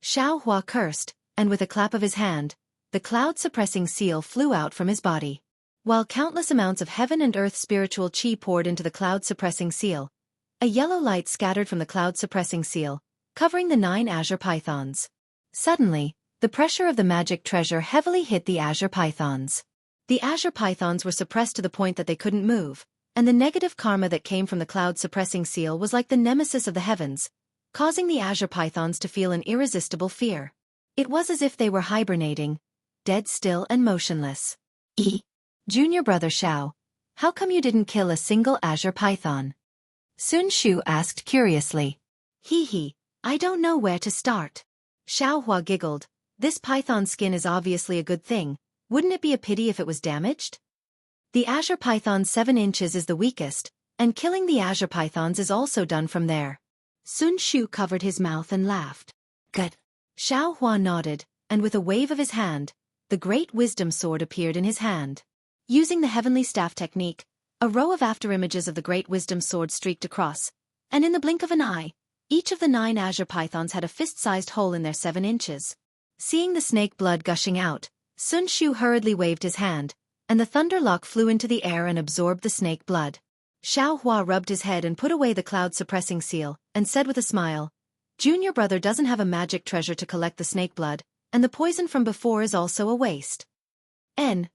Xiao Hua cursed, and with a clap of his hand, the cloud-suppressing seal flew out from his body. While countless amounts of heaven and earth spiritual qi poured into the cloud-suppressing seal, a yellow light scattered from the cloud-suppressing seal, covering the 9 azure pythons. Suddenly, the pressure of the magic treasure heavily hit the azure pythons. The azure pythons were suppressed to the point that they couldn't move, and the negative karma that came from the cloud-suppressing seal was like the nemesis of the heavens, causing the azure pythons to feel an irresistible fear. It was as if they were hibernating, dead still and motionless. Junior brother Xiao, how come you didn't kill a single azure python? Sun Shu asked curiously. I don't know where to start. Xiao Hua giggled. This python skin is obviously a good thing. Wouldn't it be a pity if it was damaged? The azure python 7 inches is the weakest, and killing the azure pythons is also done from there. Sun Shu covered his mouth and laughed. Good. Xiao Hua nodded, and with a wave of his hand, the great wisdom sword appeared in his hand. Using the heavenly staff technique, a row of afterimages of the great wisdom sword streaked across, and in the blink of an eye, each of the 9 azure pythons had a fist-sized hole in their 7 inches. Seeing the snake blood gushing out, Sun Shu hurriedly waved his hand, and the thunder lock flew into the air and absorbed the snake blood. Xiao Hua rubbed his head and put away the cloud-suppressing seal, and said with a smile, Junior brother doesn't have a magic treasure to collect the snake blood, and the poison from before is also a waste.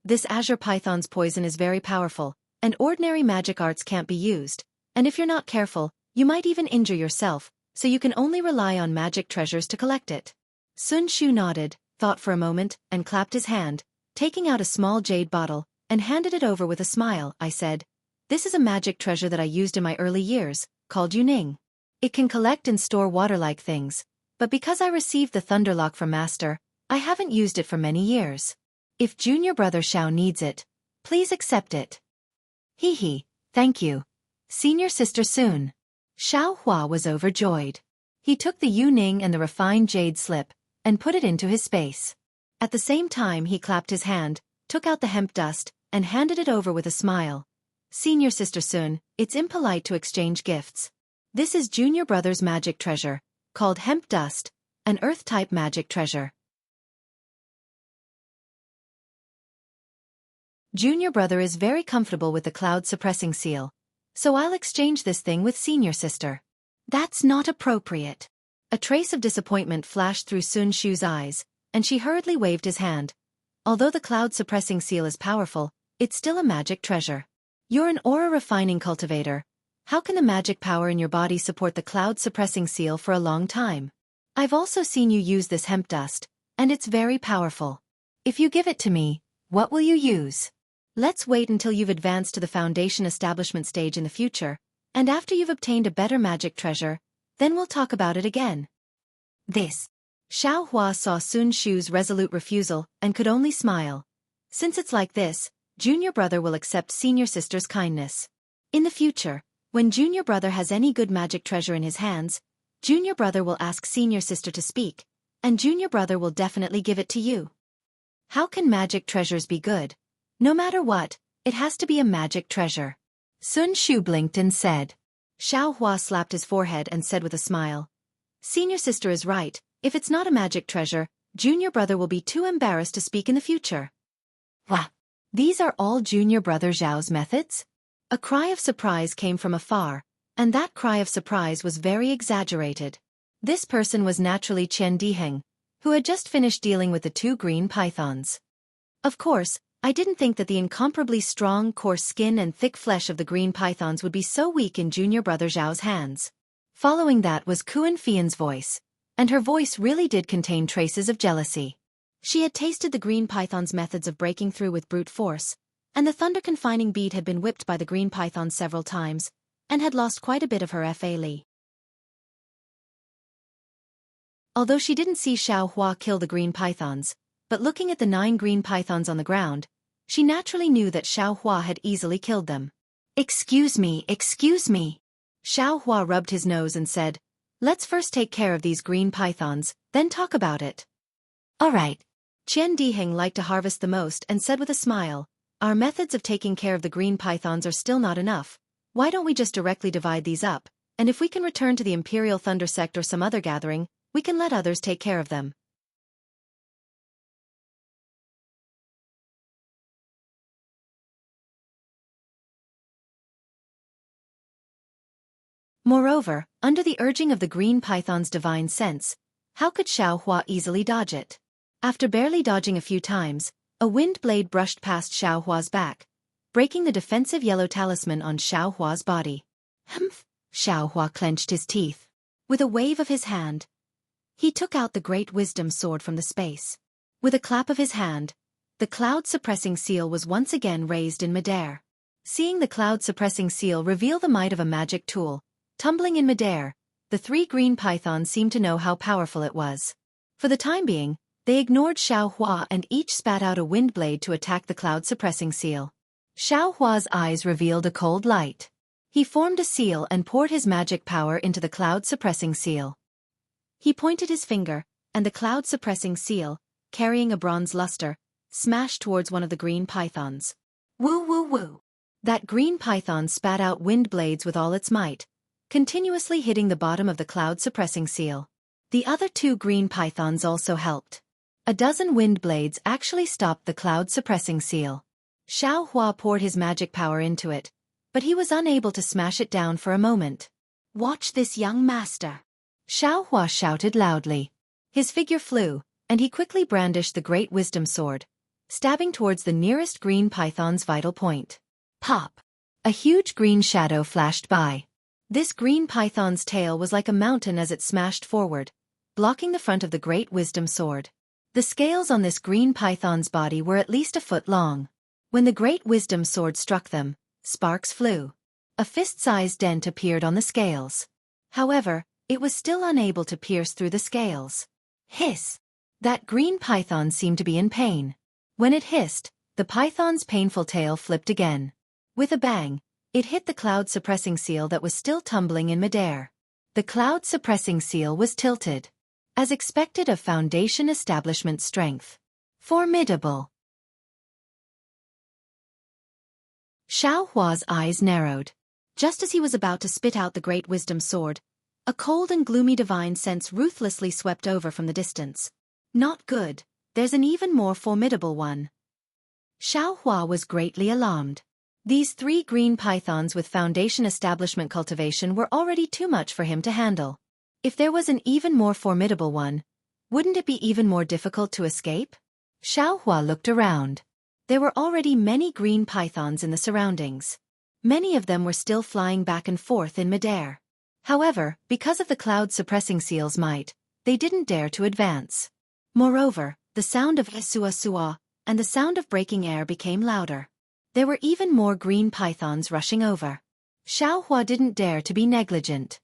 This azure python's poison is very powerful, and ordinary magic arts can't be used, and if you're not careful, you might even injure yourself, so you can only rely on magic treasures to collect it. Sun Shu nodded, thought for a moment, and clapped his hand, taking out a small jade bottle, and handed it over with a smile. I said, this is a magic treasure that I used in my early years, called Yuning. It can collect and store water-like things, but because I received the Thunderlock from Master, I haven't used it for many years. If Junior brother Xiao needs it, please accept it. Thank you. Senior sister Sun. Xiao Hua was overjoyed. He took the Yuning and the refined jade slip, and put it into his space. At the same time he clapped his hand, took out the hemp dust, and handed it over with a smile. Senior sister Sun, it's impolite to exchange gifts. This is Junior brother's magic treasure, called hemp dust, an earth-type magic treasure. Junior brother is very comfortable with the cloud-suppressing seal, so I'll exchange this thing with senior sister. That's not appropriate. A trace of disappointment flashed through Sun Shu's eyes, and she hurriedly waved his hand. Although the cloud-suppressing seal is powerful, it's still a magic treasure. You're an aura-refining cultivator. How can the magic power in your body support the cloud-suppressing seal for a long time? I've also seen you use this hemp dust, and it's very powerful. If you give it to me, what will you use? Let's wait until you've advanced to the foundation establishment stage in the future, and after you've obtained a better magic treasure, then we'll talk about it again. Xiao Hua saw Sun Shu's resolute refusal and could only smile. Since it's like this, Junior brother will accept senior sister's kindness. In the future, when Junior brother has any good magic treasure in his hands, Junior brother will ask senior sister to speak, and Junior brother will definitely give it to you. How can magic treasures be good? No matter what, it has to be a magic treasure. Sun Shu blinked and said. Xiao Hua slapped his forehead and said with a smile. Senior sister is right, if it's not a magic treasure, Junior brother will be too embarrassed to speak in the future. Wah! These are all Junior brother Zhao's methods? A cry of surprise came from afar, and that cry of surprise was very exaggerated. This person was naturally Qian Diheng, who had just finished dealing with the 2 green pythons. Of course, I didn't think that the incomparably strong, coarse skin and thick flesh of the green pythons would be so weak in Junior brother Zhao's hands. Following that was Kuan Fian's voice, and her voice really did contain traces of jealousy. She had tasted the green python's methods of breaking through with brute force, and the thunder-confining bead had been whipped by the green python several times, and had lost quite a bit of her Fa Li. Although she didn't see Xiao Hua kill the green pythons, but looking at the 9 green pythons on the ground, she naturally knew that Xiao Hua had easily killed them. Excuse me. Xiao Hua rubbed his nose and said, let's first take care of these green pythons, then talk about it. All right. Qian Diheng liked to harvest the most and said with a smile, our methods of taking care of the green pythons are still not enough. Why don't we just directly divide these up, and if we can return to the Imperial Thunder Sect or some other gathering, we can let others take care of them. Moreover, under the urging of the green python's divine sense, how could Xiao Hua easily dodge it? After barely dodging a few times, a wind blade brushed past Xiao Hua's back, breaking the defensive yellow talisman on Xiao Hua's body. Humph! Xiao Hua clenched his teeth. With a wave of his hand, he took out the great wisdom sword from the space. With a clap of his hand, the cloud-suppressing seal was once again raised in midair. Seeing the cloud-suppressing seal reveal the might of a magic tool, tumbling in midair, the three green pythons seemed to know how powerful it was. For the time being, they ignored Xianxia and each spat out a wind blade to attack the cloud-suppressing seal. Xianxia's eyes revealed a cold light. He formed a seal and poured his magic power into the cloud-suppressing seal. He pointed his finger, and the cloud-suppressing seal, carrying a bronze luster, smashed towards one of the green pythons. Woo woo woo! That green python spat out wind blades with all its might, continuously hitting the bottom of the cloud-suppressing seal. The other two green pythons also helped. A dozen wind blades actually stopped the cloud-suppressing seal. Xianxia poured his magic power into it, but he was unable to smash it down for a moment. Watch this, young master! Xianxia shouted loudly. His figure flew, and he quickly brandished the great wisdom sword, stabbing towards the nearest green python's vital point. Pop! A huge green shadow flashed by. This green python's tail was like a mountain as it smashed forward, blocking the front of the great wisdom sword. The scales on this green python's body were at least a foot long. When the great wisdom sword struck them, sparks flew. A fist-sized dent appeared on the scales. However, it was still unable to pierce through the scales. Hiss! That green python seemed to be in pain. When it hissed, the python's painful tail flipped again. With a bang, it hit the cloud-suppressing seal that was still tumbling in midair. The cloud-suppressing seal was tilted. As expected of Foundation establishment strength. Formidable. Xianxia's eyes narrowed. Just as he was about to spit out the great wisdom sword, a cold and gloomy divine sense ruthlessly swept over from the distance. Not good, there's an even more formidable one. Xianxia was greatly alarmed. These three green pythons with Foundation establishment cultivation were already too much for him to handle. If there was an even more formidable one, wouldn't it be even more difficult to escape? Xianxia looked around. There were already many green pythons in the surroundings. Many of them were still flying back and forth in midair. However, because of the cloud-suppressing seal's might, they didn't dare to advance. Moreover, the sound of sua and the sound of breaking air became louder. There were even more green pythons rushing over. Xianxia didn't dare to be negligent.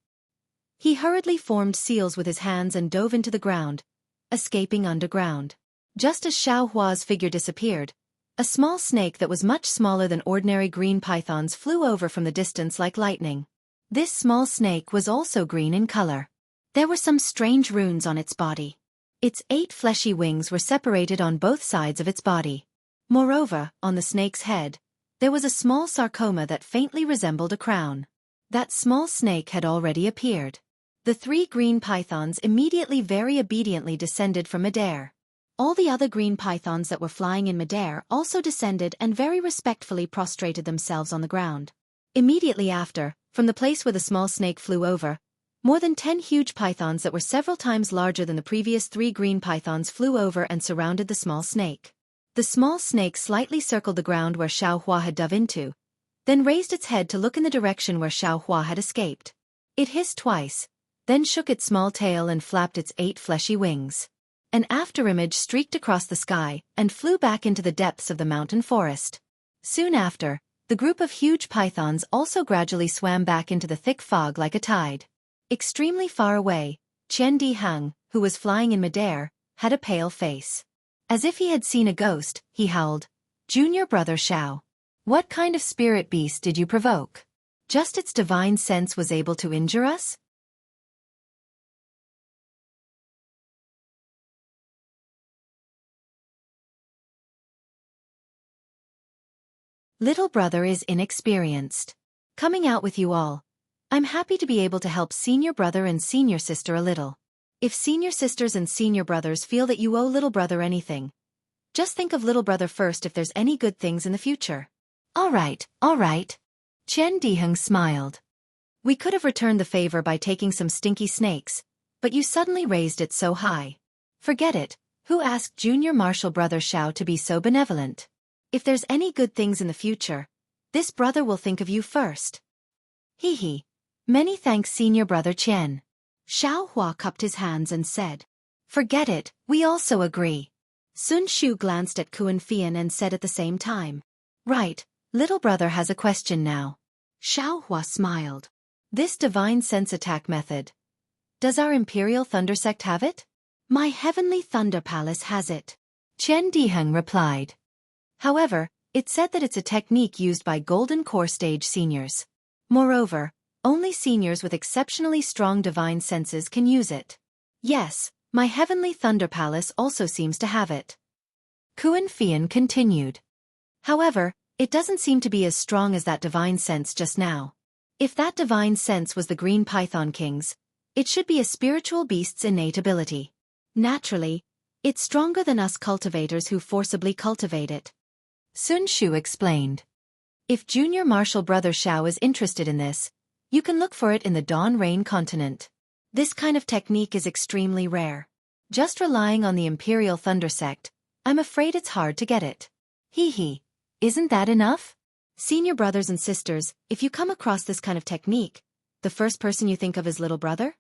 He hurriedly formed seals with his hands and dove into the ground, escaping underground. Just as Xianxia's figure disappeared, a small snake that was much smaller than ordinary green pythons flew over from the distance like lightning. This small snake was also green in color. There were some strange runes on its body. Its 8 fleshy wings were separated on both sides of its body. Moreover, on the snake's head, there was a small sarcoma that faintly resembled a crown. That small snake had already appeared. The 3 green pythons immediately very obediently descended from midair. All the other green pythons that were flying in midair also descended and very respectfully prostrated themselves on the ground. Immediately after, from the place where the small snake flew over, more than 10 huge pythons that were several times larger than the previous 3 green pythons flew over and surrounded the small snake. The small snake slightly circled the ground where Xianxia had dove into, then raised its head to look in the direction where Xianxia had escaped. It hissed twice, then shook its small tail and flapped its 8 fleshy wings. An afterimage streaked across the sky and flew back into the depths of the mountain forest. Soon after, the group of huge pythons also gradually swam back into the thick fog like a tide. Extremely far away, Jianghu, who was flying in midair, had a pale face. As if he had seen a ghost, he howled, "Junior brother Xiao. What kind of spirit beast did you provoke? Just its divine sense was able to injure us?" Little brother is inexperienced. Coming out with you all. I'm happy to be able to help senior brother and senior sister a little. If senior sisters and senior brothers feel that you owe little brother anything, just think of little brother first if there's any good things in the future. All right. Jianghu smiled. We could have returned the favor by taking some stinky snakes, but you suddenly raised it so high. Forget it, who asked junior martial brother Xiao to be so benevolent? If there's any good things in the future, this brother will think of you first. Hee. Many thanks senior brother Qian. Xianxia cupped his hands and said, "Forget it, we also agree." Sun Shu glanced at Kuan Fian and said at the same time. Right, little brother has a question now. Xiao Hua smiled. This divine sense attack method. Does our Imperial Thunder Sect have it? My Heavenly Thunder Palace has it. Chen Diheng replied. However, it said that it's a technique used by Golden Core stage seniors. Moreover, only seniors with exceptionally strong divine senses can use it. Yes, my Heavenly Thunder Palace also seems to have it. Kuan Fian continued. However, it doesn't seem to be as strong as that divine sense just now. If that divine sense was the Green Python King's, it should be a spiritual beast's innate ability. Naturally, it's stronger than us cultivators who forcibly cultivate it. Sun Shu explained. If Junior Martial Brother Xiao is interested in this, you can look for it in the Dawn Rain continent. This kind of technique is extremely rare. Just relying on the Imperial Thunder Sect, I'm afraid it's hard to get it. Hee hee. Isn't that enough? Senior brothers and sisters, if you come across this kind of technique, the first person you think of is little brother?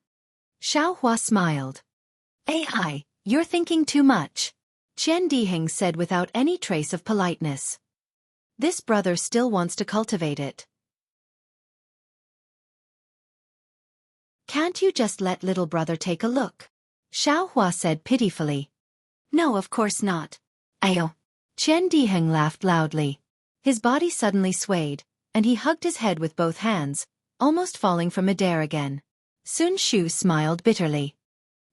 Xiao Hua smiled. AI, you're thinking too much. Chen Diheng said without any trace of politeness. This brother still wants to cultivate it. Can't you just let little brother take a look? Xiao Hua said pitifully. No, of course not. Ayo. Chen Diheng laughed loudly. His body suddenly swayed, and he hugged his head with both hands, almost falling from midair again. Sun Shu smiled bitterly.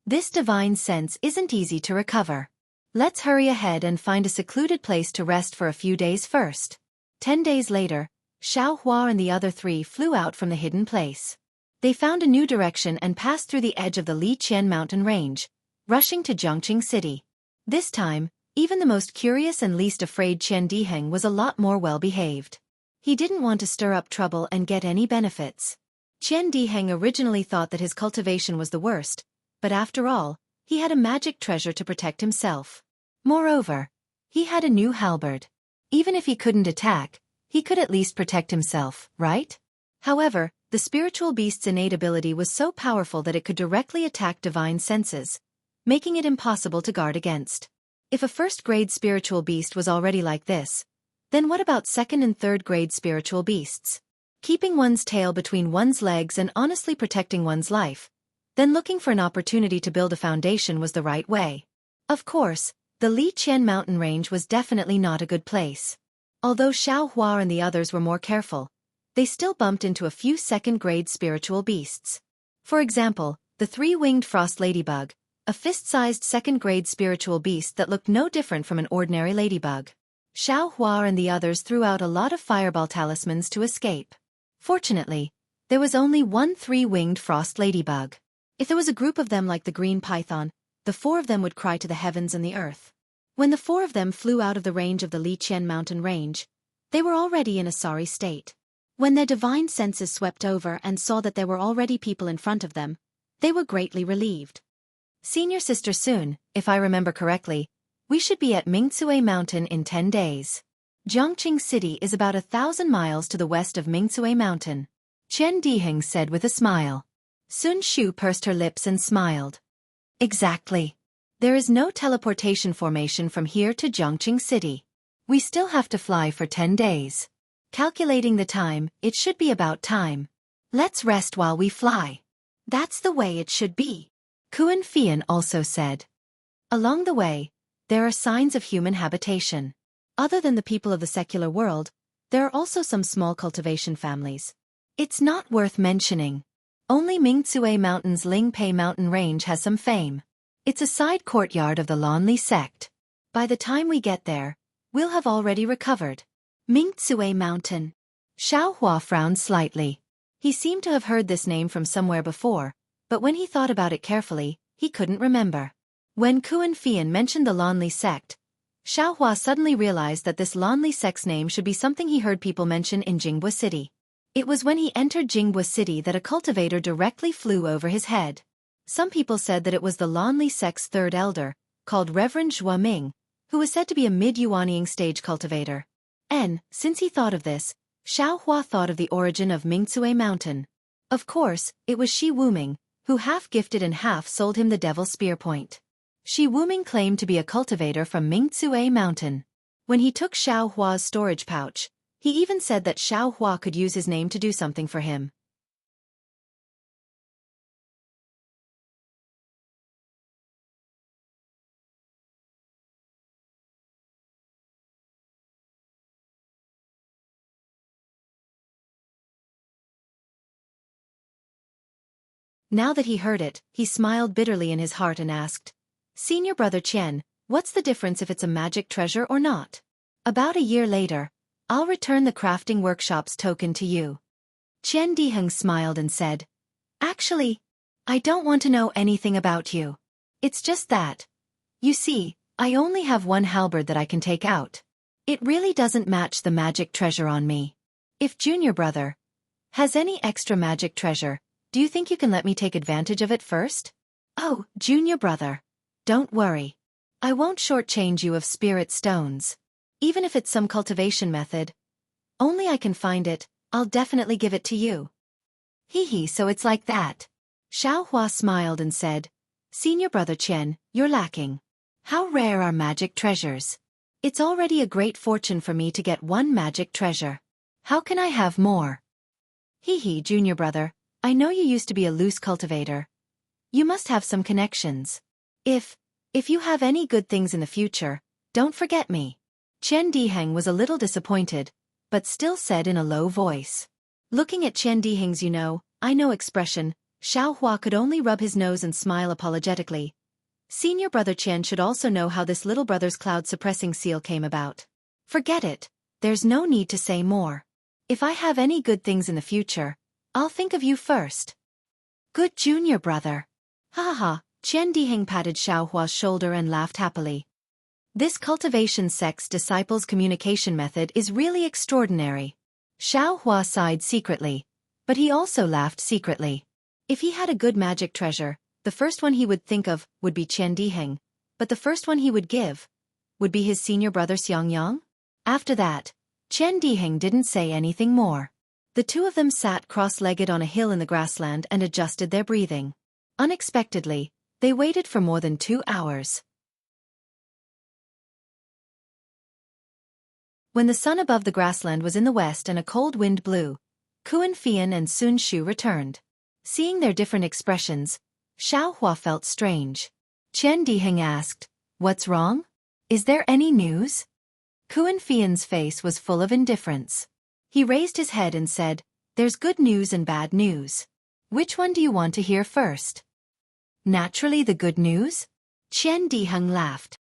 This divine sense isn't easy to recover. Let's hurry ahead and find a secluded place to rest for a few days first. 10 days later, Xiao Hua and the other three flew out from the hidden place. They found a new direction and passed through the edge of the Li Qian mountain range, rushing to Jianghu City. This time, even the most curious and least afraid Chen Diheng was a lot more well-behaved. He didn't want to stir up trouble and get any benefits. Chen Diheng originally thought that his cultivation was the worst, but after all, he had a magic treasure to protect himself. Moreover, he had a new halberd. Even if he couldn't attack, he could at least protect himself, right? However, the spiritual beast's innate ability was so powerful that it could directly attack divine senses, making it impossible to guard against. If a first-grade spiritual beast was already like this, then what about second- and third-grade spiritual beasts? Keeping one's tail between one's legs and honestly protecting one's life, then looking for an opportunity to build a foundation was the right way. Of course, the Li Qian mountain range was definitely not a good place. Although Xiao Hua and the others were more careful, they still bumped into a few second-grade spiritual beasts. For example, the three-winged frost ladybug, a fist-sized second-grade spiritual beast that looked no different from an ordinary ladybug. Xiao Hua and the others threw out a lot of fireball talismans to escape. Fortunately, there was only one three-winged frost ladybug. If there was a group of them like the green python, the four of them would cry to the heavens and the earth. When the four of them flew out of the range of the Li Qian mountain range, they were already in a sorry state. When their divine senses swept over and saw that there were already people in front of them, they were greatly relieved. Senior Sister Sun, if I remember correctly, we should be at Mingcue Mountain in 10 days. Jianghu City is about 1,000 miles to the west of Mingcue Mountain. Chen Diheng said with a smile. Sun Shu pursed her lips and smiled. Exactly. There is no teleportation formation from here to Jianghu City. We still have to fly for 10 days. Calculating the time, it should be about time. Let's rest while we fly. That's the way it should be. Kuan Fian also said. Along the way, there are signs of human habitation. Other than the people of the secular world, there are also some small cultivation families. It's not worth mentioning. Only Mingcue Mountain's Lingpei mountain range has some fame. It's a side courtyard of the Lanli sect. By the time we get there, we'll have already recovered. Mingcue Mountain. Xiao Hua frowned slightly. He seemed to have heard this name from somewhere before, but when he thought about it carefully, he couldn't remember. When Kuan Fian mentioned the Lanli sect, Xiao Hua suddenly realized that this Lanli sect's name should be something he heard people mention in Jianghu City. It was when he entered Jianghu City that a cultivator directly flew over his head. Some people said that it was the Lanli sect's third elder, called Reverend Zhua Ming, who was said to be a mid-Yuanying stage cultivator. Since he thought of this, Xiao Hua thought of the origin of Mingcue Mountain. Of course, it was Shi Wuming, who half gifted and half sold him the Devil's Spear Point. Shi Wuming claimed to be a cultivator from Mingzue Mountain. When he took Xiao Hua's storage pouch, he even said that Xiao Hua could use his name to do something for him. Now that he heard it, he smiled bitterly in his heart and asked, "Senior brother Qian, what's the difference if it's a magic treasure or not? About a year later, I'll return the crafting workshop's token to you." Qian Diheng smiled and said, "Actually, I don't want to know anything about you. It's just that, you see, I only have one halberd that I can take out. It really doesn't match the magic treasure on me. If junior brother has any extra magic treasure, do you think you can let me take advantage of it first?" "Oh, junior brother, don't worry. I won't shortchange you of spirit stones. Even if it's some cultivation method, only I can find it, I'll definitely give it to you." "Hee, so it's like that." Xiao Hua smiled and said, "Senior brother Qian, you're lacking. How rare are magic treasures? It's already a great fortune for me to get one magic treasure. How can I have more?" "Hee, junior brother, I know you used to be a loose cultivator. You must have some connections. If you have any good things in the future, don't forget me." Qian Diheng was a little disappointed, but still said in a low voice. Looking at Qian Diheng's I know expression, Xiao Hua could only rub his nose and smile apologetically. Senior brother Qian should also know how this little brother's cloud-suppressing seal came about. Forget it, there's no need to say more. If I have any good things in the future, I'll think of you first. Good junior brother. Ha ha, Qian Diheng patted Xiao Hua's shoulder and laughed happily. This cultivation sect's disciples' communication method is really extraordinary. Xiao Hua sighed secretly, but he also laughed secretly. If he had a good magic treasure, the first one he would think of would be Qian Diheng, but the first one he would give would be his senior brother Xianxia. After that, Qian Diheng didn't say anything more. The two of them sat cross-legged on a hill in the grassland and adjusted their breathing. Unexpectedly, they waited for more than 2 hours. When the sun above the grassland was in the west and a cold wind blew, Kuan Fian and Sun Shu returned. Seeing their different expressions, Xiao Hua felt strange. Qian Diheng asked, "What's wrong? Is there any news?" Kuan Fian's face was full of indifference. He raised his head and said, "There's good news and bad news. Which one do you want to hear first?" "Naturally the good news." Qian Diheng laughed.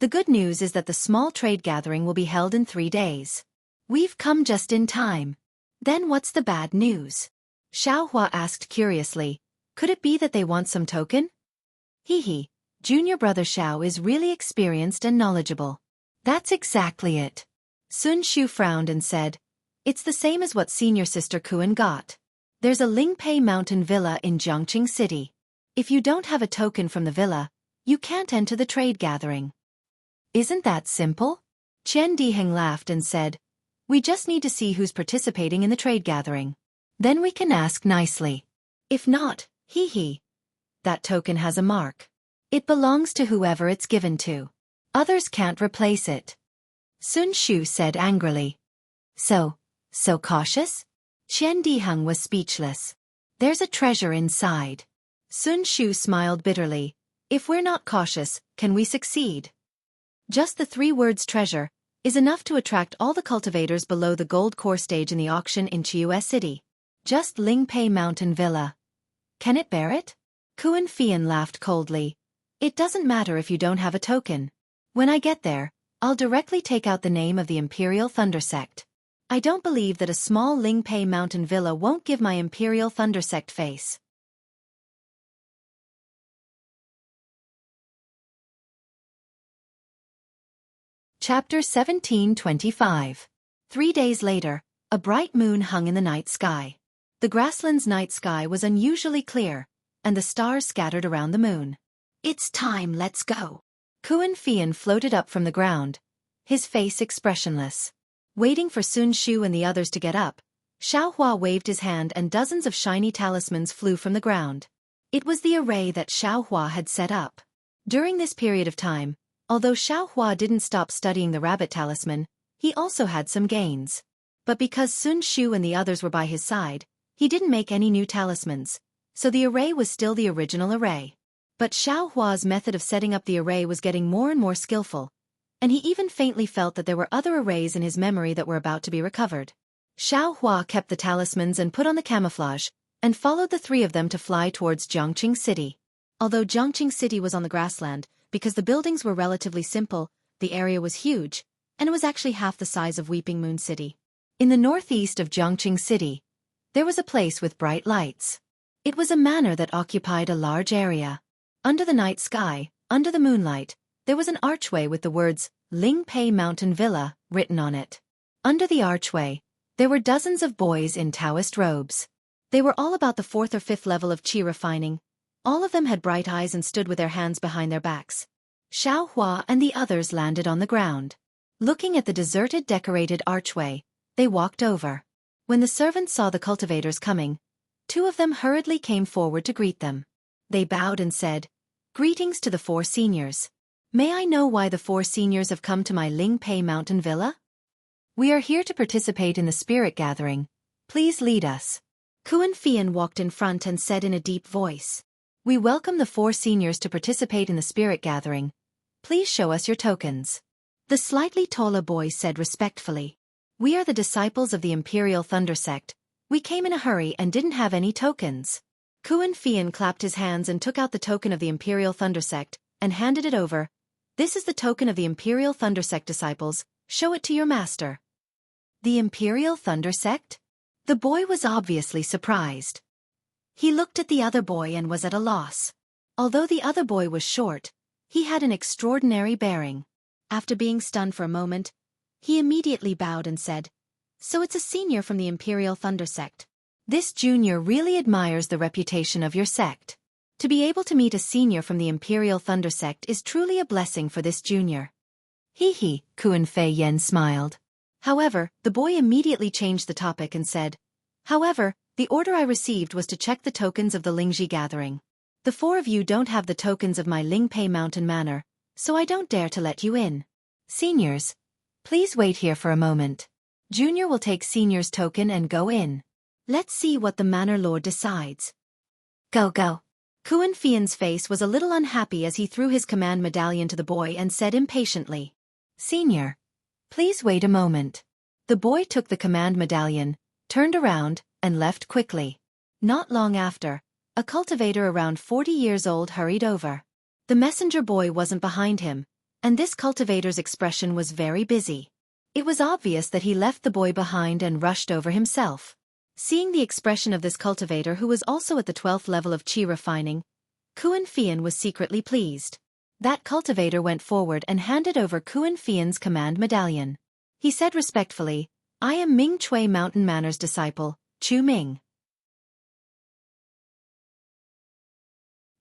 The good news is that the small trade gathering will be held in 3 days. We've come just in time." "Then what's the bad news?" Xiao Hua asked curiously. "Could it be that they want some token?" Hee, junior brother Xiao is really experienced and knowledgeable. "That's exactly it." Sun Shu frowned and said, "It's the same as what senior sister Kuan got. There's a Lingpei mountain villa in Jianghu City. If you don't have a token from the villa, you can't enter the trade gathering." "Isn't that simple?" Qian Diheng laughed and said, "We just need to see who's participating in the trade gathering. Then we can ask nicely. If not, that token has a mark. It belongs to whoever it's given to. Others can't replace it." Sun Shu said angrily. So cautious?" Qian Diheng was speechless. "There's a treasure inside." Sun Shu smiled bitterly. "If we're not cautious, can we succeed?" Just the 3 words treasure is enough to attract all the cultivators below the gold core stage in the auction in Chiu City. Just Lingpei Mountain Villa. Can it bear it? Kuan Fian laughed coldly. "It doesn't matter if you don't have a token. When I get there, I'll directly take out the name of the Imperial Thunder Sect. I don't believe that a small Lingpei Mountain Villa won't give my Imperial Thunder Sect face." Chapter 1725. 3 days later, a bright moon hung in the night sky. The grassland's night sky was unusually clear, and the stars scattered around the moon. "It's time, let's go." Kuan Fian floated up from the ground, his face expressionless. Waiting for Sun Shu and the others to get up, Xiao Hua waved his hand and dozens of shiny talismans flew from the ground. It was the array that Xiao Hua had set up. During this period of time, although Xiao Hua didn't stop studying the rabbit talisman, he also had some gains. But because Sun Shu and the others were by his side, he didn't make any new talismans, so the array was still the original array. But Xiao Hua's method of setting up the array was getting more and more skillful, and he even faintly felt that there were other arrays in his memory that were about to be recovered. Xiao Hua kept the talismans and put on the camouflage, and followed the three of them to fly towards Jianghu City. Although Jianghu City was on the grassland, because the buildings were relatively simple, the area was huge, and it was actually half the size of Weeping Moon City. In the northeast of Jianghu City, there was a place with bright lights. It was a manor that occupied a large area. Under the night sky, under the moonlight, there was an archway with the words, Ling Pei Mountain Villa, written on it. Under the archway, there were dozens of boys in Taoist robes. They were all about the 4th or 5th level of qi refining. All of them had bright eyes and stood with their hands behind their backs. Xiao Hua and the others landed on the ground. Looking at the deserted decorated archway, they walked over. When the servants saw the cultivators coming, 2 of them hurriedly came forward to greet them. They bowed and said, "Greetings to the 4 seniors. May I know why the 4 seniors have come to my Ling Pei Mountain Villa?" "We are here to participate in the spirit gathering. Please lead us." Kuan Fian walked in front and said in a deep voice, "We welcome the 4 seniors to participate in the spirit gathering. Please show us your tokens." The slightly taller boy said respectfully, "We are the disciples of the Imperial Thunder Sect. We came in a hurry and didn't have any tokens." Kuan Fian clapped his hands and took out the token of the Imperial Thunder Sect and handed it over. "This is the token of the Imperial Thunder Sect disciples. Show it to your master." The Imperial Thunder Sect? The boy was obviously surprised. He looked at the other boy and was at a loss. Although the other boy was short, he had an extraordinary bearing. After being stunned for a moment, he immediately bowed and said, "So it's a senior from the Imperial Thunder Sect. This junior really admires the reputation of your sect. To be able to meet a senior from the Imperial Thunder Sect is truly a blessing for this junior." He, Kuan Fei Yen smiled. However, the boy immediately changed the topic and said, "However, the order I received was to check the tokens of the Lingji gathering. The 4 of you don't have the tokens of my Ling Pei Mountain Manor, so I don't dare to let you in. Seniors, please wait here for a moment. Junior will take senior's token and go in. Let's see what the Manor Lord decides." "Go, go." Kuan Fian's face was a little unhappy as he threw his command medallion to the boy and said impatiently, "Senior, please wait a moment." The boy took the command medallion, turned around, and left quickly. Not long after, a cultivator around 40 years old hurried over. The messenger boy wasn't behind him, and this cultivator's expression was very busy. It was obvious that he left the boy behind and rushed over himself. Seeing the expression of this cultivator who was also at the 12th level of qi refining, Kuan Fian was secretly pleased. That cultivator went forward and handed over Kuan Fian's command medallion. He said respectfully, "I am Ming Chui Mountain Manor's disciple, Chu Ming.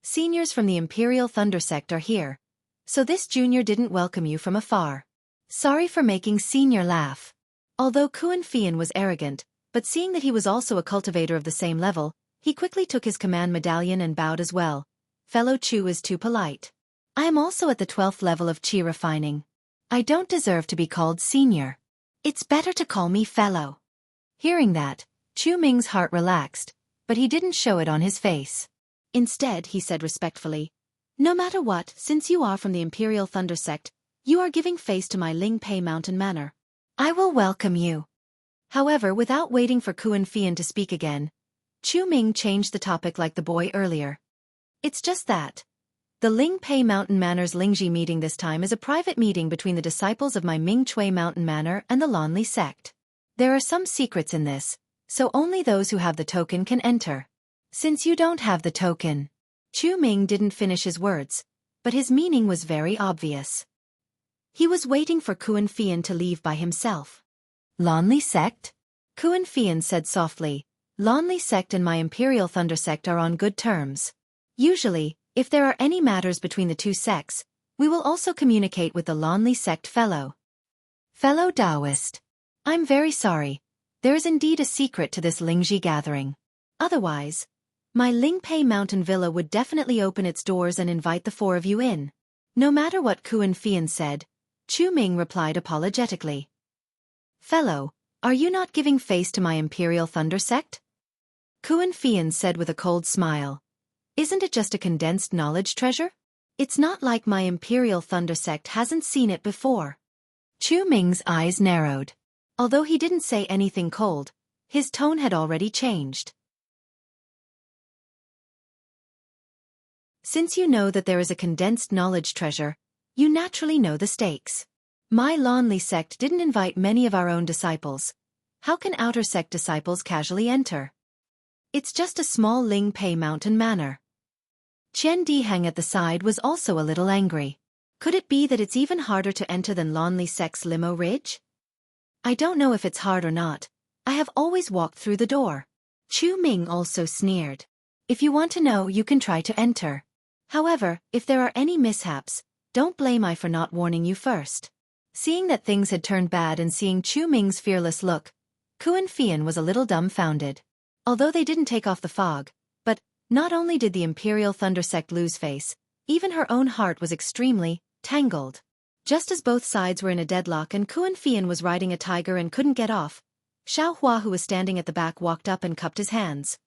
Seniors from the Imperial Thunder Sect are here, so this junior didn't welcome you from afar. Sorry for making senior laugh." Although Kuan Fian was arrogant, but seeing that he was also a cultivator of the same level, he quickly took his command medallion and bowed as well. "Fellow Chu is too polite. I am also at the 12th level of qi refining. I don't deserve to be called senior. It's better to call me fellow." Hearing that, Chu Ming's heart relaxed, but he didn't show it on his face. Instead, he said respectfully, "No matter what, since you are from the Imperial Thunder Sect, you are giving face to my Ling Pei Mountain Manor. I will welcome you." However, without waiting for Kuan Fian to speak again, Chu Ming changed the topic like the boy earlier. "It's just that. The Ling Pei Mountain Manor's Lingji meeting this time is a private meeting between the disciples of my Ming Chui Mountain Manor and the Lonli Sect. There are some secrets in this, so only those who have the token can enter. Since you don't have the token..." Chu Ming didn't finish his words, but his meaning was very obvious. He was waiting for Kuan Fian to leave by himself. "Lonli Sect?" Kuan Fian said softly, "Lonli Sect and my Imperial Thunder Sect are on good terms. Usually, if there are any matters between the 2 sects, we will also communicate with the Lonli Sect fellow Taoist. I'm very sorry. There is indeed a secret to this Lingji gathering. Otherwise, My Lingpei Mountain Villa would definitely open its doors and invite the four of you in. No matter what Kuan Fian said, Chu Ming replied apologetically. Fellow, are you not giving face to my Imperial Thunder Sect? Kuan Fian said with a cold smile. Isn't it just a condensed knowledge treasure? It's not like my Imperial Thunder Sect hasn't seen it before. Chu Ming's eyes narrowed. Although he didn't say anything cold, his tone had already changed. Since you know that there is a condensed knowledge treasure, you naturally know the stakes. My Lonely Sect didn't invite many of our own disciples. How can Outer Sect disciples casually enter? It's just a small Lingpei Mountain manor. Qian Dihang at the side was also a little angry. Could it be that it's even harder to enter than Lonely Sect's Limo Ridge? I don't know if it's hard or not. I have always walked through the door. Chu Ming also sneered. If you want to know, you can try to enter. However, if there are any mishaps, don't blame I for not warning you first. Seeing that things had turned bad and seeing Chu Ming's fearless look, Kuan Fian was a little dumbfounded. Although they didn't take off the fog, but not only did the Imperial Thunder Sect lose face, even her own heart was extremely tangled. Just as both sides were in a deadlock and Kuan Fian was riding a tiger and couldn't get off, Xiao Hua, who was standing at the back, walked up and cupped his hands.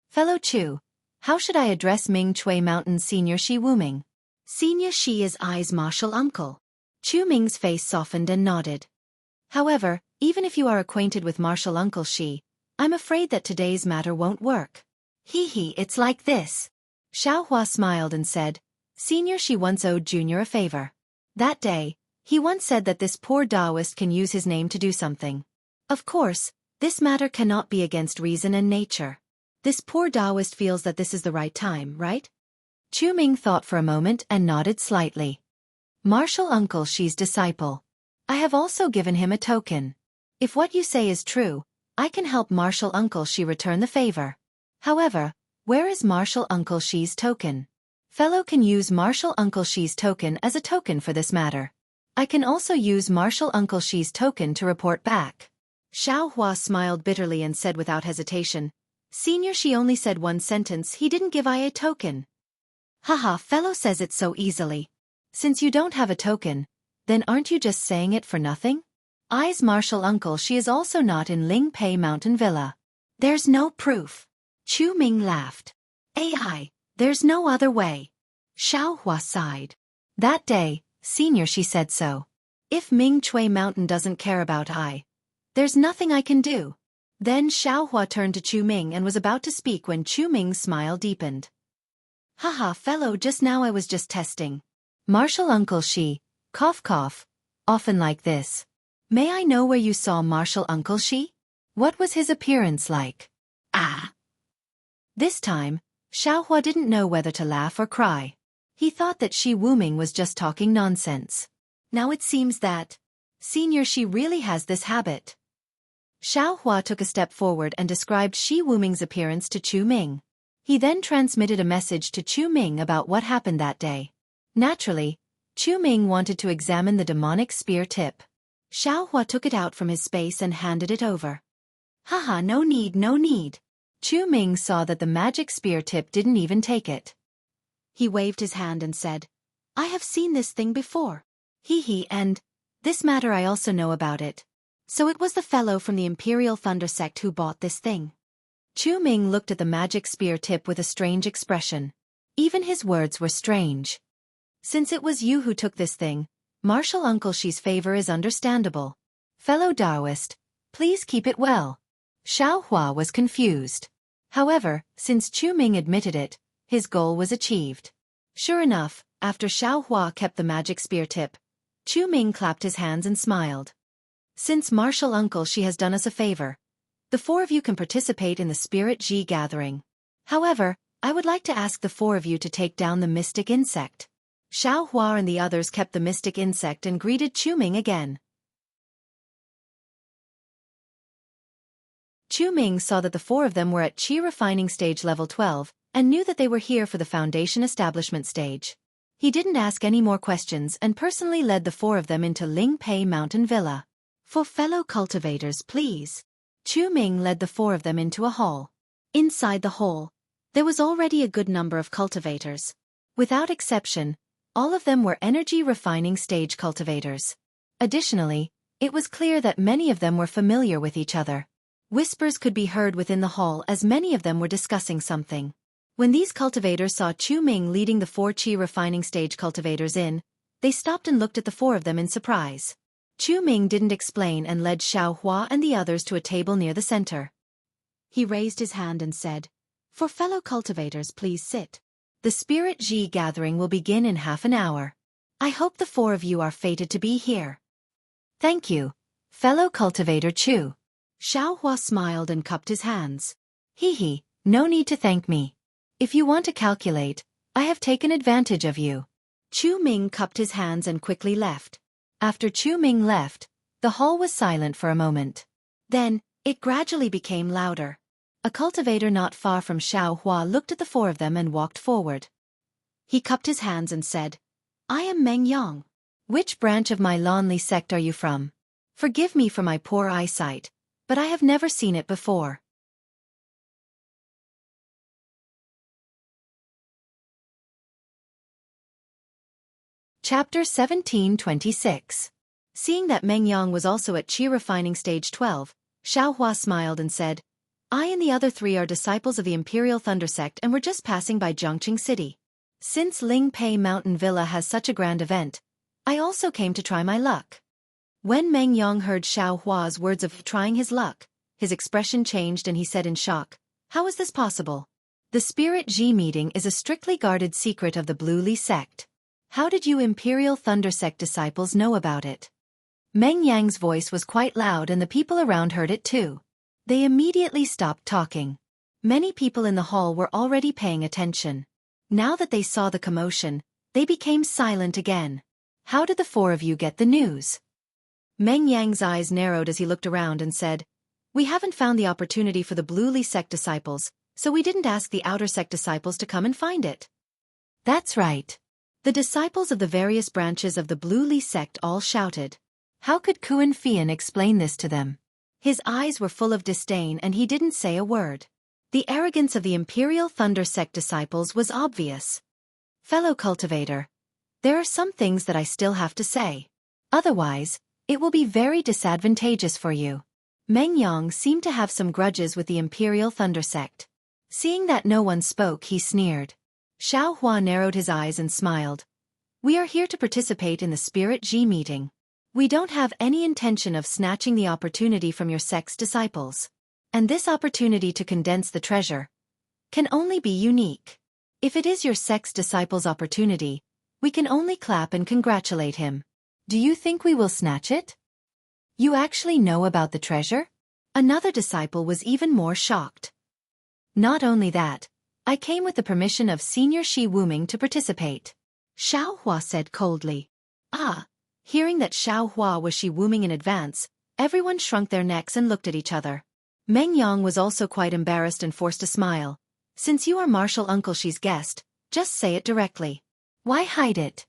Fellow Chu, how should I address Ming Chui Mountain's Senior Shi Wuming? Senior Shi is I's martial uncle. Chu Ming's face softened and nodded. However, even if you are acquainted with martial uncle Shi, I'm afraid that today's matter won't work. Hee, it's like this. Xiao Hua smiled and said, Senior Shi once owed Junior a favor. That day, he once said that this poor Taoist can use his name to do something. Of course, this matter cannot be against reason and nature. This poor Taoist feels that this is the right time, right? Chu Ming thought for a moment and nodded slightly. Martial Uncle Shi's disciple. I have also given him a token. If what you say is true, I can help Martial Uncle Shi return the favor. However, where is Martial Uncle Shi's token? Fellow can use Martial Uncle Shi's token as a token for this matter. I can also use Martial Uncle Shi's token to report back. Xiao Hua smiled bitterly and said without hesitation, Senior Shi only said one sentence, he didn't give I a token. Haha, fellow says it so easily. Since you don't have a token, then aren't you just saying it for nothing? I's martial uncle Shi is also not in Lingpei Mountain Villa. There's no proof. Chu Ming laughed. AI, there's no other way. Xiao Hua sighed. That day, Senior Shi said so. If Ming Chui Mountain doesn't care about I, there's nothing I can do. Then Xiao Hua turned to Chu Ming and was about to speak when Chu Ming's smile deepened. Haha, fellow, just now I was just testing. Martial Uncle Shi, cough cough, often like this. May I know where you saw Martial Uncle Shi? What was his appearance like? Ah! This time, Xiao Hua didn't know whether to laugh or cry. He thought that Shi Wuming was just talking nonsense. Now it seems that Senior Shi really has this habit. Xiao Hua took a step forward and described Shi Wuming's appearance to Chu Ming. He then transmitted a message to Chu Ming about what happened that day. Naturally, Chu Ming wanted to examine the demonic spear tip. Xiao Hua took it out from his space and handed it over. Haha, no need, no need. Chu Ming saw that the magic spear tip didn't even take it. He waved his hand and said, I have seen this thing before. And this matter I also know about it. So it was the fellow from the Imperial Thunder Sect who bought this thing. Chu Ming looked at the magic spear tip with a strange expression. Even his words were strange. Since it was you who took this thing, Martial Uncle Shi's favor is understandable. Fellow Taoist, please keep it well. Xiao Hua was confused. However, since Chu Ming admitted it, his goal was achieved. Sure enough, after Xiao Hua kept the magic spear tip, Chu Ming clapped his hands and smiled. Since Martial Uncle Shi has done us a favor, the four of you can participate in the Spirit Ji gathering. However, I would like to ask the four of you to take down the mystic insect. Xiao Hua and the others kept the mystic insect and greeted Chu Ming again. Chu Ming saw that the four of them were at Qi Refining Stage Level 12, and knew that they were here for the Foundation Establishment Stage. He didn't ask any more questions and personally led the four of them into Lingpei Mountain Villa. For fellow cultivators, please. Chu Ming led the four of them into a hall. Inside the hall, There was already a good number of cultivators. Without exception, all of them were energy refining stage cultivators. Additionally, it was clear that many of them were familiar with each other. Whispers could be heard within the hall as many of them were discussing something. When these cultivators saw Chu Ming leading the 4 qi refining stage cultivators in, they stopped and looked at the 4 of them in surprise. Chu Ming didn't explain and led Xiao Hua and the others to a table near the center. He raised his hand and said, "For fellow cultivators, please sit. The Spirit Ji gathering will begin in half an hour. I hope the 4 of you are fated to be here." "Thank you, fellow cultivator Chu." Xiao Hua smiled and cupped his hands. "Hee, no need to thank me. If you want to calculate, I have taken advantage of you." Chu Ming cupped his hands and quickly left. After Chu Ming left, the hall was silent for a moment. Then, it gradually became louder. A cultivator not far from Xiao Hua looked at the 4 of them and walked forward. He cupped his hands and said, "I am Meng Yang. Which branch of my Lanli sect are you from? Forgive me for my poor eyesight, but I have never seen it before." Chapter 1726. Seeing that Meng Yang was also at Qi refining stage 12, Xiao Hua smiled and said, "I and the other 3 are disciples of the Imperial Thunder Sect and were just passing by Jianghu City. Since Ling Pei Mountain Villa has such a grand event, I also came to try my luck." When Meng Yang heard Xiao Hua's words of trying his luck, his expression changed and he said in shock, "How is this possible? The Spirit Ji meeting is a strictly guarded secret of the Blue Li sect. How did you Imperial Thunder Sect disciples know about it?" Meng Yang's voice was quite loud and the people around heard it too. They immediately stopped talking. Many people in the hall were already paying attention. Now that they saw the commotion, they became silent again. "How did the 4 of you get the news?" Meng Yang's eyes narrowed as he looked around and said, "We haven't found the opportunity for the Blue Li sect disciples, so we didn't ask the outer sect disciples to come and find it." "That's right." The disciples of the various branches of the Blue Li sect all shouted. How could Kuan Fian explain this to them? His eyes were full of disdain and he didn't say a word. The arrogance of the Imperial Thunder Sect disciples was obvious. "Fellow cultivator, there are some things that I still have to say. Otherwise, it will be very disadvantageous for you." Meng Yang seemed to have some grudges with the Imperial Thunder Sect. Seeing that no one spoke, he sneered. Xiao Hua narrowed his eyes and smiled. "We are here to participate in the Spirit Ji meeting. We don't have any intention of snatching the opportunity from your sect's disciples. And this opportunity to condense the treasure can only be unique. If it is your sect's disciple's opportunity, we can only clap and congratulate him. Do you think we will snatch it? You actually know about the treasure?" Another disciple was even more shocked. "Not only that, I came with the permission of Senior Shi Wuming to participate," Xiao Hua said coldly. Hearing that Xiao Hua was Shi Wuming in advance, everyone shrunk their necks and looked at each other. Meng Yang was also quite embarrassed and forced a smile. "Since you are Marshal Uncle Shi's guest, just say it directly. Why hide it?"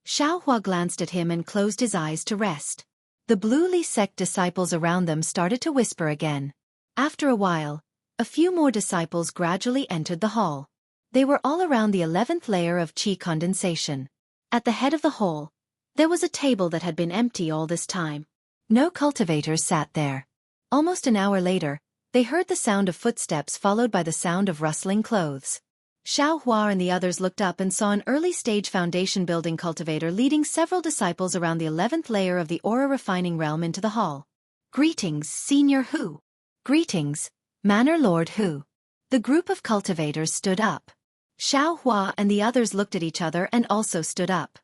Xiao Hua glanced at him and closed his eyes to rest. The Blue Li sect disciples around them started to whisper again. After a while, a few more disciples gradually entered the hall. They were all around the 11th layer of qi condensation. At the head of the hall, there was a table that had been empty all this time. No cultivators sat there. Almost an hour later, they heard the sound of footsteps followed by the sound of rustling clothes. Xiao Hua and the others looked up and saw an early-stage foundation building cultivator leading several disciples around the 11th layer of the aura refining realm into the hall. "Greetings, Senior Hu." "Greetings, Manor Lord Hu." The group of cultivators stood up. Xiao Hua and the others looked at each other and also stood up.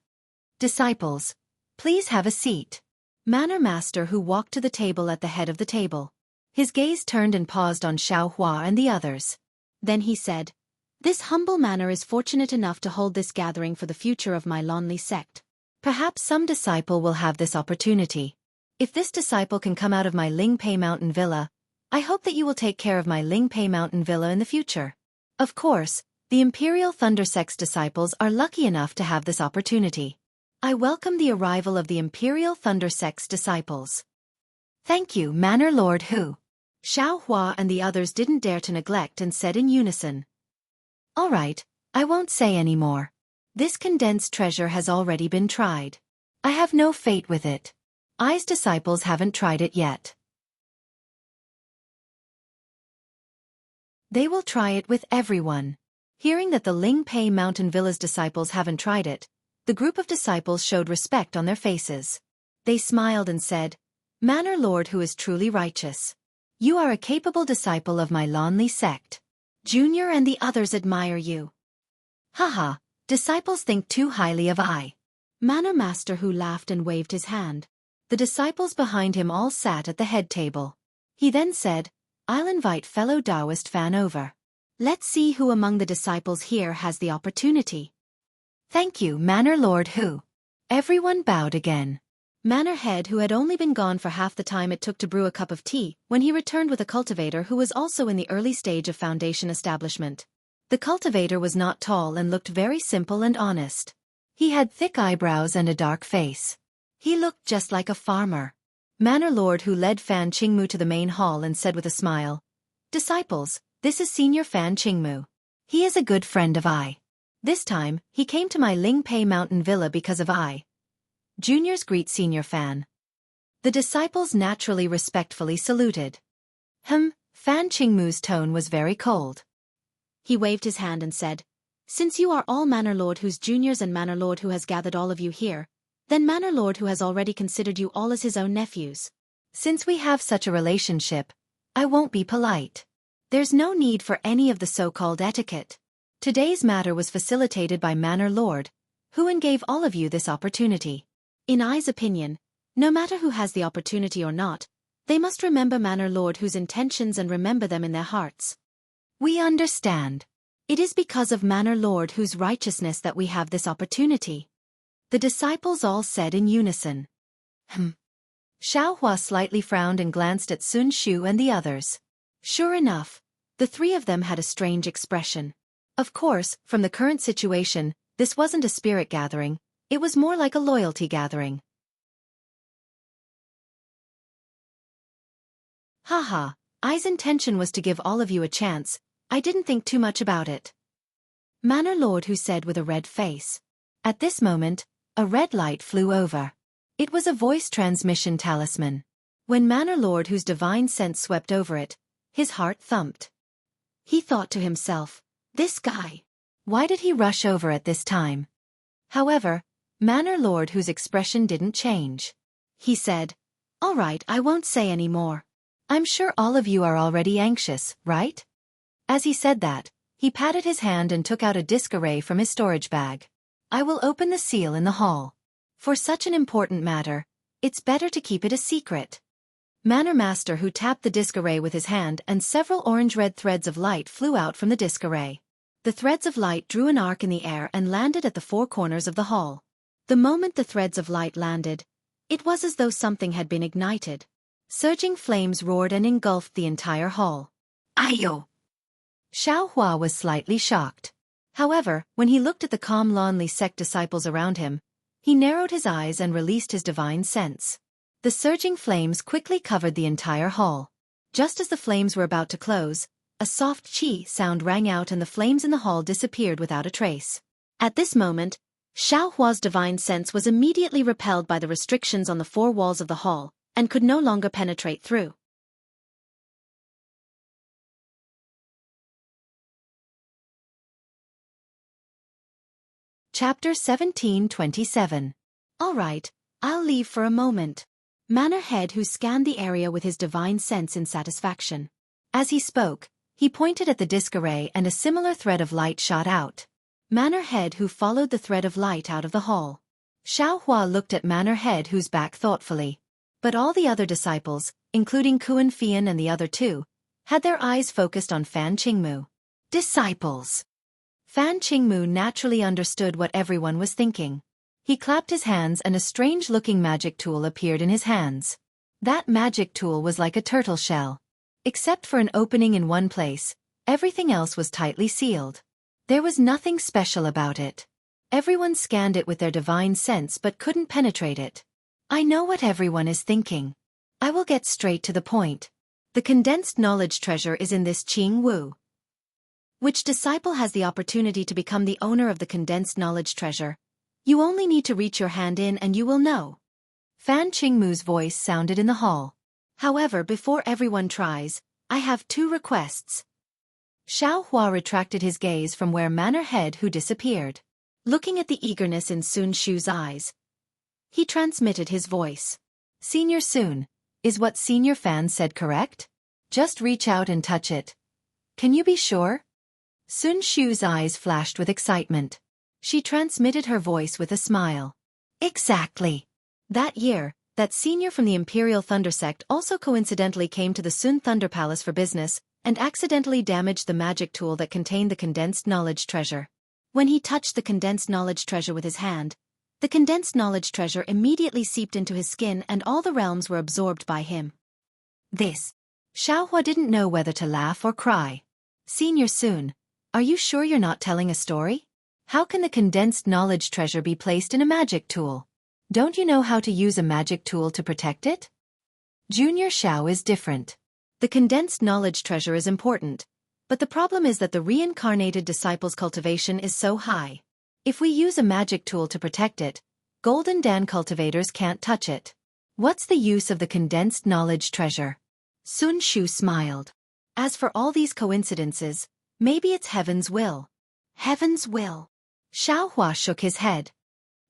"Disciples, please have a seat." Manor Master Hu walked to the table at the head of the table. His gaze turned and paused on Xiao Hua and the others. Then he said, "This humble manor is fortunate enough to hold this gathering for the future of my Lanli sect. Perhaps some disciple will have this opportunity. If this disciple can come out of my Ling Pei Mountain Villa, I hope that you will take care of my Ling Pei Mountain Villa in the future." Of course, the Imperial Thunder Sect's disciples are lucky enough to have this opportunity. I welcome the arrival of the Imperial Thunder Sect's disciples. "Thank you, Manor Lord Hu." Xiao Hua and the others didn't dare to neglect and said in unison. All right, I won't say any more. This condensed treasure has already been tried. I have no fate with it. I's disciples haven't tried it yet. They will try it with everyone. Hearing that the Ling Pei Mountain Villa's disciples haven't tried it, the group of disciples showed respect on their faces. They smiled and said, Manor Lord who is truly righteous. You are a capable disciple of my Lonely sect. Junior and the others admire you. Haha, disciples think too highly of I. Manor Master who laughed and waved his hand. The disciples behind him all sat at the head table. He then said, I'll invite fellow Taoist Fan over. Let's see who among the disciples here has the opportunity. Thank you, Manor Lord Hu. Everyone bowed again. Manor Head who had only been gone for half the time it took to brew a cup of tea, when he returned with a cultivator who was also in the early stage of foundation establishment. The cultivator was not tall and looked very simple and honest. He had thick eyebrows and a dark face. He looked just like a farmer. Manor Lord who led Fan Qingmu to the main hall and said with a smile, Disciples, this is Senior Fan Qingmu. He is a good friend of I. This time, he came to my Ling Pei Mountain Villa because of I. Juniors greet Senior Fan. The disciples naturally respectfully saluted. Fan Qingmu's tone was very cold. He waved his hand and said, Since you are all Manor Lord who's juniors and Manor Lord who has gathered all of you here, then Manor Lord who has already considered you all as his own nephews. Since we have such a relationship, I won't be polite. There's no need for any of the so-called etiquette. Today's matter was facilitated by Manor Lord, who gave all of you this opportunity. In I's opinion, no matter who has the opportunity or not, they must remember Manor Lord whose intentions and remember them in their hearts. We understand. It is because of Manor Lord whose righteousness that we have this opportunity. The disciples all said in unison. Xiao Hua slightly frowned and glanced at Sun Shu and the others. Sure enough, the three of them had a strange expression. Of course, from the current situation, this wasn't a spirit gathering, it was more like a loyalty gathering. Haha, I's intention was to give all of you a chance, I didn't think too much about it. Manor Lord who said with a red face. At this moment, a red light flew over. It was a voice transmission talisman. When Manor Lord whose divine sense swept over it, his heart thumped. He thought to himself, this guy. Why did he rush over at this time? However, Manor Lord whose expression didn't change. He said, All right, I won't say any more. I'm sure all of you are already anxious, right? As he said that, he patted his hand and took out a disc array from his storage bag. I will open the seal in the hall. For such an important matter, it's better to keep it a secret. Manor Master who tapped the disc array with his hand and several orange-red threads of light flew out from the disc array. The threads of light drew an arc in the air and landed at the four corners of the hall. The moment the threads of light landed, it was as though something had been ignited. Surging flames roared and engulfed the entire hall. Ayo! Xiao Hua was slightly shocked. However, when he looked at the calm Lonely sect disciples around him, he narrowed his eyes and released his divine sense. The surging flames quickly covered the entire hall. Just as the flames were about to close, a soft chi sound rang out and the flames in the hall disappeared without a trace. At this moment, Xiao Hua's divine sense was immediately repelled by the restrictions on the four walls of the hall, and could no longer penetrate through. Chapter 1727. All right, I'll leave for a moment. Manor Head who scanned the area with his divine sense in satisfaction. As he spoke, he pointed at the disc array and a similar thread of light shot out. Manor Head who followed the thread of light out of the hall. Xiao Hua looked at Manor Head who's back thoughtfully. But all the other disciples, including Kuan Fian and the other two, had their eyes focused on Fan Qingmu. Disciples! Fan Qingmu naturally understood what everyone was thinking. He clapped his hands and a strange-looking magic tool appeared in his hands. That magic tool was like a turtle shell. Except for an opening in one place, everything else was tightly sealed. There was nothing special about it. Everyone scanned it with their divine sense but couldn't penetrate it. I know what everyone is thinking. I will get straight to the point. The condensed knowledge treasure is in this Qing Wu. Which disciple has the opportunity to become the owner of the condensed knowledge treasure? You only need to reach your hand in and you will know. Fan Qingmu's voice sounded in the hall. However, before everyone tries, I have 2 requests. Xiao Hua retracted his gaze from where Manor Head who disappeared. Looking at the eagerness in Sun Shu's eyes, he transmitted his voice. Senior Sun, is what Senior Fan said correct? Just reach out and touch it. Can you be sure? Sun Shu's eyes flashed with excitement. She transmitted her voice with a smile. Exactly. That year, that senior from the Imperial Thunder Sect also coincidentally came to the Sun Thunder Palace for business, and accidentally damaged the magic tool that contained the condensed knowledge treasure. When he touched the condensed knowledge treasure with his hand, the condensed knowledge treasure immediately seeped into his skin and all the realms were absorbed by him. This. Xiaohua didn't know whether to laugh or cry. Senior Sun, are you sure you're not telling a story? How can the condensed knowledge treasure be placed in a magic tool? Don't you know how to use a magic tool to protect it? Junior Xiao is different. The condensed knowledge treasure is important, but the problem is that the reincarnated disciple's cultivation is so high. If we use a magic tool to protect it, Golden Dan cultivators can't touch it. What's the use of the condensed knowledge treasure? Sun Shu smiled. As for all these coincidences, maybe it's heaven's will. Heaven's will. Xiao Hua shook his head.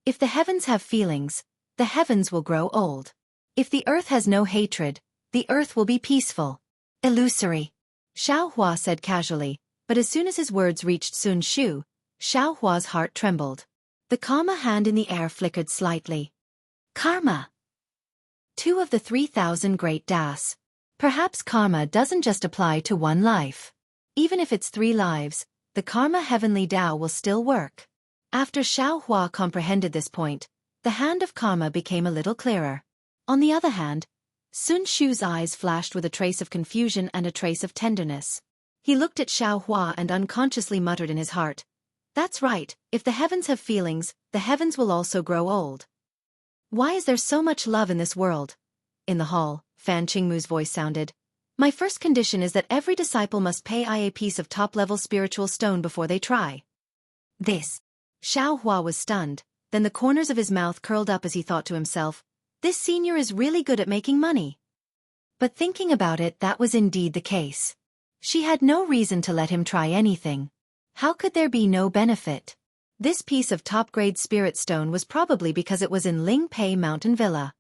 If the heavens have feelings, the heavens will grow old. If the earth has no hatred, the earth will be peaceful. Illusory. Xiao Hua said casually, but as soon as his words reached Sun Shu, Xiao Hua's heart trembled. The karma hand in the air flickered slightly. Karma. 2 of the 3,000 great das. Perhaps karma doesn't just apply to one life. Even if it's 3 lives, the karma heavenly Tao will still work. After Xiao Hua comprehended this point, the hand of karma became a little clearer. On the other hand, Sun Shu's eyes flashed with a trace of confusion and a trace of tenderness. He looked at Xiao Hua and unconsciously muttered in his heart, "That's right, if the heavens have feelings, the heavens will also grow old." Why is there so much love in this world? In the hall, Fan Qingmu's voice sounded. My first condition is that every disciple must pay I a piece of top-level spiritual stone before they try. This. Xiao Hua was stunned, then the corners of his mouth curled up as he thought to himself, this senior is really good at making money. But thinking about it, that was indeed the case. She had no reason to let him try anything. How could there be no benefit? This piece of top-grade spirit stone was probably because it was in Ling Pei Mountain Villa.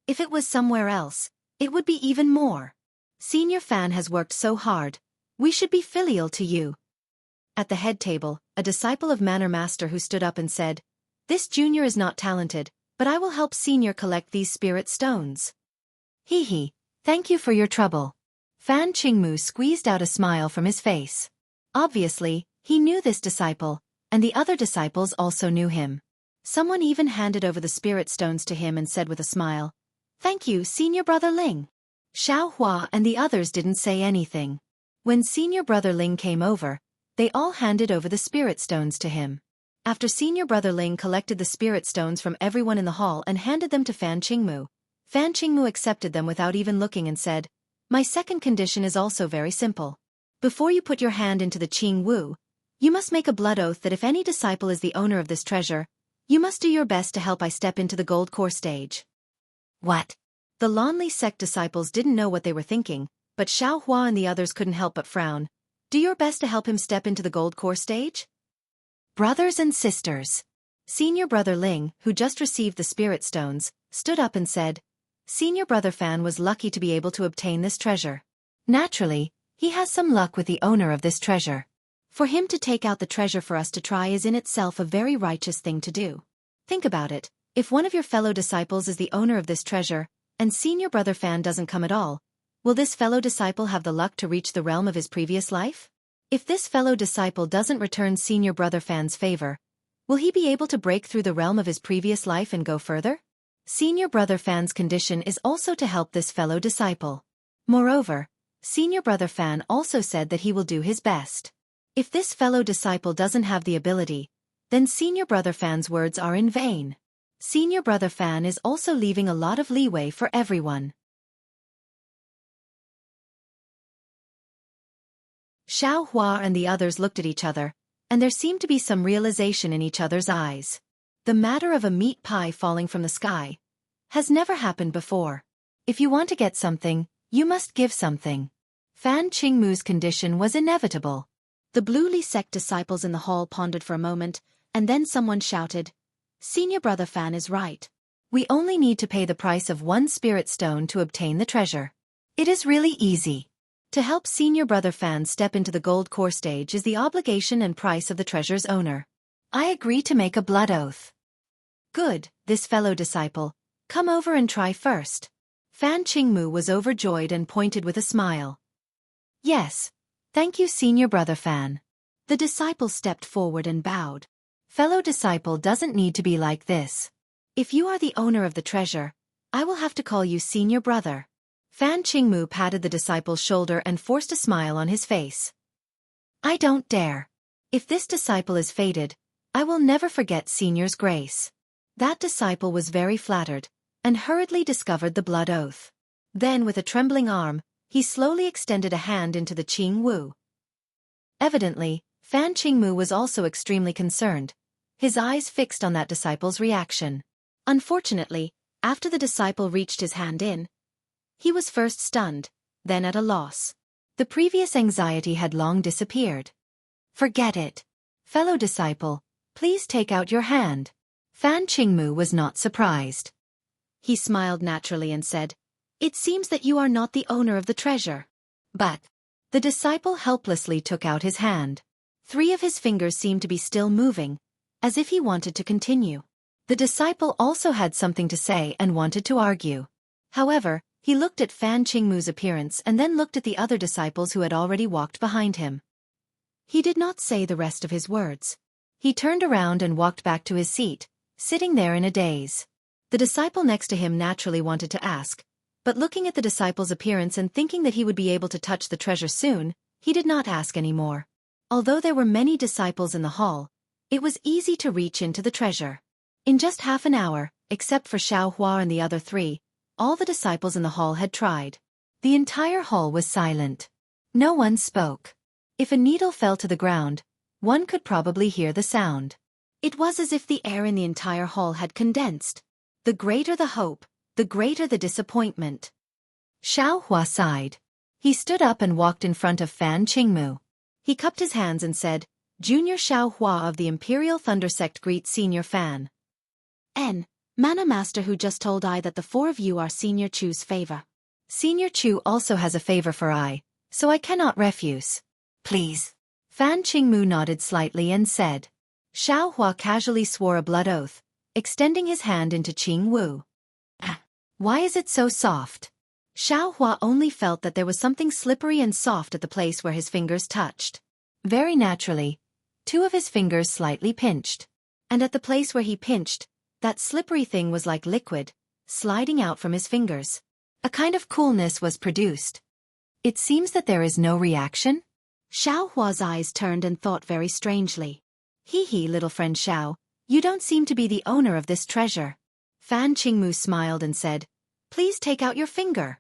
If it was somewhere else, it would be even more. Senior Fan has worked so hard. We should be filial to you. At the head table, a disciple of Manor Master who stood up and said, this junior is not talented, but I will help senior collect these spirit stones. Hee, thank you for your trouble. Fan Qingmu squeezed out a smile from his face. Obviously, he knew this disciple, and the other disciples also knew him. Someone even handed over the spirit stones to him and said with a smile, thank you, Senior Brother Ling. Xiao Hua and the others didn't say anything. When Senior Brother Ling came over, they all handed over the spirit stones to him. After Senior Brother Ling collected the spirit stones from everyone in the hall and handed them to Fan Qingmu accepted them without even looking and said, my second condition is also very simple. Before you put your hand into the Qing Wu, you must make a blood oath that if any disciple is the owner of this treasure, you must do your best to help I step into the gold core stage. What? The Lonely sect disciples didn't know what they were thinking, but Xiao Hua and the others couldn't help but frown. Do your best to help him step into the gold core stage? Brothers and sisters. Senior Brother Ling, who just received the spirit stones, stood up and said, Senior Brother Fan was lucky to be able to obtain this treasure. Naturally, he has some luck with the owner of this treasure. For him to take out the treasure for us to try is in itself a very righteous thing to do. Think about it, if one of your fellow disciples is the owner of this treasure, and Senior Brother Fan doesn't come at all, will this fellow disciple have the luck to reach the realm of his previous life? If this fellow disciple doesn't return Senior Brother Fan's favor, will he be able to break through the realm of his previous life and go further? Senior Brother Fan's condition is also to help this fellow disciple. Moreover, Senior Brother Fan also said that he will do his best. If this fellow disciple doesn't have the ability, then Senior Brother Fan's words are in vain. Senior Brother Fan is also leaving a lot of leeway for everyone. Xiao Hua and the others looked at each other, and there seemed to be some realization in each other's eyes. The matter of a meat pie falling from the sky has never happened before. If you want to get something, you must give something. Fan Qingmu's condition was inevitable. The Blue Li sect disciples in the hall pondered for a moment, and then someone shouted, "Senior brother Fan is right. We only need to pay the price of 1 spirit stone to obtain the treasure. It is really easy. To help senior brother Fan step into the gold core stage is the obligation and price of the treasure's owner. I agree to make a blood oath." "Good, this fellow disciple. Come over and try first." Fan Qingmu was overjoyed and pointed with a smile. "Yes. Thank you, senior brother Fan." The disciple stepped forward and bowed. "Fellow disciple doesn't need to be like this. If you are the owner of the treasure, I will have to call you senior brother." Fan Qingmu patted the disciple's shoulder and forced a smile on his face. "I don't dare. If this disciple is fated, I will never forget senior's grace." That disciple was very flattered, and hurriedly discovered the blood oath. Then with a trembling arm, he slowly extended a hand into the Qing Wu. Evidently, Fan Qingmu was also extremely concerned, his eyes fixed on that disciple's reaction. Unfortunately, after the disciple reached his hand in, he was first stunned, then at a loss. The previous anxiety had long disappeared. "Forget it. Fellow disciple, please take out your hand." Fan Qingmu was not surprised. He smiled naturally and said, "It seems that you are not the owner of the treasure." But the disciple helplessly took out his hand. 3 of his fingers seemed to be still moving, as if he wanted to continue. The disciple also had something to say and wanted to argue. However, he looked at Fan Qingmu's appearance and then looked at the other disciples who had already walked behind him. He did not say the rest of his words. He turned around and walked back to his seat, sitting there in a daze. The disciple next to him naturally wanted to ask, but looking at the disciple's appearance and thinking that he would be able to touch the treasure soon, he did not ask any more. Although there were many disciples in the hall, it was easy to reach into the treasure. In just half an hour, except for Xiao Hua and the other 3, all the disciples in the hall had tried. The entire hall was silent. No one spoke. If a needle fell to the ground, one could probably hear the sound. It was as if the air in the entire hall had condensed. The greater the hope, the greater the disappointment. Xiao Hua sighed. He stood up and walked in front of Fan Qingmu. He cupped his hands and said, "Junior Xiao Hua of the Imperial Thunder Sect greets Senior Fan. Mana Master who just told I that the 4 of you are Senior Chu's favor. Senior Chu also has a favor for I, so I cannot refuse. Please." Fan Qingmu nodded slightly and said. Xiao Hua casually swore a blood oath, extending his hand into Qing Wu. "Why is it so soft?" Xiao Hua only felt that there was something slippery and soft at the place where his fingers touched. Very naturally, 2 of his fingers slightly pinched. And at the place where he pinched, that slippery thing was like liquid, sliding out from his fingers. A kind of coolness was produced. "It seems that there is no reaction?" Xiao Hua's eyes turned and thought very strangely. "Hee, little friend Xiao, you don't seem to be the owner of this treasure." Fan Qingmu smiled and said, "Please take out your finger."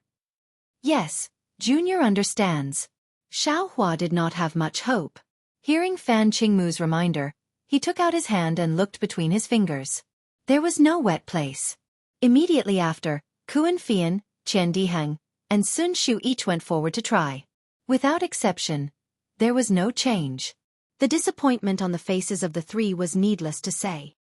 "Yes, Junior understands." Xiao Hua did not have much hope. Hearing Fan Qingmu's reminder, he took out his hand and looked between his fingers. There was no wet place. Immediately after, Kuan Fian, Qian Diheng, and Sun Shu each went forward to try. Without exception, there was no change. The disappointment on the faces of the 3 was needless to say.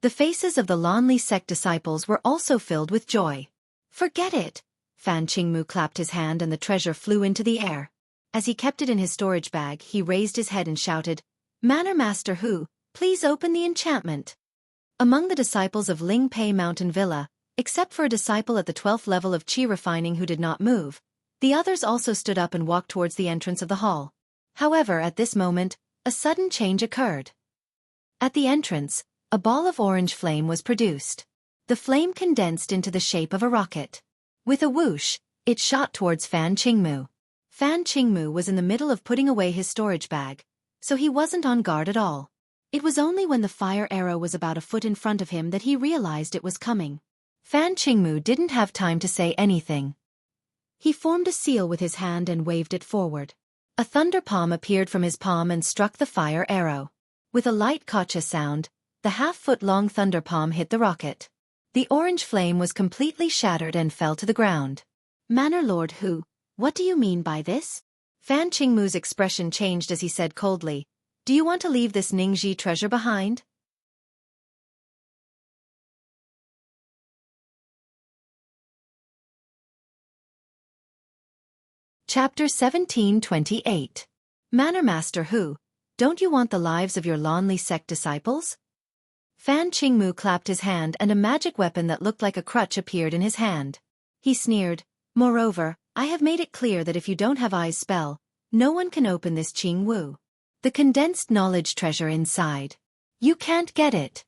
The faces of the Lanli sect disciples were also filled with joy. "Forget it!" Fan Qingmu clapped his hand and the treasure flew into the air. As he kept it in his storage bag, he raised his head and shouted, "Manor Master Hu, please open the enchantment." Among the disciples of Ling Pei Mountain Villa, except for a disciple at the 12th level of Qi refining who did not move, the others also stood up and walked towards the entrance of the hall. However, at this moment, a sudden change occurred. At the entrance, a ball of orange flame was produced. The flame condensed into the shape of a rocket. With a whoosh, it shot towards Fan Qingmu. Fan Qingmu was in the middle of putting away his storage bag, so he wasn't on guard at all. It was only when the fire arrow was about a foot in front of him that he realized it was coming. Fan Qingmu didn't have time to say anything. He formed a seal with his hand and waved it forward. A thunder palm appeared from his palm and struck the fire arrow. With a light gotcha sound, the half-foot-long thunder palm hit the rocket. The orange flame was completely shattered and fell to the ground. Manor Lord Hu, what do you mean by this? Fan Qingmu's expression changed as he said coldly, do you want to leave this Ningxi treasure behind? Chapter 1728. Manor Master Hu, don't you want the lives of your Lonely sect disciples? Fan Qingmu clapped his hand and a magic weapon that looked like a crutch appeared in his hand. He sneered, moreover, I have made it clear that if you don't have Eyes spell, no one can open this Qingwu. The condensed knowledge treasure inside. You can't get it.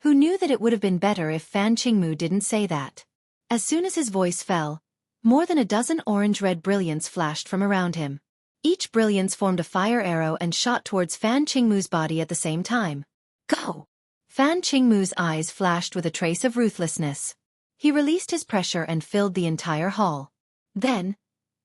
Who knew that it would have been better if Fan Qingmu didn't say that? As soon as his voice fell, more than a dozen orange-red brilliants flashed from around him. Each brilliance formed a fire arrow and shot towards Fan Qingmu's body at the same time. Go! Fan Qingmu's eyes flashed with a trace of ruthlessness. He released his pressure and filled the entire hall. Then,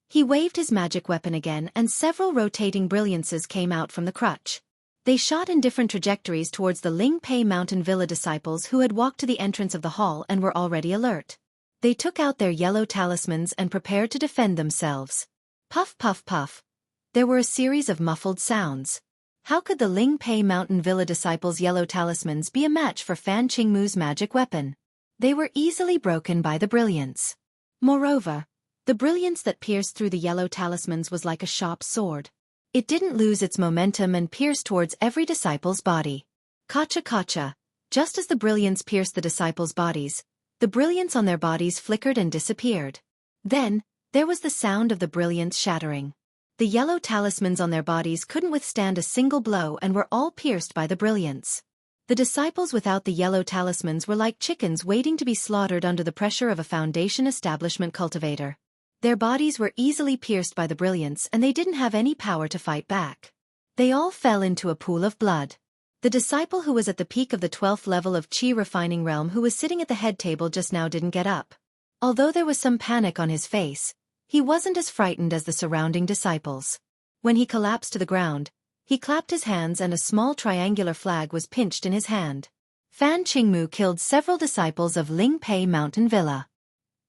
he waved his magic weapon again and several rotating brilliances came out from the crutch. They shot in different trajectories towards the Lingpei Mountain Villa disciples who had walked to the entrance of the hall and were already alert. They took out their yellow talismans and prepared to defend themselves. Puff puff puff. There were a series of muffled sounds. How could the Lingpei Mountain Villa disciples' yellow talismans be a match for Fan Qingmu's magic weapon? They were easily broken by the brilliance. Moreover, the brilliance that pierced through the yellow talismans was like a sharp sword. It didn't lose its momentum and pierced towards every disciple's body. Kacha kacha. Just as the brilliance pierced the disciples' bodies, the brilliance on their bodies flickered and disappeared. Then, there was the sound of the brilliance shattering. The yellow talismans on their bodies couldn't withstand a single blow and were all pierced by the brilliance. The disciples without the yellow talismans were like chickens waiting to be slaughtered under the pressure of a Foundation establishment cultivator. Their bodies were easily pierced by the brilliance and they didn't have any power to fight back. They all fell into a pool of blood. The disciple who was at the peak of the 12th level of Qi Refining Realm who was sitting at the head table just now didn't get up. Although there was some panic on his face, he wasn't as frightened as the surrounding disciples. When he collapsed to the ground, he clapped his hands and a small triangular flag was pinched in his hand. Fan Qingmu killed several disciples of Lingpei Mountain Villa.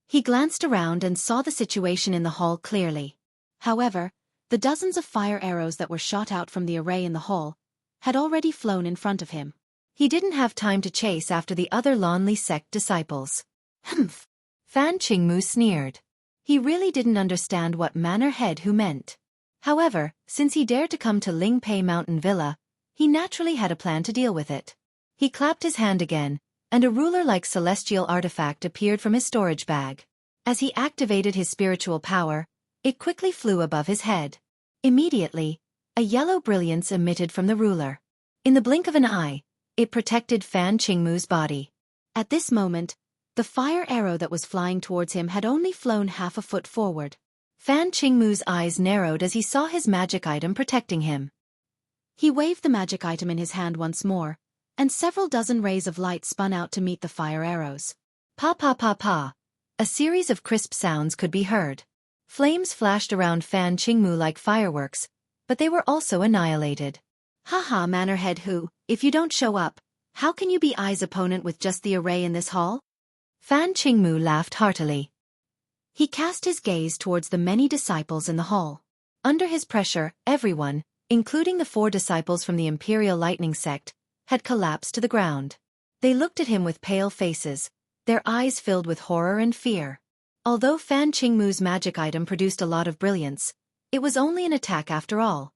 He glanced around and saw the situation in the hall clearly. However, the dozens of fire arrows that were shot out from the array in the hall had already flown in front of him. He didn't have time to chase after the other Lonely sect disciples. Humph! Fan Qingmu sneered. He really didn't understand what Manor Head Hu meant. However, since he dared to come to Lingpei Mountain Villa, he naturally had a plan to deal with it. He clapped his hand again, and a ruler-like celestial artifact appeared from his storage bag. As he activated his spiritual power, it quickly flew above his head. Immediately, a yellow brilliance emitted from the ruler. In the blink of an eye, it protected Fan Qingmu's body. At this moment, the fire arrow that was flying towards him had only flown half a foot forward. Fan Qingmu's eyes narrowed as he saw his magic item protecting him. He waved the magic item in his hand once more, and several dozen rays of light spun out to meet the fire arrows. Pa pa pa pa. A series of crisp sounds could be heard. Flames flashed around Fan Qingmu like fireworks, but they were also annihilated. Haha, Manor Head Hu, if you don't show up, how can you be Ai's opponent with just the array in this hall? Fan Qingmu laughed heartily. He cast his gaze towards the many disciples in the hall. Under his pressure, everyone, including the 4 disciples from the Imperial Lightning Sect, had collapsed to the ground. They looked at him with pale faces, their eyes filled with horror and fear. Although Fan Qingmu's magic item produced a lot of brilliance, it was only an attack after all.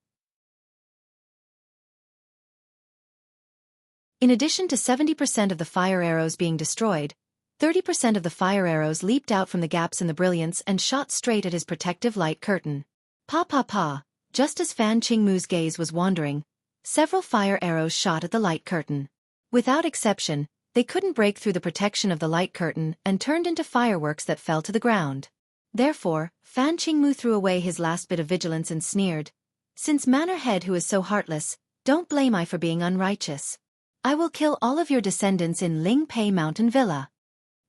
In addition to 70% of the fire arrows being destroyed, 30% of the fire arrows leaped out from the gaps in the brilliance and shot straight at his protective light curtain. Pa pa pa, just as Fan Qingmu's gaze was wandering, several fire arrows shot at the light curtain. Without exception, they couldn't break through the protection of the light curtain and turned into fireworks that fell to the ground. Therefore, Fan Qingmu threw away his last bit of vigilance and sneered, "Since Manor Head Hu is so heartless, don't blame I for being unrighteous. I will kill all of your descendants in Lingpei Mountain Villa."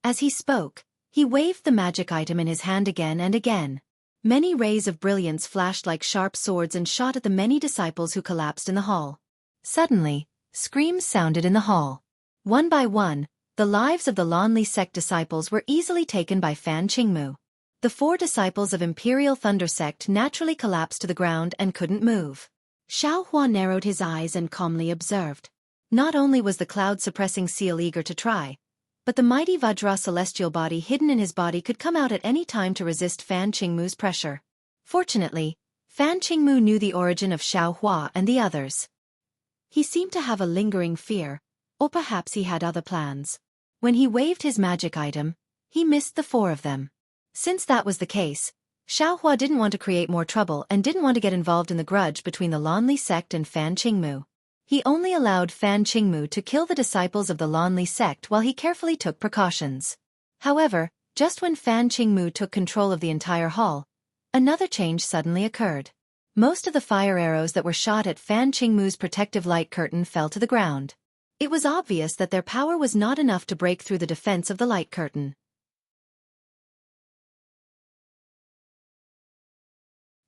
As he spoke, He waved the magic item in his hand again and again. Many rays of brilliance flashed like sharp swords and shot at the many disciples who collapsed in the hall. Suddenly, screams sounded in the hall. One by one, the lives of the Lanli sect disciples were easily taken by Fan Qingmu. The 4 disciples of Imperial Thunder sect naturally collapsed to the ground and couldn't move. Xiao Hua narrowed his eyes and calmly observed. Not only was the cloud-suppressing seal eager to try, but the mighty Vajra celestial body hidden in his body could come out at any time to resist Fan Qingmu's pressure. Fortunately, Fan Qingmu knew the origin of Xiao Hua and the others. He seemed to have a lingering fear, or perhaps he had other plans. When he waved his magic item, he missed the 4 of them. Since that was the case, Xiao Hua didn't want to create more trouble and didn't want to get involved in the grudge between the Lanli sect and Fan Qingmu. He only allowed Fan Qingmu to kill the disciples of the Lanli sect while he carefully took precautions. However, just when Fan Qingmu took control of the entire hall, another change suddenly occurred. Most of the fire arrows that were shot at Fan Qingmu's protective light curtain fell to the ground. It was obvious that their power was not enough to break through the defense of the light curtain.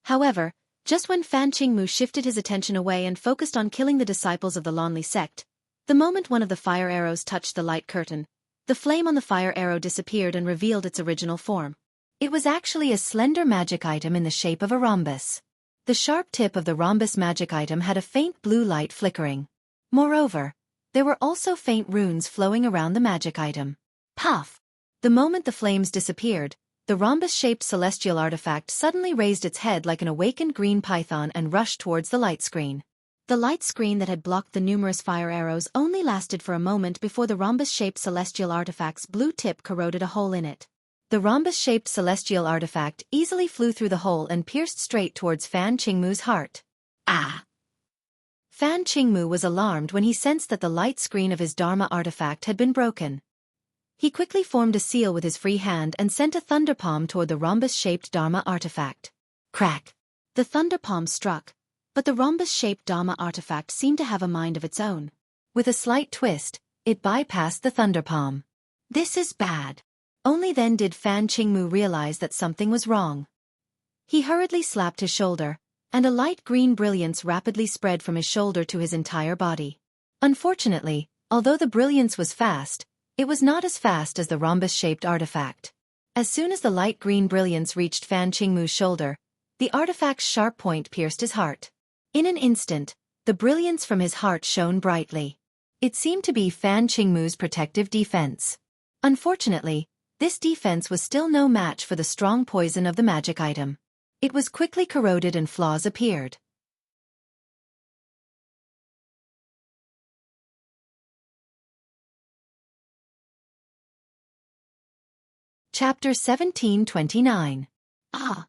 However, just when Fan Qingmu shifted his attention away and focused on killing the disciples of the Lanli sect, the moment one of the fire arrows touched the light curtain, the flame on the fire arrow disappeared and revealed its original form. It was actually a slender magic item in the shape of a rhombus. The sharp tip of the rhombus magic item had a faint blue light flickering. Moreover, there were also faint runes flowing around the magic item. Puff! The moment the flames disappeared, the rhombus-shaped celestial artifact suddenly raised its head like an awakened green python and rushed towards the light screen. The light screen that had blocked the numerous fire arrows only lasted for a moment before the rhombus-shaped celestial artifact's blue tip corroded a hole in it. The rhombus-shaped celestial artifact easily flew through the hole and pierced straight towards Fan Qingmu's heart. Ah! Fan Qingmu was alarmed when he sensed that the light screen of his Dharma artifact had been broken. He quickly formed a seal with his free hand and sent a thunder palm toward the rhombus-shaped Dharma artifact. Crack! The thunder palm struck, but the rhombus-shaped Dharma artifact seemed to have a mind of its own. With a slight twist, it bypassed the thunder palm. This is bad. Only then did Fan Qingmu realize that something was wrong. He hurriedly slapped his shoulder, and a light green brilliance rapidly spread from his shoulder to his entire body. Unfortunately, although the brilliance was fast, it was not as fast as the rhombus-shaped artifact. As soon as the light green brilliance reached Fan Qingmu's shoulder, the artifact's sharp point pierced his heart. In an instant, the brilliance from his heart shone brightly. It seemed to be Fan Qingmu's protective defense. Unfortunately, this defense was still no match for the strong poison of the magic item. It was quickly corroded and flaws appeared. Chapter 1729. Ah!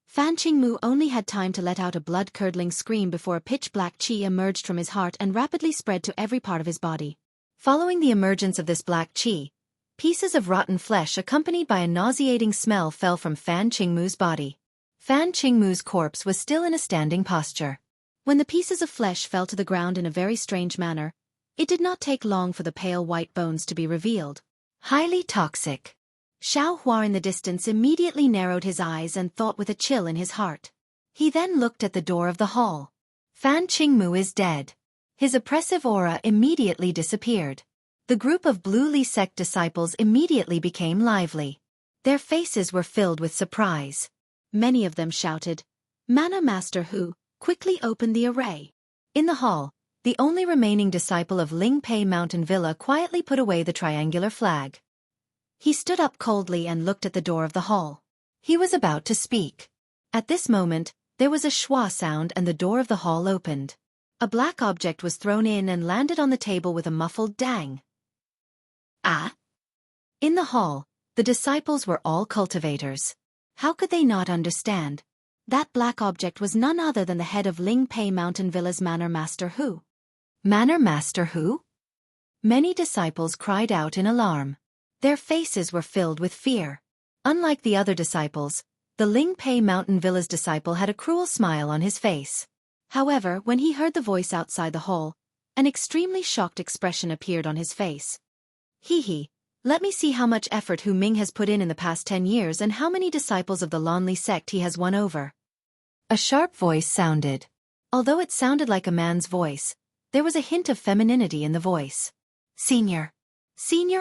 Fan Qingmu only had time to let out a blood-curdling scream before a pitch-black qi emerged from his heart and rapidly spread to every part of his body. Following the emergence of this black qi, pieces of rotten flesh accompanied by a nauseating smell fell from Fan Qingmu's body. Fan Qingmu's corpse was still in a standing posture. When the pieces of flesh fell to the ground in a very strange manner, it did not take long for the pale white bones to be revealed. Highly toxic. Xiao Hua in the distance immediately narrowed his eyes and thought with a chill in his heart. He then looked at the door of the hall. Fan Qingmu is dead. His oppressive aura immediately disappeared. The group of Blue Li sect disciples immediately became lively. Their faces were filled with surprise. Many of them shouted, "Mana Master Hu, quickly open the array." In the hall, the only remaining disciple of Ling Pei Mountain Villa quietly put away the triangular flag. He stood up coldly and looked at the door of the hall. He was about to speak. At this moment, there was a schwa sound and the door of the hall opened. A black object was thrown in and landed on the table with a muffled dang. Ah! In the hall, the disciples were all cultivators. How could they not understand? That black object was none other than the head of Ling Pei Mountain Villa's Manor Master Hu. Manor Master Hu? Many disciples cried out in alarm. Their faces were filled with fear. Unlike the other disciples, the Ling Pei Mountain Villa's disciple had a cruel smile on his face. However, when he heard the voice outside the hall, an extremely shocked expression appeared on his face. Hee hee, Let me see how much effort Hu Ming has put in the past 10 years and how many disciples of the Lonely sect he has won over. A sharp voice sounded. Although it sounded like a man's voice, there was a hint of femininity in the voice. Senior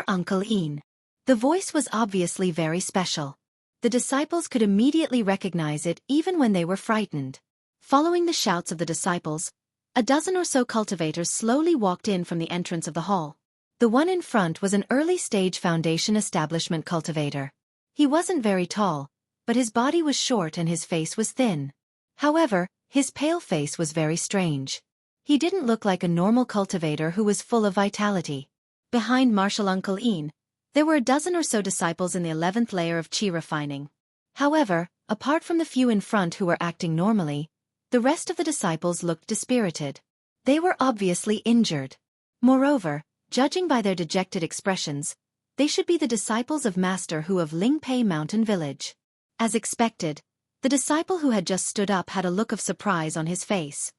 Uncle Ian. The voice was obviously very special. The disciples could immediately recognize it even when they were frightened. Following the shouts of the disciples, a dozen or so cultivators slowly walked in from the entrance of the hall. The one in front was an early-stage foundation establishment cultivator. He wasn't very tall, but his body was short and his face was thin. However, his pale face was very strange. He didn't look like a normal cultivator who was full of vitality. Behind Martial Uncle Ian, there were a dozen or so disciples in the 11th layer of chi refining. However, apart from the few in front who were acting normally, the rest of the disciples looked dispirited. They were obviously injured. Moreover, judging by their dejected expressions, they should be the disciples of Master Hu of Lingpei Mountain Village. As expected, the disciple who had just stood up had a look of surprise on his face.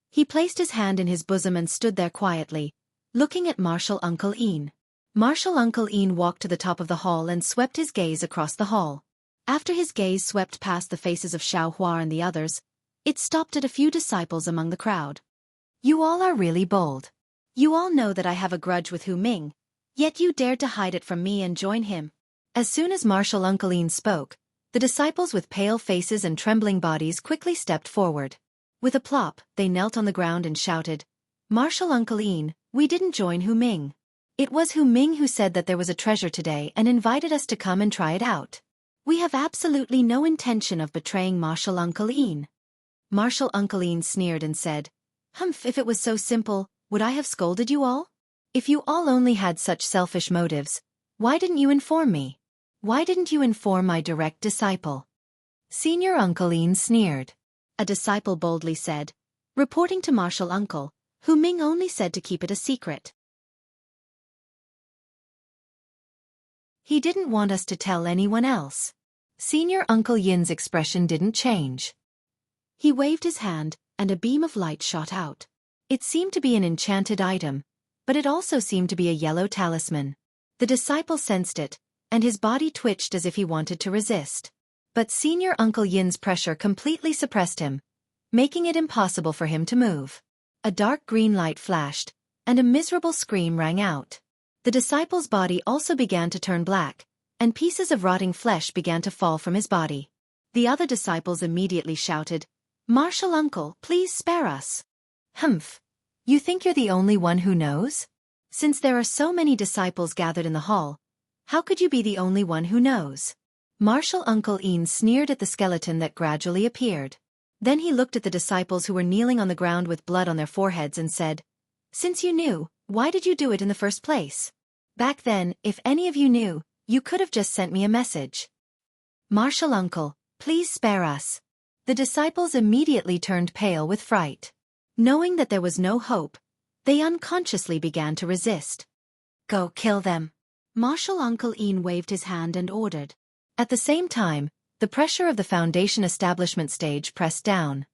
He placed his hand in his bosom and stood there quietly, looking at Martial Uncle Ian. Martial Uncle Ian walked to the top of the hall and swept his gaze across the hall. After his gaze swept past the faces of Xiaohua and the others, it stopped at a few disciples among the crowd. You all are really bold. You all know that I have a grudge with Hu Ming, yet you dared to hide it from me and join him. As soon as Martial Uncle Ian spoke, the disciples with pale faces and trembling bodies quickly stepped forward. With a plop, they knelt on the ground and shouted, Martial Uncle Ian, we didn't join Hu Ming. It was Hu Ming who said that there was a treasure today and invited us to come and try it out. We have absolutely no intention of betraying Martial Uncle Ian. Martial Uncle Ian sneered and said, Humph, if it was so simple, would I have scolded you all? If you all only had such selfish motives, why didn't you inform me? Why didn't you inform my direct disciple? Senior Uncle Ian sneered. A disciple boldly said, reporting to Martial Uncle, Hu Ming only said to keep it a secret. He didn't want us to tell anyone else. Senior Uncle Yin's expression didn't change. He waved his hand, and a beam of light shot out. It seemed to be an enchanted item, but it also seemed to be a yellow talisman. The disciple sensed it, and his body twitched as if he wanted to resist. But Senior Uncle Yin's pressure completely suppressed him, making it impossible for him to move. A dark green light flashed, and a miserable scream rang out. The disciple's body also began to turn black, and pieces of rotting flesh began to fall from his body. The other disciples immediately shouted, Martial Uncle, please spare us. Humph. You think you're the only one who knows? Since there are so many disciples gathered in the hall, how could you be the only one who knows? Martial Uncle Ian sneered at the skeleton that gradually appeared. Then he looked at the disciples who were kneeling on the ground with blood on their foreheads and said, Since you knew, why did you do it in the first place? Back then, if any of you knew, you could have just sent me a message. Martial Uncle, please spare us. The disciples immediately turned pale with fright. Knowing that there was no hope, they unconsciously began to resist. Go kill them. Martial Uncle Ian waved his hand and ordered. At the same time, the pressure of the foundation establishment stage pressed down.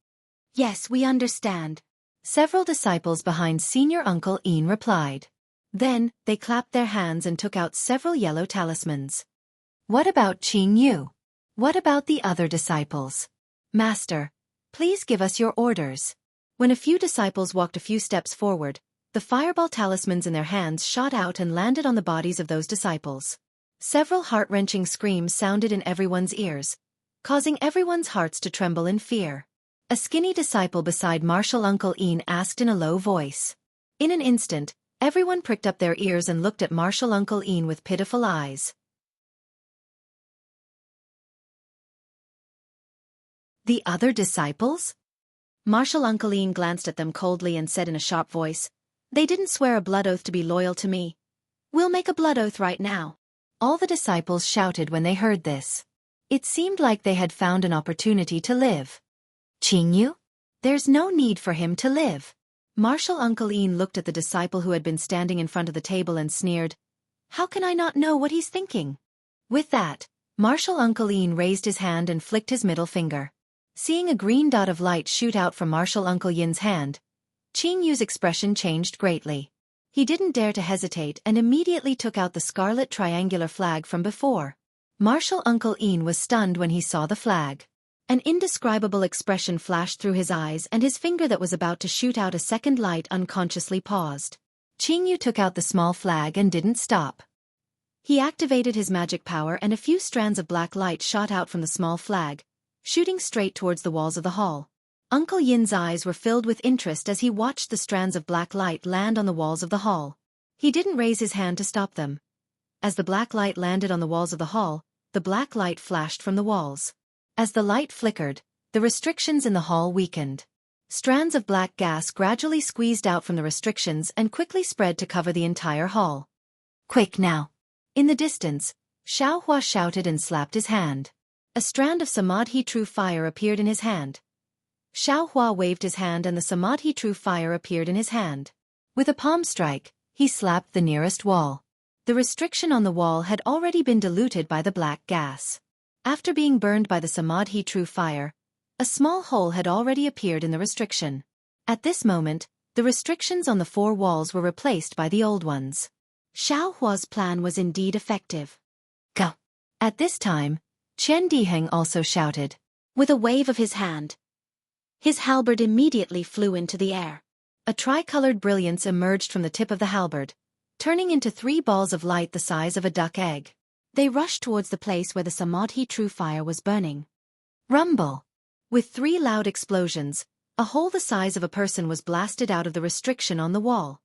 Yes, we understand. Several disciples behind Senior Uncle Ian replied. Then, they clapped their hands and took out several yellow talismans. What about Jianghu? What about the other disciples? Master, please give us your orders. When a few disciples walked a few steps forward, the fireball talismans in their hands shot out and landed on the bodies of those disciples. Several heart-wrenching screams sounded in everyone's ears, causing everyone's hearts to tremble in fear. A skinny disciple beside Martial Uncle Ian asked in a low voice. In an instant, everyone pricked up their ears and looked at Martial Uncle Ian with pitiful eyes. The other disciples? Martial Uncle Ian glanced at them coldly and said in a sharp voice, They didn't swear a blood oath to be loyal to me. We'll make a blood oath right now. All the disciples shouted when they heard this. It seemed like they had found an opportunity to live. Jianghu? There's no need for him to live. Martial Uncle Ian looked at the disciple who had been standing in front of the table and sneered, How can I not know what he's thinking? With that, Martial Uncle Ian raised his hand and flicked his middle finger. Seeing a green dot of light shoot out from Martial Uncle Ian's hand, Jianghu's expression changed greatly. He didn't dare to hesitate and immediately took out the scarlet triangular flag from before. Martial Uncle Ian was stunned when he saw the flag. An indescribable expression flashed through his eyes and his finger that was about to shoot out a second light unconsciously paused. Jianghu took out the small flag and didn't stop. He activated his magic power and a few strands of black light shot out from the small flag, shooting straight towards the walls of the hall. Uncle Yin's eyes were filled with interest as he watched the strands of black light land on the walls of the hall. He didn't raise his hand to stop them. As the black light landed on the walls of the hall, the black light flashed from the walls. As the light flickered, the restrictions in the hall weakened. Strands of black gas gradually squeezed out from the restrictions and quickly spread to cover the entire hall. "Quick now!" In the distance, Xiaohua shouted and slapped his hand. A strand of Samadhi true fire appeared in his hand. Xiaohua waved his hand and the Samadhi true fire appeared in his hand. With a palm strike, he slapped the nearest wall. The restriction on the wall had already been diluted by the black gas. After being burned by the Samadhi true fire, a small hole had already appeared in the restriction. At this moment, the restrictions on the four walls were replaced by the old ones. Xiaohua's plan was indeed effective. Go! At this time, Chen Diheng also shouted. With a wave of his hand, his halberd immediately flew into the air. A tricolored brilliance emerged from the tip of the halberd, turning into 3 balls of light the size of a duck egg. They rushed towards the place where the Samadhi true fire was burning. Rumble! With 3 loud explosions, a hole the size of a person was blasted out of the restriction on the wall.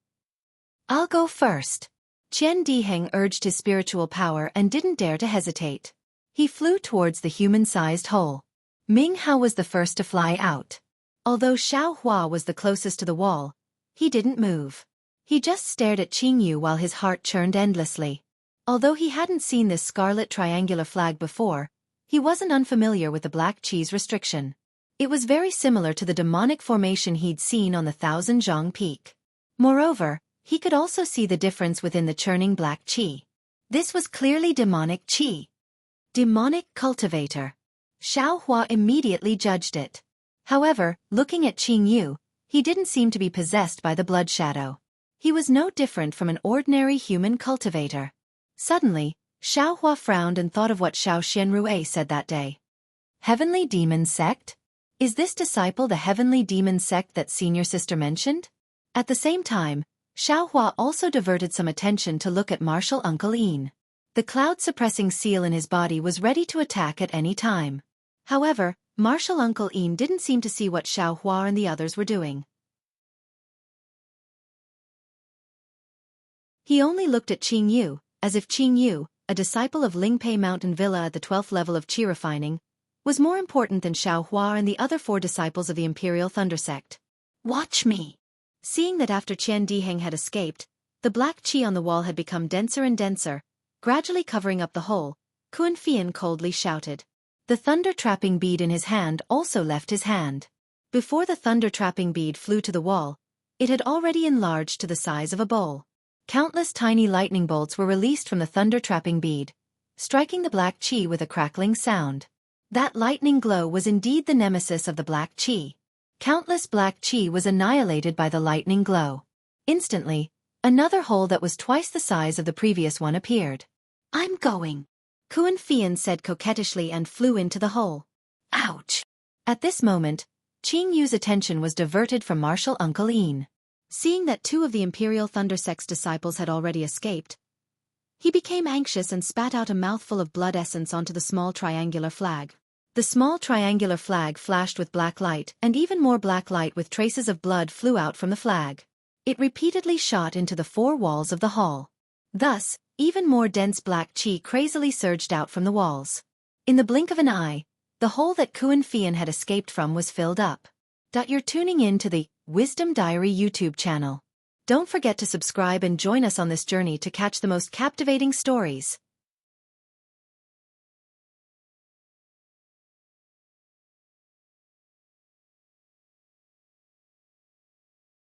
"I'll go first." Chen Diheng urged his spiritual power and didn't dare to hesitate. He flew towards the human-sized hole. Ming Hao was the first to fly out. Although Xiaohua was the closest to the wall, he didn't move. He just stared at Jianghu while his heart churned endlessly. Although he hadn't seen this scarlet triangular flag before, he wasn't unfamiliar with the black cheese restriction. It was very similar to the demonic formation he'd seen on the Thousand Zhang Peak. Moreover, he could also see the difference within the churning black qi. This was clearly demonic qi. Demonic cultivator. Xiaohua immediately judged it. However, looking at Jianghu, he didn't seem to be possessed by the blood shadow. He was no different from an ordinary human cultivator. Suddenly, Xiaohua frowned and thought of what Xiao Xianrui said that day. Heavenly Demon Sect? Is this disciple the Heavenly Demon Sect that senior sister mentioned? At the same time, Xiaohua also diverted some attention to look at Martial Uncle Ian. The cloud-suppressing seal in his body was ready to attack at any time. However, Martial Uncle Ian didn't seem to see what Xiaohua and the others were doing. He only looked at Jianghu, as if Jianghu, a disciple of Lingpei Mountain Villa at the 12th level of Qi refining, was more important than Xiaohua and the other 4 disciples of the Imperial Thunder Sect. "Watch me!" Seeing that after Chen Diheng had escaped, the black qi on the wall had become denser and denser, gradually covering up the hole, Kun Fian coldly shouted. The thunder-trapping bead in his hand also left his hand. Before the thunder-trapping bead flew to the wall, it had already enlarged to the size of a bowl. Countless tiny lightning bolts were released from the thunder-trapping bead, striking the black qi with a crackling sound. That lightning glow was indeed the nemesis of the black qi. Countless black qi was annihilated by the lightning glow. Instantly, another hole that was twice the size of the previous one appeared. "I'm going," Kun Fian said coquettishly and flew into the hole. Ouch! At this moment, Jianghu's attention was diverted from Martial Uncle Ian. Seeing that 2 of the Imperial Thunder Sect's disciples had already escaped, he became anxious and spat out a mouthful of blood essence onto the small triangular flag. The small triangular flag flashed with black light, and even more black light with traces of blood flew out from the flag. It repeatedly shot into the 4 walls of the hall. Thus, even more dense black qi crazily surged out from the walls. In the blink of an eye, the hole that Kun Fian had escaped from was filled up. You're tuning in to the Wisdom Diary YouTube channel. Don't forget to subscribe and join us on this journey to catch the most captivating stories.